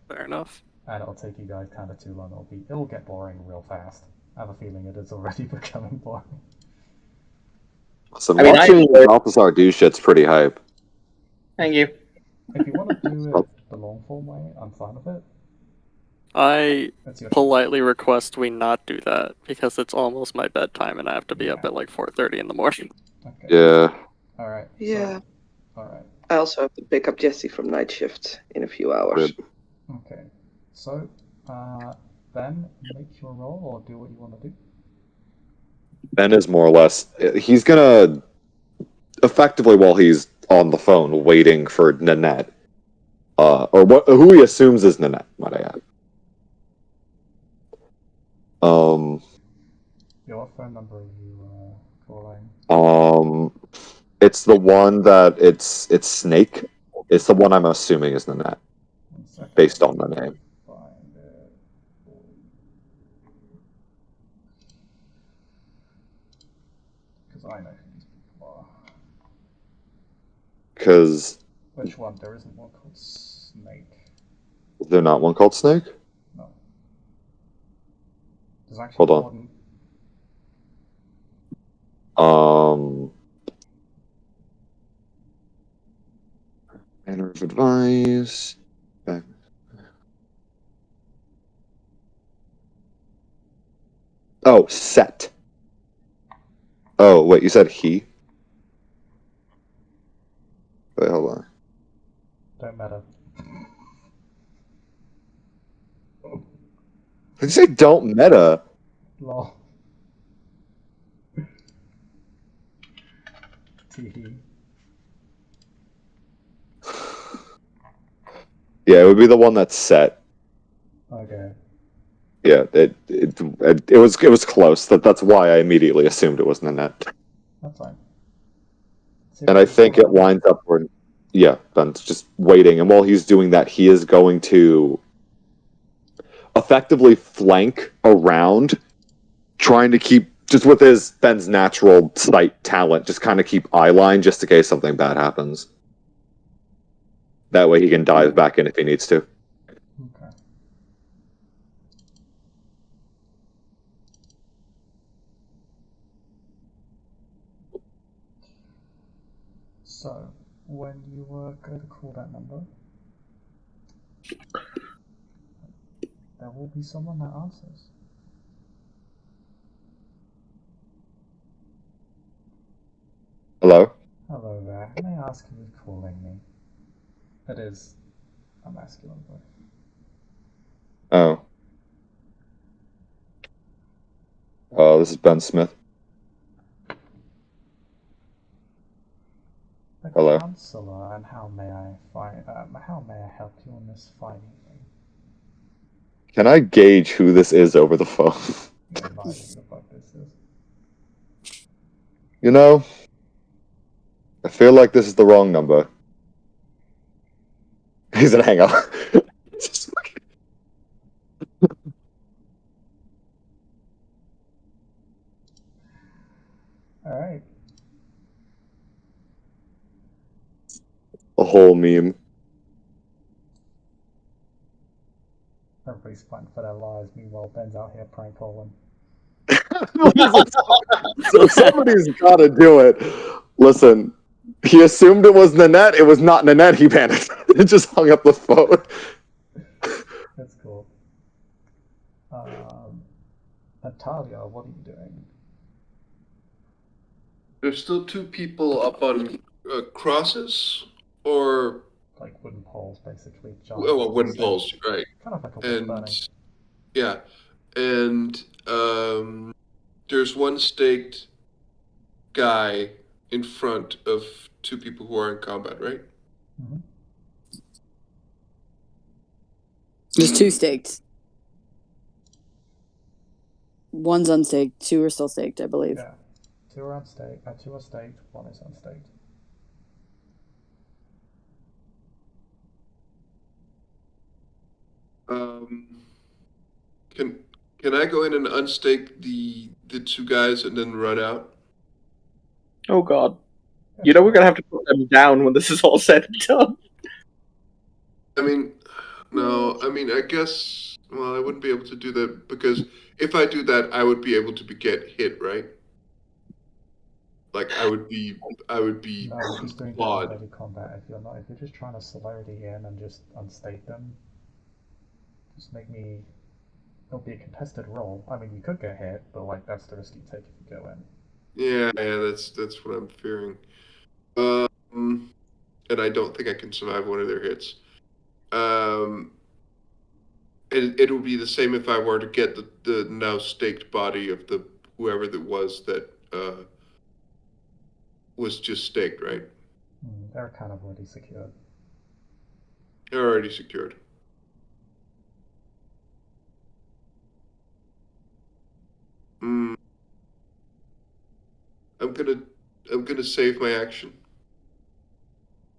Fair enough. And it'll take you guys kind of too long. It'll get boring real fast. I have a feeling it is already becoming boring. So watching Balthazar do shit's pretty hype. Thank you. If you want to do it the long form way, I'm fine with it. I That's your politely request we not do that because it's almost my bedtime and I have to be up at like 4:30 in the morning. Okay. Yeah. Alright. Yeah. So, alright. I also have to pick up Jesse from night shift in a few hours. Okay. So, Ben, make your roll or do what you want to do. Ben is more or less. He's gonna effectively, while he's on the phone waiting for Nanette, who he assumes is Nanette, might I add. Yeah, what phone number are you calling? It's the one that it's Snake. It's the one I'm assuming is Nanette, based on the name. Find it. Because I know who these people are. Because Which one? There isn't one called Snake. is there not one called Snake? No. There's actually Hold on. one. Manner of advice. Back. Oh, Set. Oh, wait, you said he? Wait, hold on. Don't matter. Did you say don't meta? Lol. Teehee. Yeah, it would be the one that's Set. Okay. Yeah, it was close. That's why I immediately assumed it was Nanette. That's fine. And I think it winds up where, yeah, Ben's just waiting. And while he's doing that, he is going to effectively flank around, trying to keep, just with Ben's natural sight talent, just kind of keep eye line just in case something bad happens. That way he can dive back in if he needs to. Okay. So, when you go to call that number, there will be someone that answers. Hello? Hello there. May I ask who's calling me? It is a masculine voice. Oh. This is Ben Smith. The Hello. counselor, and how may I help you on this fine evening? Can I gauge who this is over the phone? You have no idea who the fuck this is. You know, I feel like this is the wrong number. He's gonna hang up. Just fucking- Alright. A whole meme. Everybody's fighting for their lives, meanwhile Ben's out here prank calling. So somebody's gotta do it. Listen, he assumed it was Nanette. It was not Nanette. He panicked. It just hung up the phone. That's cool. Natalia, what are you doing? There's still two people up on crosses, or Like wooden poles, basically. well, wooden poles, right? Kind of like a wood burning. And yeah, and there's one staked guy in front of two people who are in combat, right? Mm-hmm. There's 2 staked. One's unstaked. 2 are still staked, I believe. Yeah. 2 are unstaked. 2 are staked. 1 is unstaked. Can I go in and unstake the 2 guys and then run out? Oh god. You know we're gonna have to put them down when this is all said and done. I mean, no. I mean, I guess. Well, I wouldn't be able to do that because if I do that, I would be able to get hit, right? Like I would be No, you're just doing clawed. heavy combat. If you're just trying to slowly in and just unstake them, just make me. It'll be a contested roll. I mean, you could get hit, but like that's the risk you take if you go in. Yeah, that's what I'm fearing. And I don't think I can survive one of their hits. It will be the same if I were to get the now staked body of the whoever that was just staked, right? They're kind of already secured. They're already secured. I'm gonna save my action.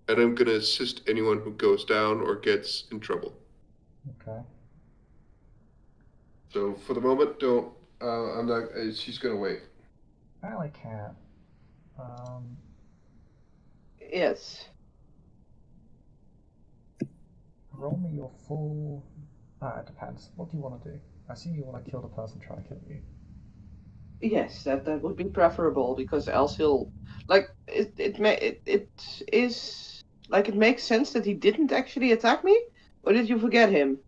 And I'm gonna assist anyone who goes down or gets in trouble. Okay. So for the moment, don't. I'm not. She's gonna wait. Well, I can't. Yes. Roll me your full. It depends. What do you want to do? I assume you want to kill the person trying to kill you. Yes, that would be preferable because else he'll like it is like it makes sense that he didn't actually attack me, or did you forget him?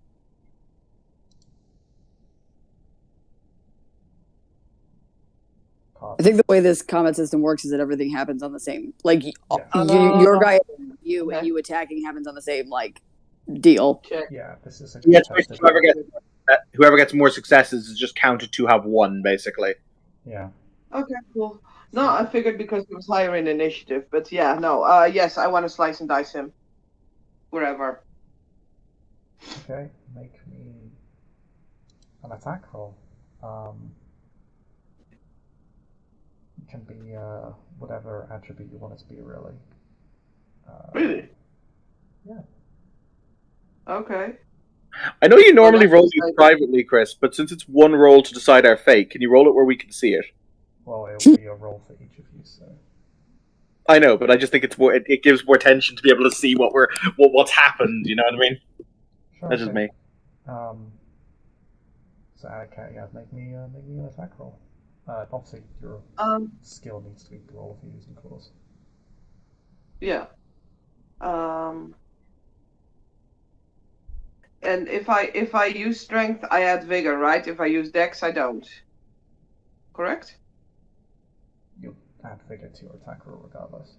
I think the way this combat system works is that everything happens on the same, like, Yeah. your guy, you, and you attacking happens on the same, like, deal. Yeah, this is a Yes, contested. whoever gets more successes is just counted to have 1, basically. Yeah. Okay, cool. No, I figured because he was higher in initiative, but yeah, no. Yes, I want to slice and dice him. Wherever. Okay, make me an attack roll. It can be whatever attribute you want it to be, really. Really? Yeah. Okay. I know you normally that's roll just these like- privately, Chris, but since it's 1 roll to decide our fate, can you roll it where we can see it? Well, it'll be a roll for each of you, so. I know, but I just think it's more. It gives more tension to be able to see what's happened. You know what I mean? Sure, That's just okay. me. So okay, yeah, make me an attack roll. Obviously your skill needs to be rolled for using claws. Yeah. And if I use strength, I add vigor, right? If I use dex, I don't. Correct? You'll add vigor to your attack roll regardless.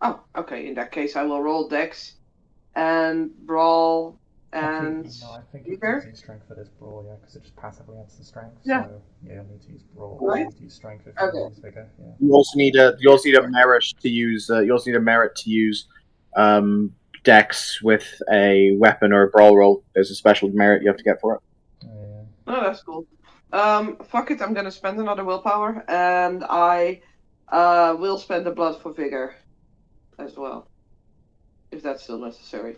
Oh, okay. In that case, I will roll dex and brawl and Actually, no, I think vigor. it's using strength for this brawl, yeah, because it just passively adds the strength. Yeah. So yeah, you'll need to use brawl. Right. You need to use strength if you Okay. use vigor. Yeah. You also need a merit to use. You also need a merit to use dex with a weapon or a brawl roll. There's a special merit you have to get for it. Yeah. Oh, that's cool. Fuck it. I'm gonna spend another willpower, and I will spend the blood for vigor as well, if that's still necessary.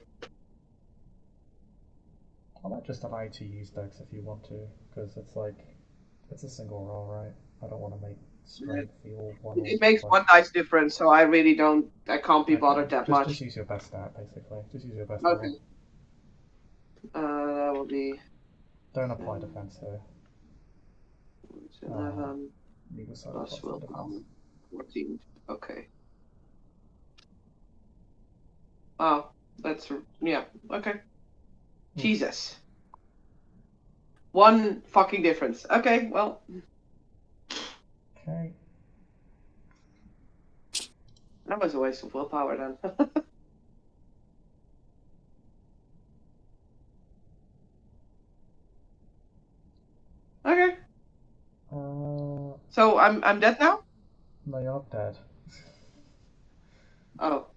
I might just allow you to use dex if you want to, because it's a single roll, right? I don't want to make strength feel one. It makes 1 dice difference, so I really don't. I can't be bothered that just, much. Just use your best stat, basically. Just use your best Okay. roll. That will be. Don't apply defense here. 11 Leave aside plus defense. willpower. 14. Okay. Oh, that's yeah. Okay. Jesus. 1 fucking difference. Okay, well. Okay. That was a waste of willpower then. Okay. So I'm dead now? No, you're dead. Oh.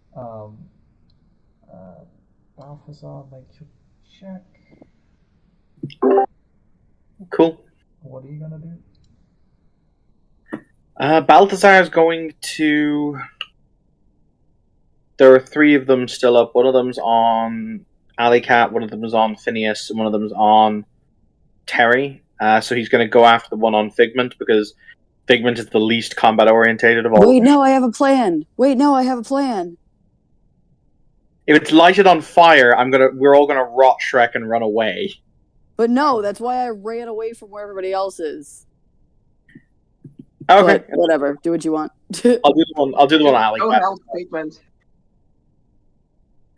Balthazar, make your check. Cool. What are you gonna do? Balthazar is going to. There are three of them still up. One of them's on Alley Cat, one of them is on Phineas, and one of them is on Terry. So he's going to go after the one on Figment because Figment is the least combat orientated of all. Wait, no, I have a plan. If it's lighted on fire, we're all gonna rot Shrek and run away. But no, that's why I ran away from where everybody else is. Okay, But whatever. Do what you want. I'll do the one. I'll do the one on Alley No Cat. health treatment.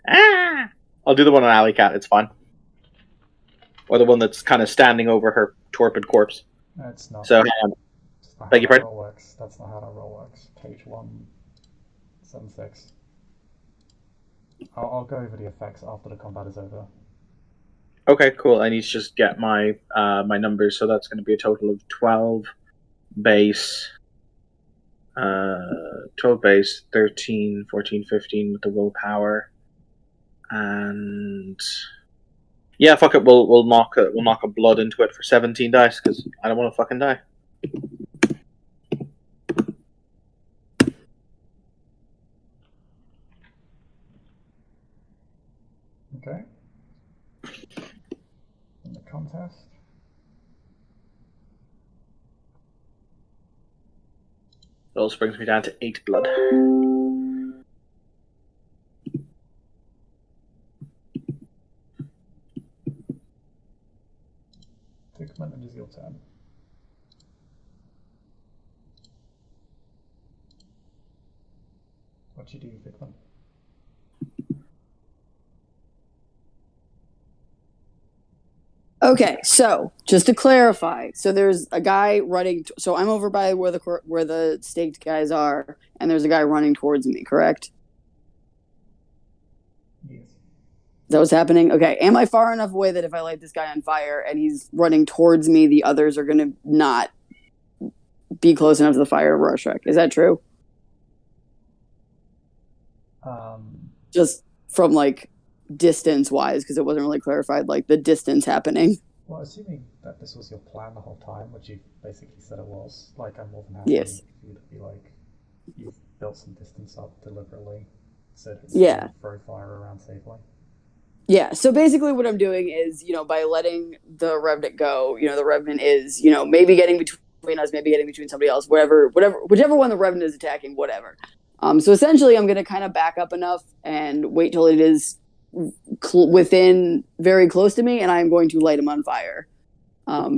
I'll do the one on Alley Cat. It's fine. Or the one that's kind of standing over her torpid corpse. It's not. So, That's not beg your how that pardon? roll works. That's not how that roll works. Page 176. I'll go over the effects after the combat is over. Okay, cool. I need to just get my my numbers. So that's going to be a total of 12 base. 12 base, 13, 14, 15 with the willpower. And yeah, fuck it. We'll knock a blood into it for 17 dice because I don't want to fucking die. Okay. In the contest. It also brings me down to 8 blood. Figment, it is your turn. What you do, Figment? Okay, so just to clarify, so there's a guy running. So I'm over by where the staked guys are, and there's a guy running towards me. Correct? Yes. Is that what's happening? Okay. Am I far enough away that if I light this guy on fire and he's running towards me, the others are going to not be close enough to the fire to rush Shrek? Is that true? Just from like distance wise, because it wasn't really clarified, like the distance happening. Well, assuming that this was your plan the whole time, which you basically said it was, like, I'm more than happy Yes. for you to be like, you've built some distance up deliberately, so that you Yeah. can throw fire around safely. Yeah, so basically what I'm doing is, by letting the Revenant go, the Revenant is, maybe getting between us, maybe getting between somebody else, whichever one the Revenant is attacking, whatever. So essentially I'm going to kind of back up enough and wait till it is within very close to me, and I'm going to light him on fire.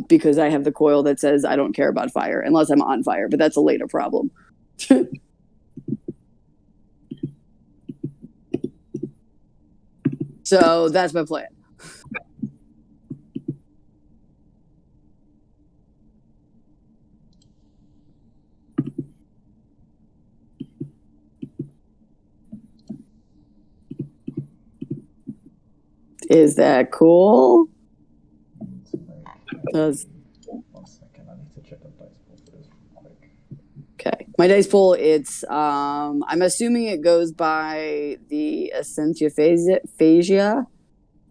Because I have the coil that says I don't care about fire unless I'm on fire, but that's a later problem. So that's my plan. Is that cool? Does 1 second, I need to check the dice pool for this real quick. Okay. My dice pool, it's I'm assuming it goes by the Essentia Phasia,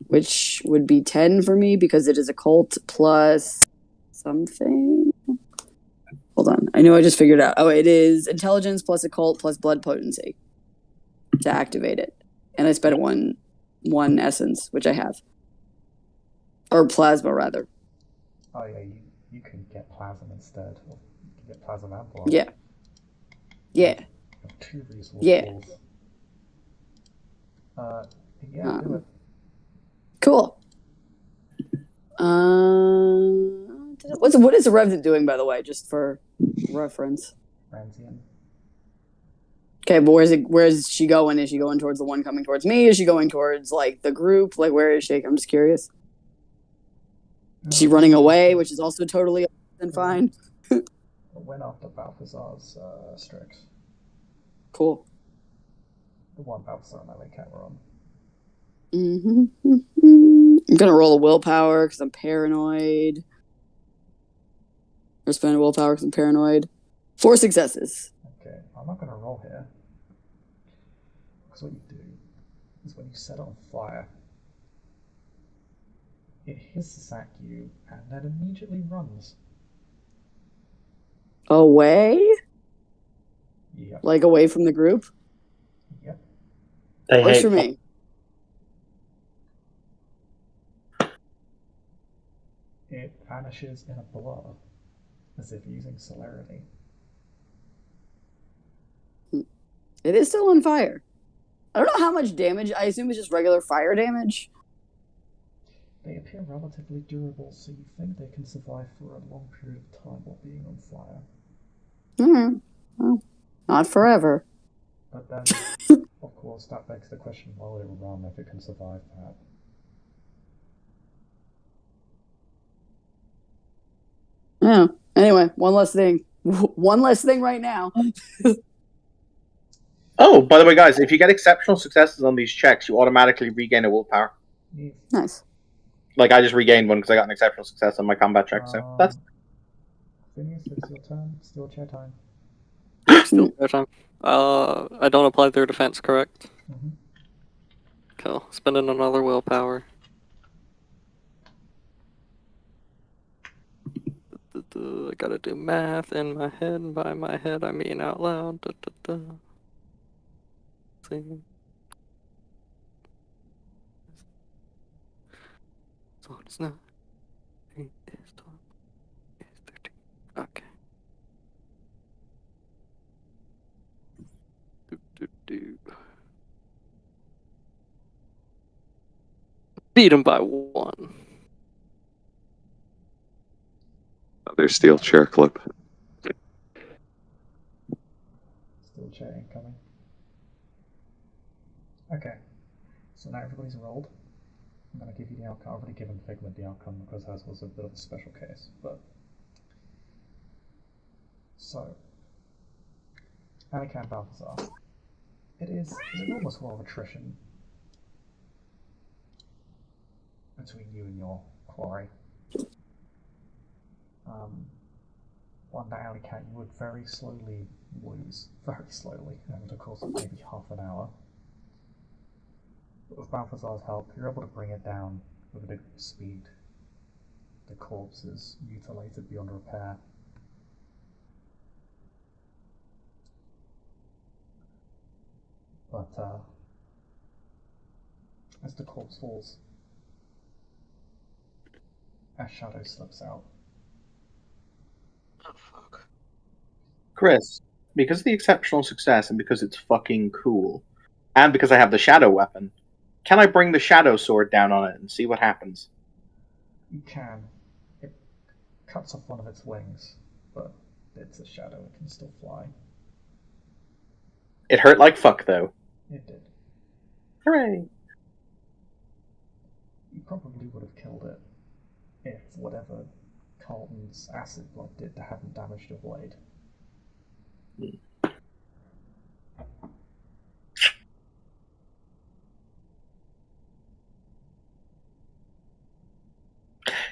which would be 10 for me because it is occult plus something. Hold on. I know I just figured out. Oh, it is intelligence plus occult plus blood potency to activate it. And I spent one essence, which I have. Or plasma, rather. Oh yeah, you can get plasm instead. Or you can get plasm and blood. Yeah. Yeah. You have 2 resource Yeah. pools. Yeah, do it. Cool. What is the Revenant doing, by the way, just for reference? Ranzian. Okay, but where is she going? Is she going towards the one coming towards me? Is she going towards like the group? Like where is she? I'm just curious. Is she running away, which is also totally and fine? It went after Balthazar's Strix. Cool. The one Balthazar and Alley Cat were on. I'm gonna roll a willpower because I'm paranoid. Or spend a willpower because I'm paranoid. 4 successes. Okay, I'm not going to roll here. Because what you do is when you set it on fire, It hisses at you and then immediately runs. Away? Yep. Like away from the group? Yep. They Works hate for me. It vanishes in a blur, as if using celerity. It is still on fire. I don't know how much damage. I assume it's just regular fire damage. They appear relatively durable, so you think they can survive for a long period of time while being on fire. Well, not forever. But then, of course, that begs the question, will it run if it can survive that? Yeah. Anyway, one less thing. One less thing right now. Oh, by the way, guys, if you get exceptional successes on these checks, you automatically regain a willpower. Yes. Nice. Like, I just regained one because I got an exceptional success on my combat check, so that's... Phineas, it's your turn. Still chair time. Still fair time. I don't apply their defense, correct? Mm-hmm. Cool. Spending another willpower. I gotta do math in my head, and by my head I mean out loud. See. So it's not. 8 is 12. Is 13. Okay. Beat him by 1. Another steel chair clip. Still chair incoming. Okay. So now everybody's rolled. I'm going to give you the outcome. I've already given Figment the outcome because hers was a bit of a special case. But so, Alican Balthazar. It is an enormous war of attrition between you and your quarry. One day, Alican, you would very slowly lose, very slowly, over the course of maybe half an hour. But with Balthazar's help, you're able to bring it down with a bit of speed. The corpse is mutilated beyond repair. But as the corpse falls, a shadow slips out. Oh, fuck. Chris, because of the exceptional success and because it's fucking cool, and because I have the shadow weapon, can I bring the shadow sword down on it and see what happens? You can. It cuts off one of its wings, but it's a shadow, it can still fly. It hurt like fuck, though. It did. Hooray! You probably would have killed it if whatever Carlton's acid blood did hadn't damaged your blade.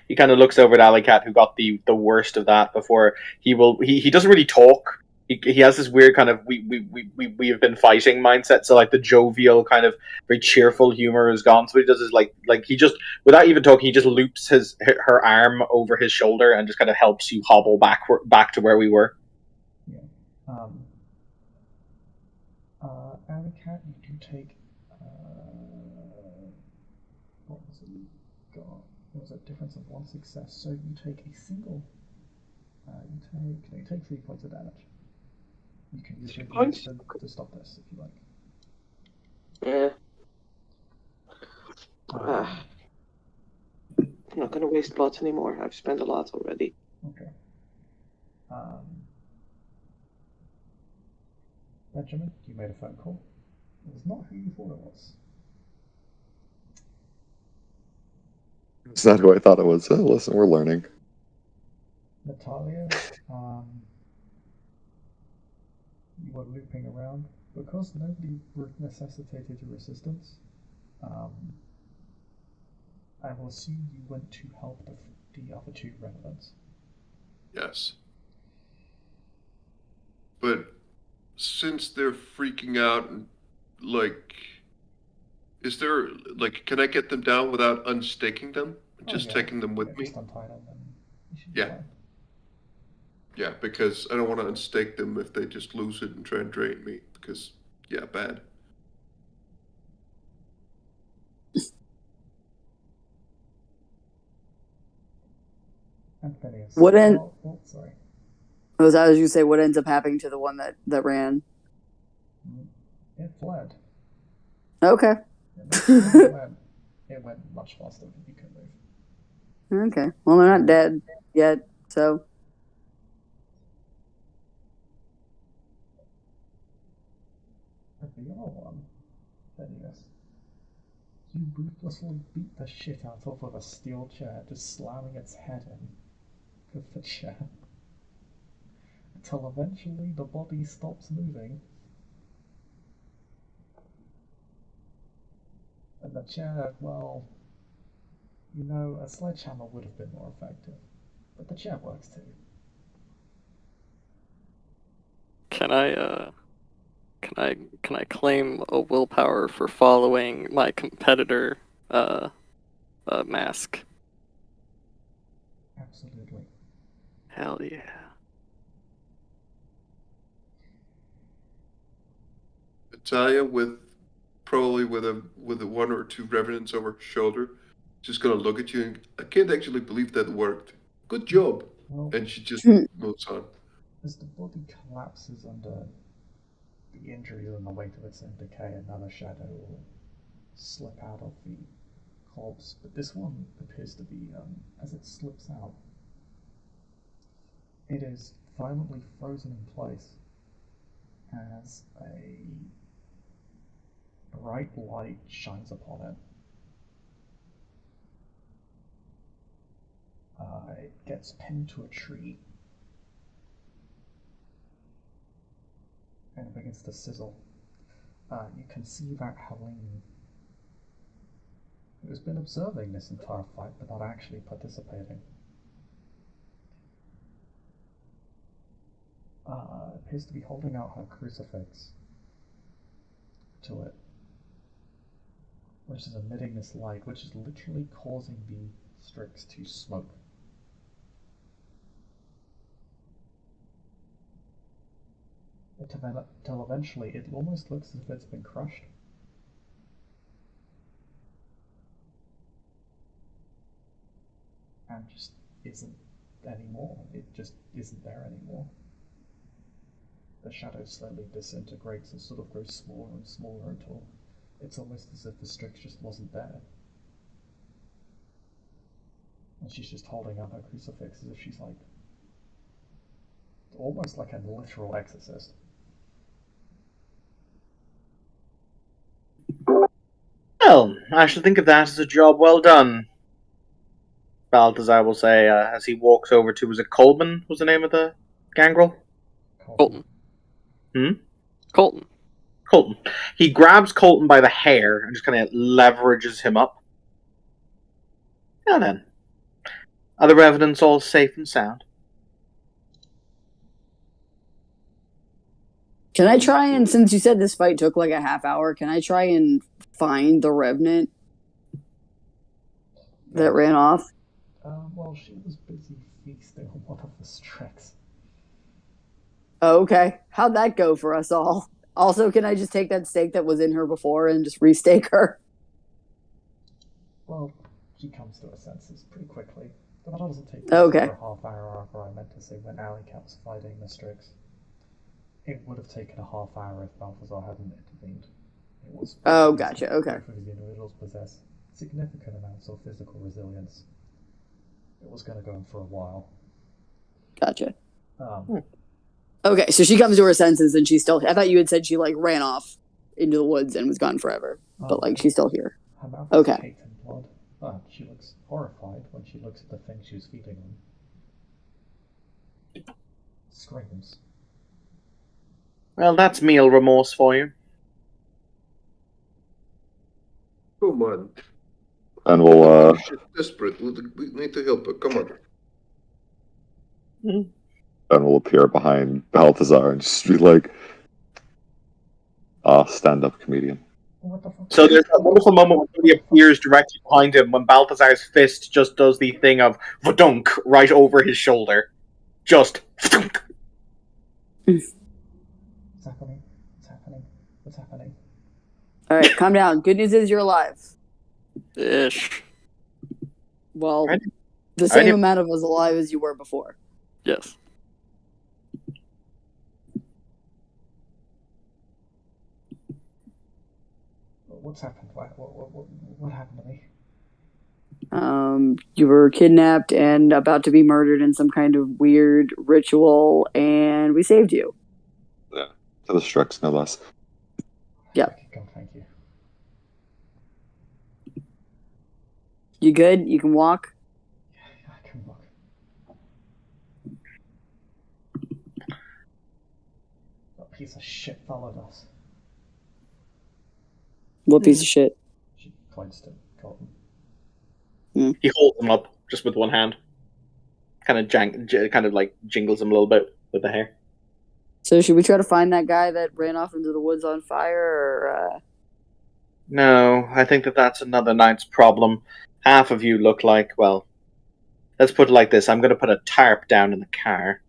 He kind of looks over at Alicat, who got the worst of that before. He doesn't really talk. He has this weird kind of we have been fighting mindset. So like the jovial kind of very cheerful humor is gone. So what he does is like he just, without even talking, he just loops her arm over his shoulder and just kind of helps you hobble back to where we were. Yeah. Alicat, you do take what was it? God, there was a difference of 1 success. So you take a single. You take 3 points of damage. You can use your points to stop this if you like. Yeah. I'm not gonna waste blood anymore. I've spent a lot already. Okay. Benjamin, you made a phone call. It was not who you thought it was. Is that who I thought it was? Listen, we're learning. Natalia, you were looping around because nobody necessitated your assistance. I will assume you went to help the other 2 revenants. Yes. But since they're freaking out, like, is there, like, can I get them down without unstaking them just taking them with me. Just untie them and you should be Yeah. fine. Yeah, because I don't want to unstake them if they just lose it and try and drain me. Because, yeah, bad. And Phineas. Sorry. Oh, Was as you say, what ends up happening to the one that ran? it fled. Okay. It went much faster than you could move. Okay. Well, they're not dead yet, so. But the other one, Phineas, you ruthlessly beat the shit out of with a steel chair, just slamming its head in with the chair. Until eventually the body stops moving. And the chair, well, you know, a sledgehammer would have been more effective. But the chair works too. Can I claim a willpower for following my competitor mask? Absolutely. Hell yeah. Natalia probably with a one or two revenants over her shoulder, just gonna look at you and I can't actually believe that worked. Good job. Well, And she just moves on. as the body collapses under the injury and the weight of its own decay, another shadow will slip out of the corpse. But this one appears to be, as it slips out, it is violently frozen in place as a bright light shines upon it. It gets pinned to a tree and it begins to sizzle. You can see that Helene, who has been observing this entire fight but not actually participating, appears to be holding out her crucifix to it, which is emitting this light, which is literally causing the Strix to smoke. Until eventually it almost looks as if it's been crushed. And just isn't anymore. It just isn't there anymore. The shadow slowly disintegrates and sort of grows smaller and smaller until it's almost as if the Strix just wasn't there. And she's just holding up her crucifix as if she's like, almost like a literal exorcist. Well, I should think of that as a job well done. Balthazar will say as he walks over to, was it Coleman was the name of the gangrel? Colton. Colton. He grabs Colton by the hair and just kind of leverages him up. Now then, other evidence all safe and sound. Can I try and, since you said this fight took like a half hour, can I try and find the Revenant that ran off? Well, she was busy feasting on one of the Strix. Oh, okay. How'd that go for us all? Also, can I just take that stake that was in her before and just restake her? Well, she comes to her senses pretty quickly. But that doesn't take Okay. for a half hour after I meant to say when Alleycat was fighting the Strix. It would have taken a half hour if Balthazar hadn't intervened. It was gotcha, okay. Both of these individuals possess significant amounts of physical resilience. It was going to go on for a while. Gotcha. Okay, so she comes to her senses and she's still. I thought you had said she like ran off into the woods and was gone forever, but like she's still here. Her mouth Okay. is caked in blood, but she looks horrified when she looks at the thing she was feeding them. Screams. Well, that's meal remorse for you. Come on. And we'll She's desperate. We need to help her. Come on. and we'll appear behind Balthazar and just be like, stand-up comedian. What the fuck? So there's that wonderful moment when somebody appears directly behind him when Balthazar's fist just does the thing of vadunk right over his shoulder. Just vadunk. What's happening? What's happening? What's happening? All right, calm down. Good news is you're alive. Ish. Well, I- the I same didn't- amount of us alive as you were before. Yes. What's happened? What happened to me? You were kidnapped and about to be murdered in some kind of weird ritual, and we saved you. To the Strix, no less. Yep. God, thank you. You good? You can walk? Yeah, I can look. That piece of shit followed us. What piece of shit? She points to Colton. He holds him up just with one hand. Kind of like jingles him a little bit with the hair. So should we try to find that guy that ran off into the woods on fire, or No, I think that's another night's problem. Half of you look like, well, let's put it like this. I'm going to put a tarp down in the car.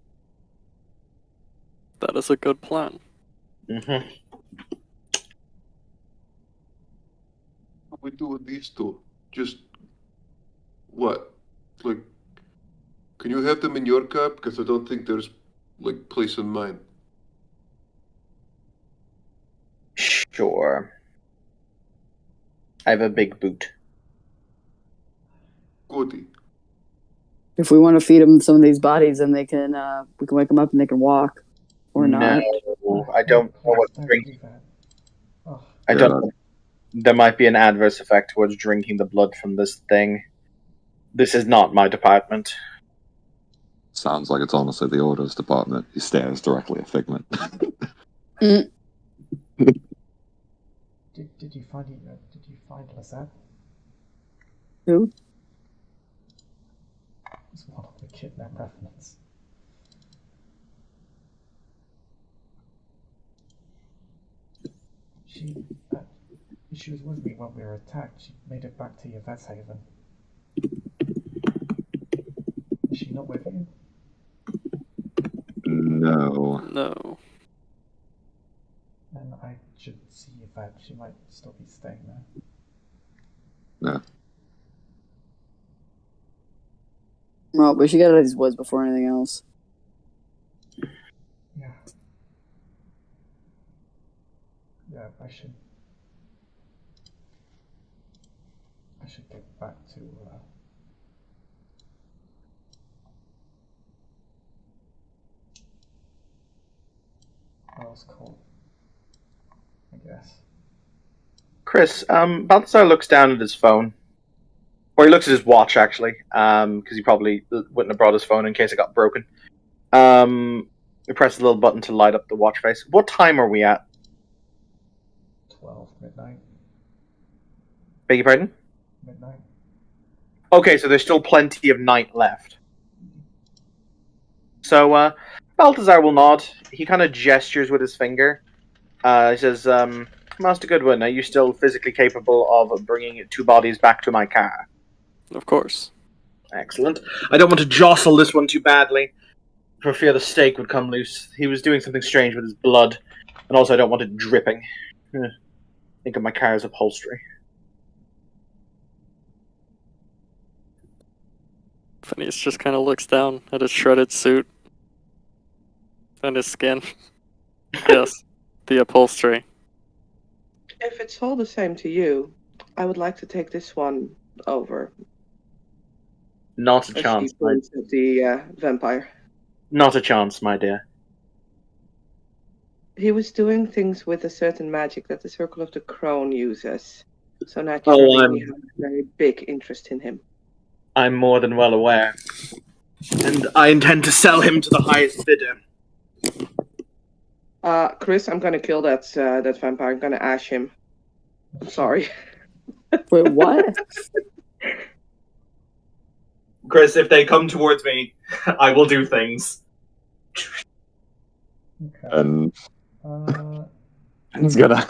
That is a good plan. Mm-hmm. What we do with these two? Just what? Like, can you have them in your car? Because I don't think there's like place in mine. Sure. I have a big boot. Goody. if we want to feed them some of these bodies, then they can we can wake them up and they can walk, or not. No, I don't know what Don't drink. do that. Oh, I don't. There might be an adverse effect towards drinking the blood from this thing. This is not my department. Sounds like it's honestly the orders department. He stares directly at Figment. did you find Lizette? Who? It's one of the kidnap revenants. She was with me when we were attacked. She made it back to Yvette's Haven. Is she not with you? No. No. Then I should see Yvette. She might still be staying there. No. Well, we should get out of these woods before anything else. Yeah. Yeah, I should get back to Earl's Court, I guess. Chris, Balthazar looks down at his phone. Or he looks at his watch, actually, because he probably wouldn't have brought his phone in case it got broken. He presses a little button to light up the watch face. What time are we at? 12 midnight. Beg your pardon? Midnight. Okay, so there's still plenty of night left. So, Balthazar will nod. He kind of gestures with his finger. He says, Master Goodwin, are you still physically capable of bringing 2 bodies back to my car? Of course. Excellent. I don't want to jostle this one too badly, for fear the stake would come loose. He was doing something strange with his blood, and also I don't want it dripping. Think of my car's upholstery. Phineas just kind of looks down at his shredded suit and his skin. Yes, the upholstery. If it's all the same to you, I would like to take this one over. Not a As chance, she points at the vampire. Not a chance, my dear. He was doing things with a certain magic that the Circle of the Crone uses. So naturally, we have a very big interest in him. I'm more than well aware. And I intend to sell him to the highest bidder. Chris, I'm gonna kill that vampire. I'm gonna ash him. I'm sorry. Wait, what? Chris, if they come towards me, I will do things. Okay. And Uh, he's gonna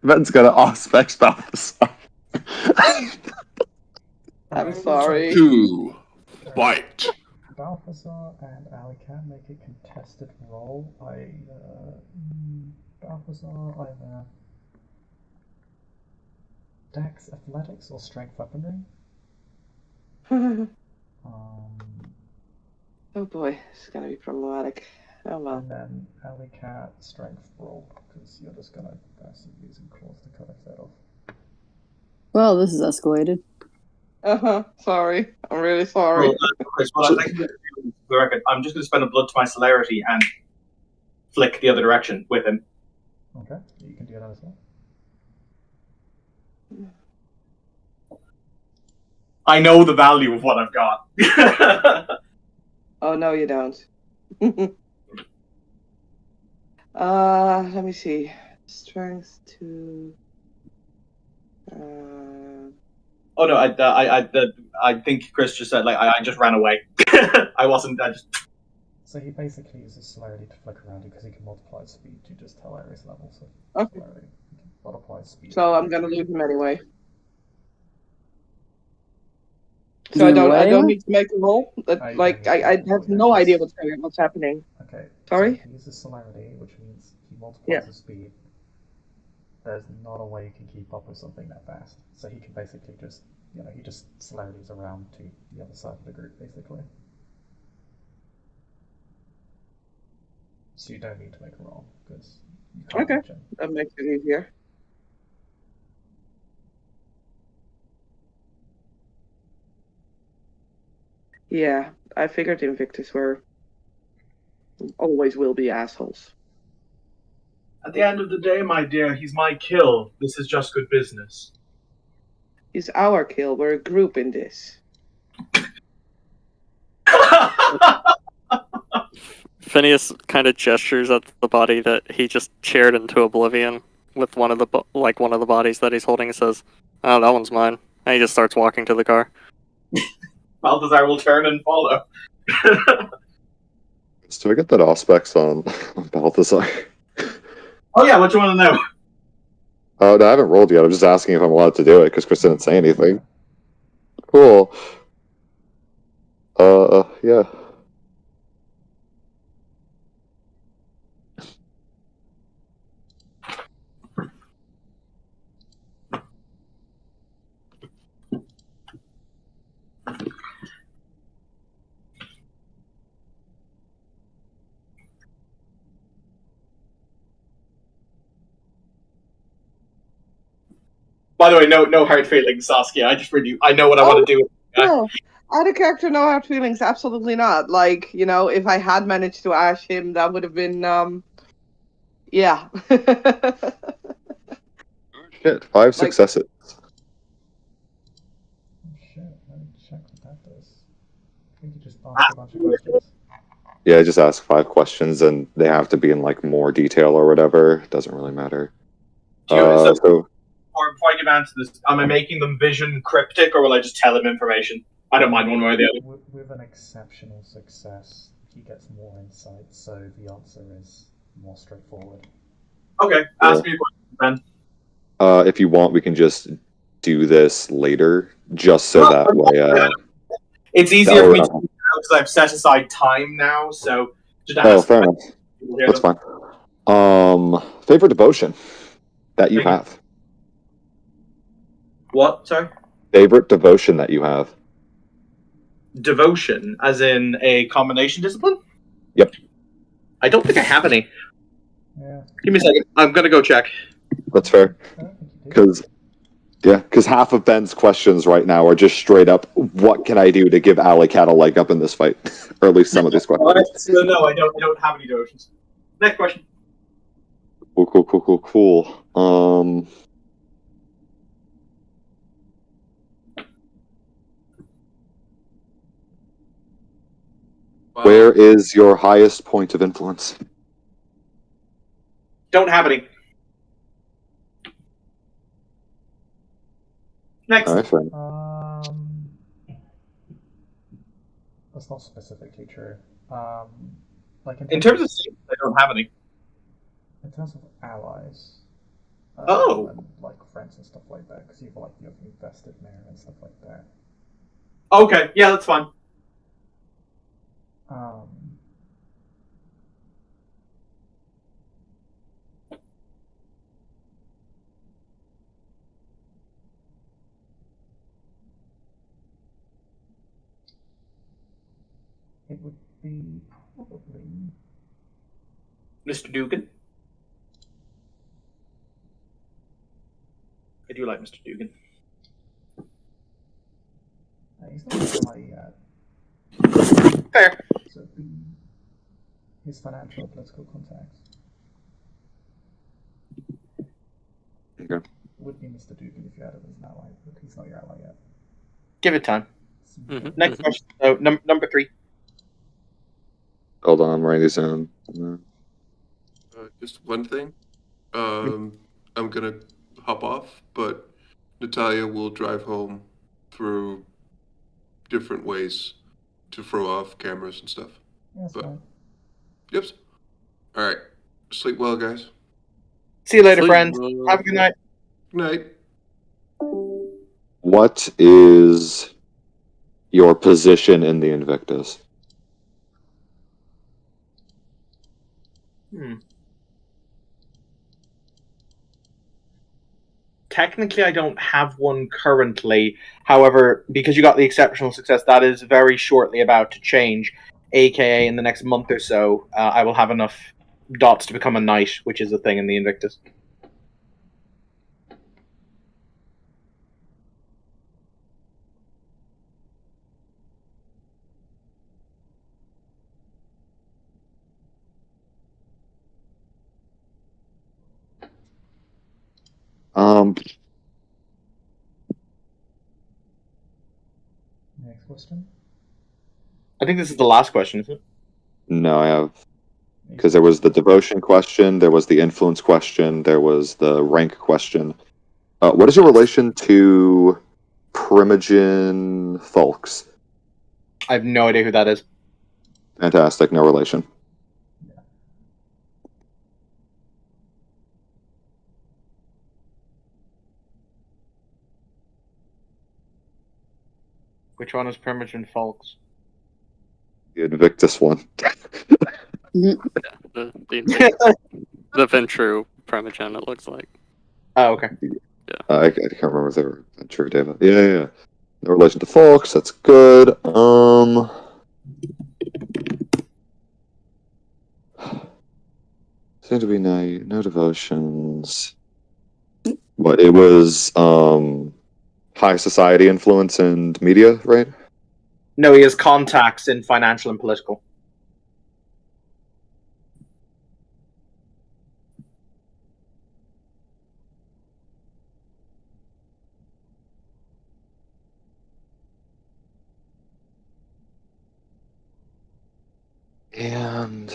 Ben's gonna aspect Balthasar. I'm Alright, sorry. Two. Bite. Balthasar and Ali can make a contested roll. Balthasar, either Dex, Athletics, or Strength Weaponry. Oh Um, boy, it's gonna be problematic. Oh well. and then Ali Cat, Strength roll, because you're just gonna using claws to cut his head off. Well, this is escalated. Sorry. I'm really sorry. Well, Chris, what I can do for the record, I'm just going to spend a blood to my celerity and flick the other direction with him. Okay, you can do that as well. I know the value of what I've got. Oh no, you don't. Let me see. Strength to. Oh no, I think Chris just said like I just ran away. I wasn't. I just. So he basically uses celerity to flick around because he can multiply speed to just hilarious levels of Okay. celerity. He can multiply speed. So I'm gonna lose him anyway. Is So I there a don't way? need to make a roll. I have no idea what's happening. Okay. Sorry? So he uses celerity, which means he multiplies his speed. There's not a way you can keep up with something that fast. So he can basically just, he just celerities around to the other side of the group, basically. So you don't need to make a roll, because you can't reach him. That makes it easier. Yeah, I figured Invictus were always will be assholes. At the end of the day, my dear, he's my kill. This is just good business. He's our kill. We're a group in this. Phineas kind of gestures at the body that he just cheered into oblivion with one of the bodies that he's holding, and says, "Oh, that one's mine." And he just starts walking to the car. Balthazar will turn and follow. Do I get that aspects on Balthasar? Oh yeah, what you want to know? Oh, no, I haven't rolled yet. I'm just asking if I'm allowed to do it because Chris didn't say anything. Cool. Yeah. By the way, no hard feelings, Saskia. I know what I want to do. No, out of character, no hard feelings. Absolutely not. Like, if I had managed to ash him, that would have been, yeah. Shit, 5 successes. Oh shit, let me check what that does. I think you just asked a bunch of questions. Yeah, I just ask 5 questions, and they have to be in more detail or whatever. Doesn't really matter. Before I give answer to this, am I making them vision cryptic, or will I just tell him information? I don't mind one way or the other. With an exceptional success, he gets more insight, so the answer is more straightforward. Okay, ask me a question, Ben. If you want, we can just do this later, just so that way. It's easier for me to do because I've set aside time now. So just ask. Fair enough. That's fine. Favorite devotion that you have? What? Sorry. Favorite devotion that you have? Devotion, as in a combination discipline? Yep. I don't think I have any. Yeah. Give me a second. I'm gonna go check. That's fair. Because half of Ben's questions right now are just straight up, what can I do to give Alicat a leg up in this fight? Or at least some of these questions. So no, I don't have any devotions. Next question. Cool. Where is your highest point of influence? Don't have any. Next. All right, fine. That's not specifically true. In terms of safety, I don't have any. In terms of allies, Oh. And like friends and stuff like that, because you've invested there and stuff like that. Okay, yeah, that's fine. Um, it would be probably Mr. Dugan. I do like Mr. Dugan. he's not an ally yet. Fair. So it'd be his financial and political contacts. Okay. Would be Mr. Dugan if you had him as an ally, but he's not your ally yet. Give it time. Mhm, Next mhm. question. So, number 3. Hold on, I'm writing these down. Just one thing. I'm gonna hop off, but Natalia will drive home through different ways to throw off cameras and stuff. Yeah, that's But- fine. Yep. All right. Sleep well, guys. See you later, Sleep friends. well. Have a good night. Good night. What is your position in the Invictus? Technically, I don't have one currently. However, because you got the exceptional success, that is very shortly about to change. AKA, in the next month or so, I will have enough dots to become a knight, which is a thing in the Invictus. Next question. I think this is the last question, isn't it? No, I have, because there was the devotion question, there was the influence question, there was the rank question. What is your relation to Primogen folks? I have no idea who that is. Fantastic, no relation. Which one is Primogen Folks? The Invictus one. The Ventru Primogen, it looks like. Oh, okay. I can't remember if they were true, David. Yeah. No relation to folks, that's good. Seem to be no devotions. But it was high society influence and media, right? No, he has contacts in financial and political. And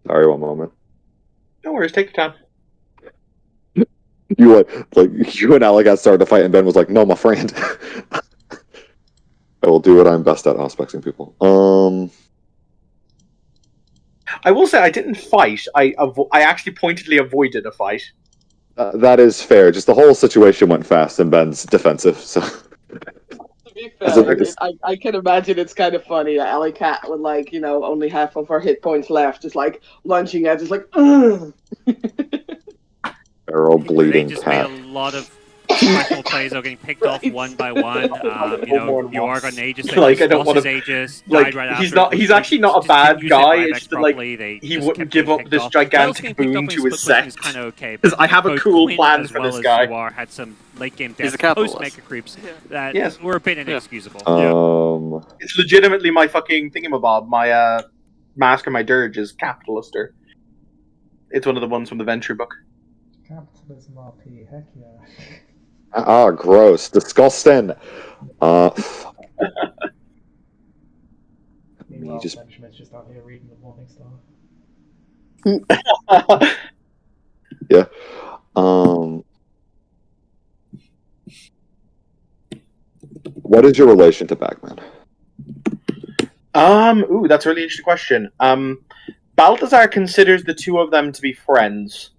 sorry, one moment. No worries, take your time. You you and Alec got started to fight, and Ben was like, "No, my friend." I will do what I'm best at, aspecting people. I will say I didn't fight. I actually pointedly avoided a fight. That is fair. Just the whole situation went fast, and Ben's defensive. So To be As a- fair, I can imagine it's kind of funny that Alley Cat with only half of her hit points left, just like lunging at, just like, ugh. they're all They bleeding just cat. made a lot of special plays of getting picked off Right. one by one. You are going Aegis, they Like, just I don't lost his wanna- Aegis, like, died right he's after. not- he's actually not a Just bad didn't use their guy, buybacks it's just that, like, properly, they he just wouldn't kept give getting up picked this off. gigantic Getting picked boon off in to his split pushing is sect. kind of okay. 'Cause I have a Both cool Quinn plan as for well this as guy. You had some late game He's a deaths, capitalist. post mega creeps that Yes. were a bit inexcusable. It's legitimately my fucking thingamabob. My mask and my dirge is capitalister. It's one of the ones from the Venture book. Capitalism RP, heck yeah. Gross, disgusting. Meanwhile, just- Benjamin's just out here reading the Morning Star. Yeah. What is your relation to Bagman? Ooh, that's a really interesting question. Balthazar considers the two of them to be friends,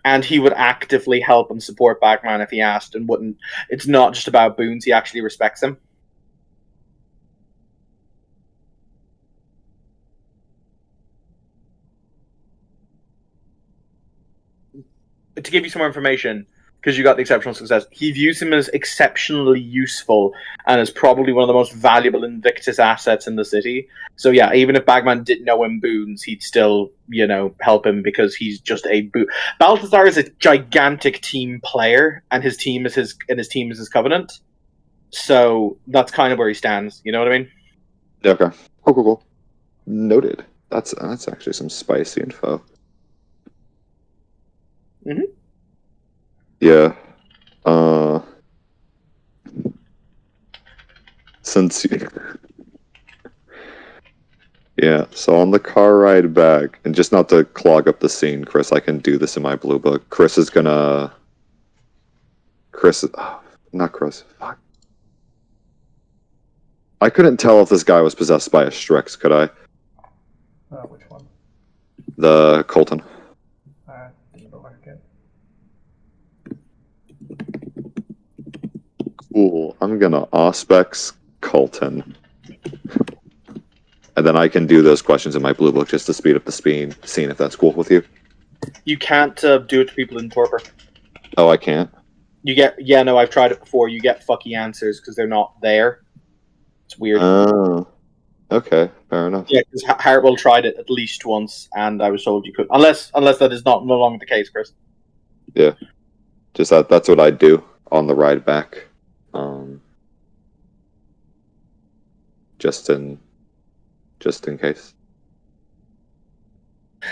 and he would actively help and support Bagman if he asked, and wouldn't. It's not just about boons; he actually respects him. To give you some more information, because you got the exceptional success, he views him as exceptionally useful and as probably one of the most valuable Invictus assets in the city. So yeah, even if Bagman didn't know him boons, he'd still, help him because he's just a boon. Balthazar is a gigantic team player, and his team is his covenant. So that's kind of where he stands. You know what I mean? Okay. Cool. Noted. That's actually some spicy info. Mm-hmm. Yeah. Since yeah, so on the car ride back, and just not to clog up the scene, Chris, I can do this in my blue book. Not Chris. Fuck. I couldn't tell if this guy was possessed by a Strix, could I? Which one? The Colton. Didn't look like it. Cool. I'm gonna Auspex Colton. And then I can do those questions in my blue book just to speed up the scene, if that's cool with you. You can't do it to people in torpor. Oh, I can't? No, I've tried it before. You get fucky answers because they're not there. It's weird. Oh, okay, fair enough. Yeah, because Hartwell tried it at least once, and I was told you could. Unless that is no longer the case, Chris. Yeah, just that's what I'd do on the ride back. Just in case.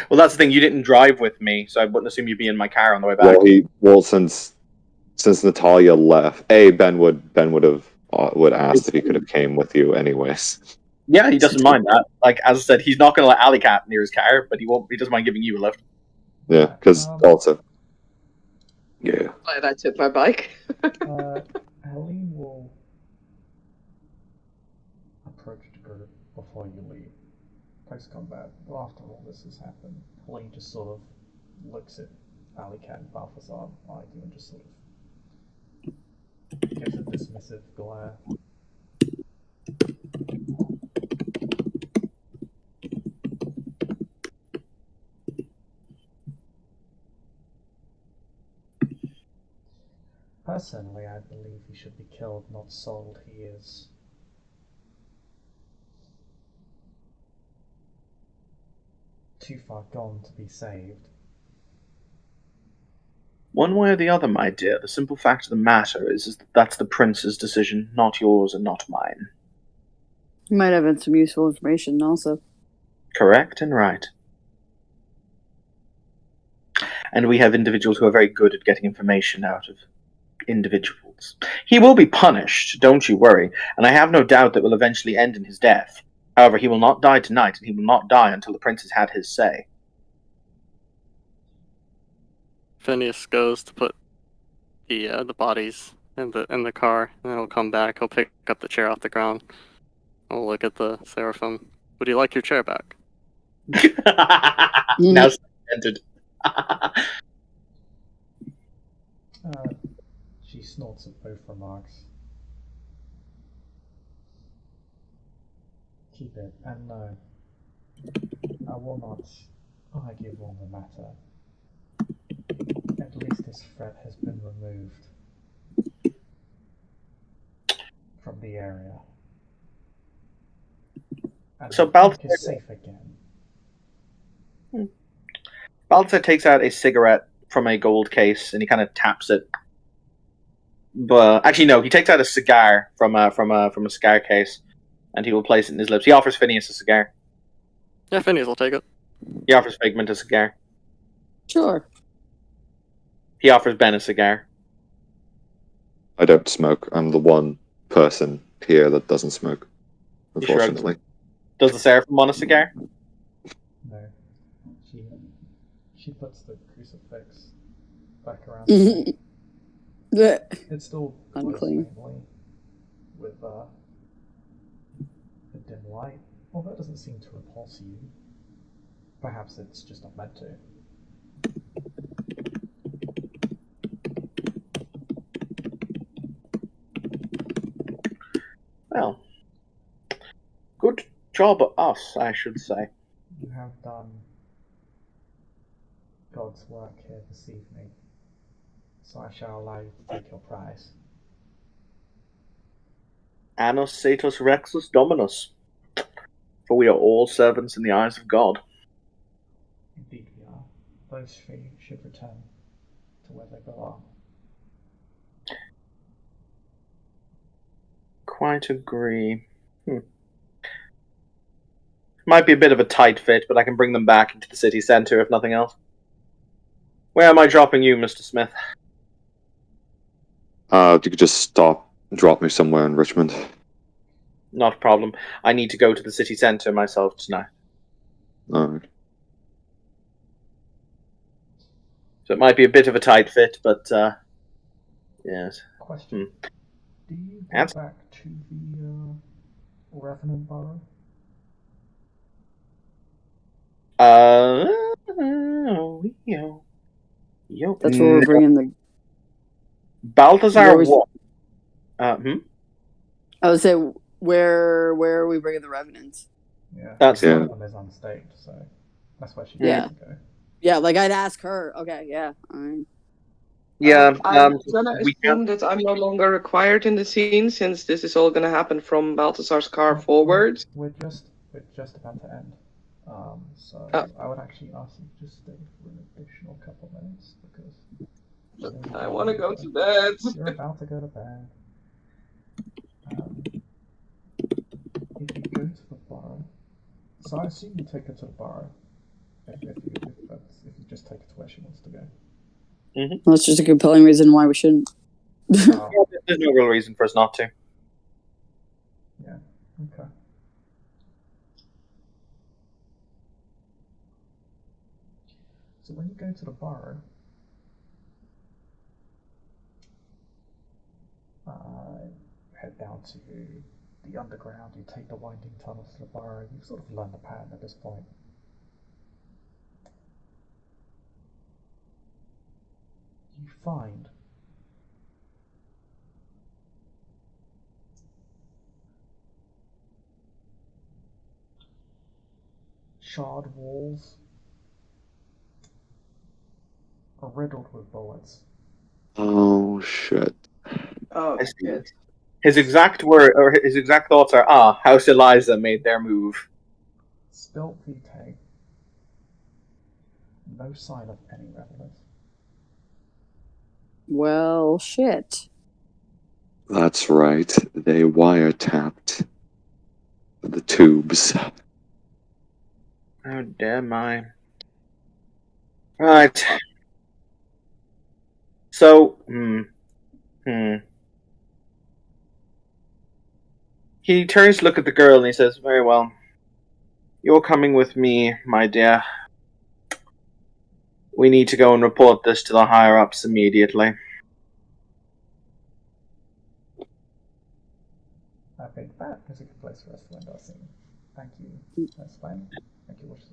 Well, that's the thing. You didn't drive with me, so I wouldn't assume you'd be in my car on the way back. Well, since Natalia left, Ben would ask if he could have came with you anyways. Yeah, he doesn't mind that. Like, as I said, he's not going to let Alleycat near his car, but he doesn't mind giving you a lift. Yeah, because also. Yeah. Glad I took my bike. Helene will approach the group before you leave. Post-combat, after all this has happened, Helene just sort of looks at Alleycat and Balthazar like you and just sort of gives a dismissive glare. Personally, I believe he should be killed, not sold. He is too far gone to be saved. One way or the other, my dear, the simple fact of the matter is that that's the prince's decision, not yours and not mine. You might have had some useful information also. Correct and right. And we have individuals who are very good at getting information out of individuals. He will be punished, don't you worry, and I have no doubt that will eventually end in his death. However, he will not die tonight, and he will not die until the prince has had his say. Phineas goes to put the bodies in the car, and then he'll come back. He'll pick up the chair off the ground. He'll look at the Seraphim. Would you like your chair back? Now entered. She snorts at both remarks. Keep it, and no, I will not argue on the matter. At least this threat has been removed from the area. And So Balthazar is safe again. Balthazar takes out a cigarette from a gold case and he kind of taps it. But actually, no, he takes out a cigar from a cigar case, and he will place it in his lips. He offers Phineas a cigar. Yeah, Phineas will take it. He offers Figment a cigar. Sure. He offers Ben a cigar. I don't smoke. I'm the one person here that doesn't smoke, unfortunately. Does the Seraphim want a cigar? No. She puts the crucifix back around her neck. It's still Unclean. faintly with a dim light. Well, that doesn't seem to repulse you. Perhaps it's just not meant to. Well, good job of us, I should say. You have done God's work here this evening, so I shall allow you to take your prize. Annus Satus Rexus Dominus. For we are all servants in the eyes of God. Indeed we are. Those three should return to where they belong. Quite agree. Might be a bit of a tight fit, but I can bring them back into the city centre if nothing else. Where am I dropping you, Mr. Smith? You could just drop me somewhere in Richmond. Not a problem. I need to go to the city centre myself tonight. Alright. So it might be a bit of a tight fit, but, yes. Question. Do you go Answer. back to the Revenant Burrow? That's where we're bringing the. Balthazar Where what? I would say, where are we bringing the revenants? Yeah. That's one of them is unstaked, so that's why she Yeah. needs to go. Yeah, like I'd ask her. Okay, yeah. Alright. Yeah, I'm gonna we assume that I'm no longer required in the scene since this is all gonna happen from Balthazar's car forwards. We're just about to end. So I would actually ask you to just stay for an additional couple minutes because I want to go to bed. You're about to go to bed. If you go to the bar, so I assume you take her to the bar. If you just take her to where she wants to go. Well, that's just a compelling reason why we shouldn't. There's no real reason for us not to. Yeah. Okay. So when you go to the bar, head down to the underground, you take the winding tunnels to the bar, you've sort of learned the pattern at this point. You find charred walls are riddled with bullets. Oh shit. Oh, shit. His exact thoughts are, House Eliza made their move. Spilt vitae. No sign of any revelers. Well, shit. That's right. They wiretapped the tubes. Oh, damn I. Right. So, He turns to look at the girl and he says, very well. You're coming with me, my dear. We need to go and report this to the higher-ups immediately. I think that is a good place for us to end our scene. Thank you, Miss Lane. Thank you, watchers.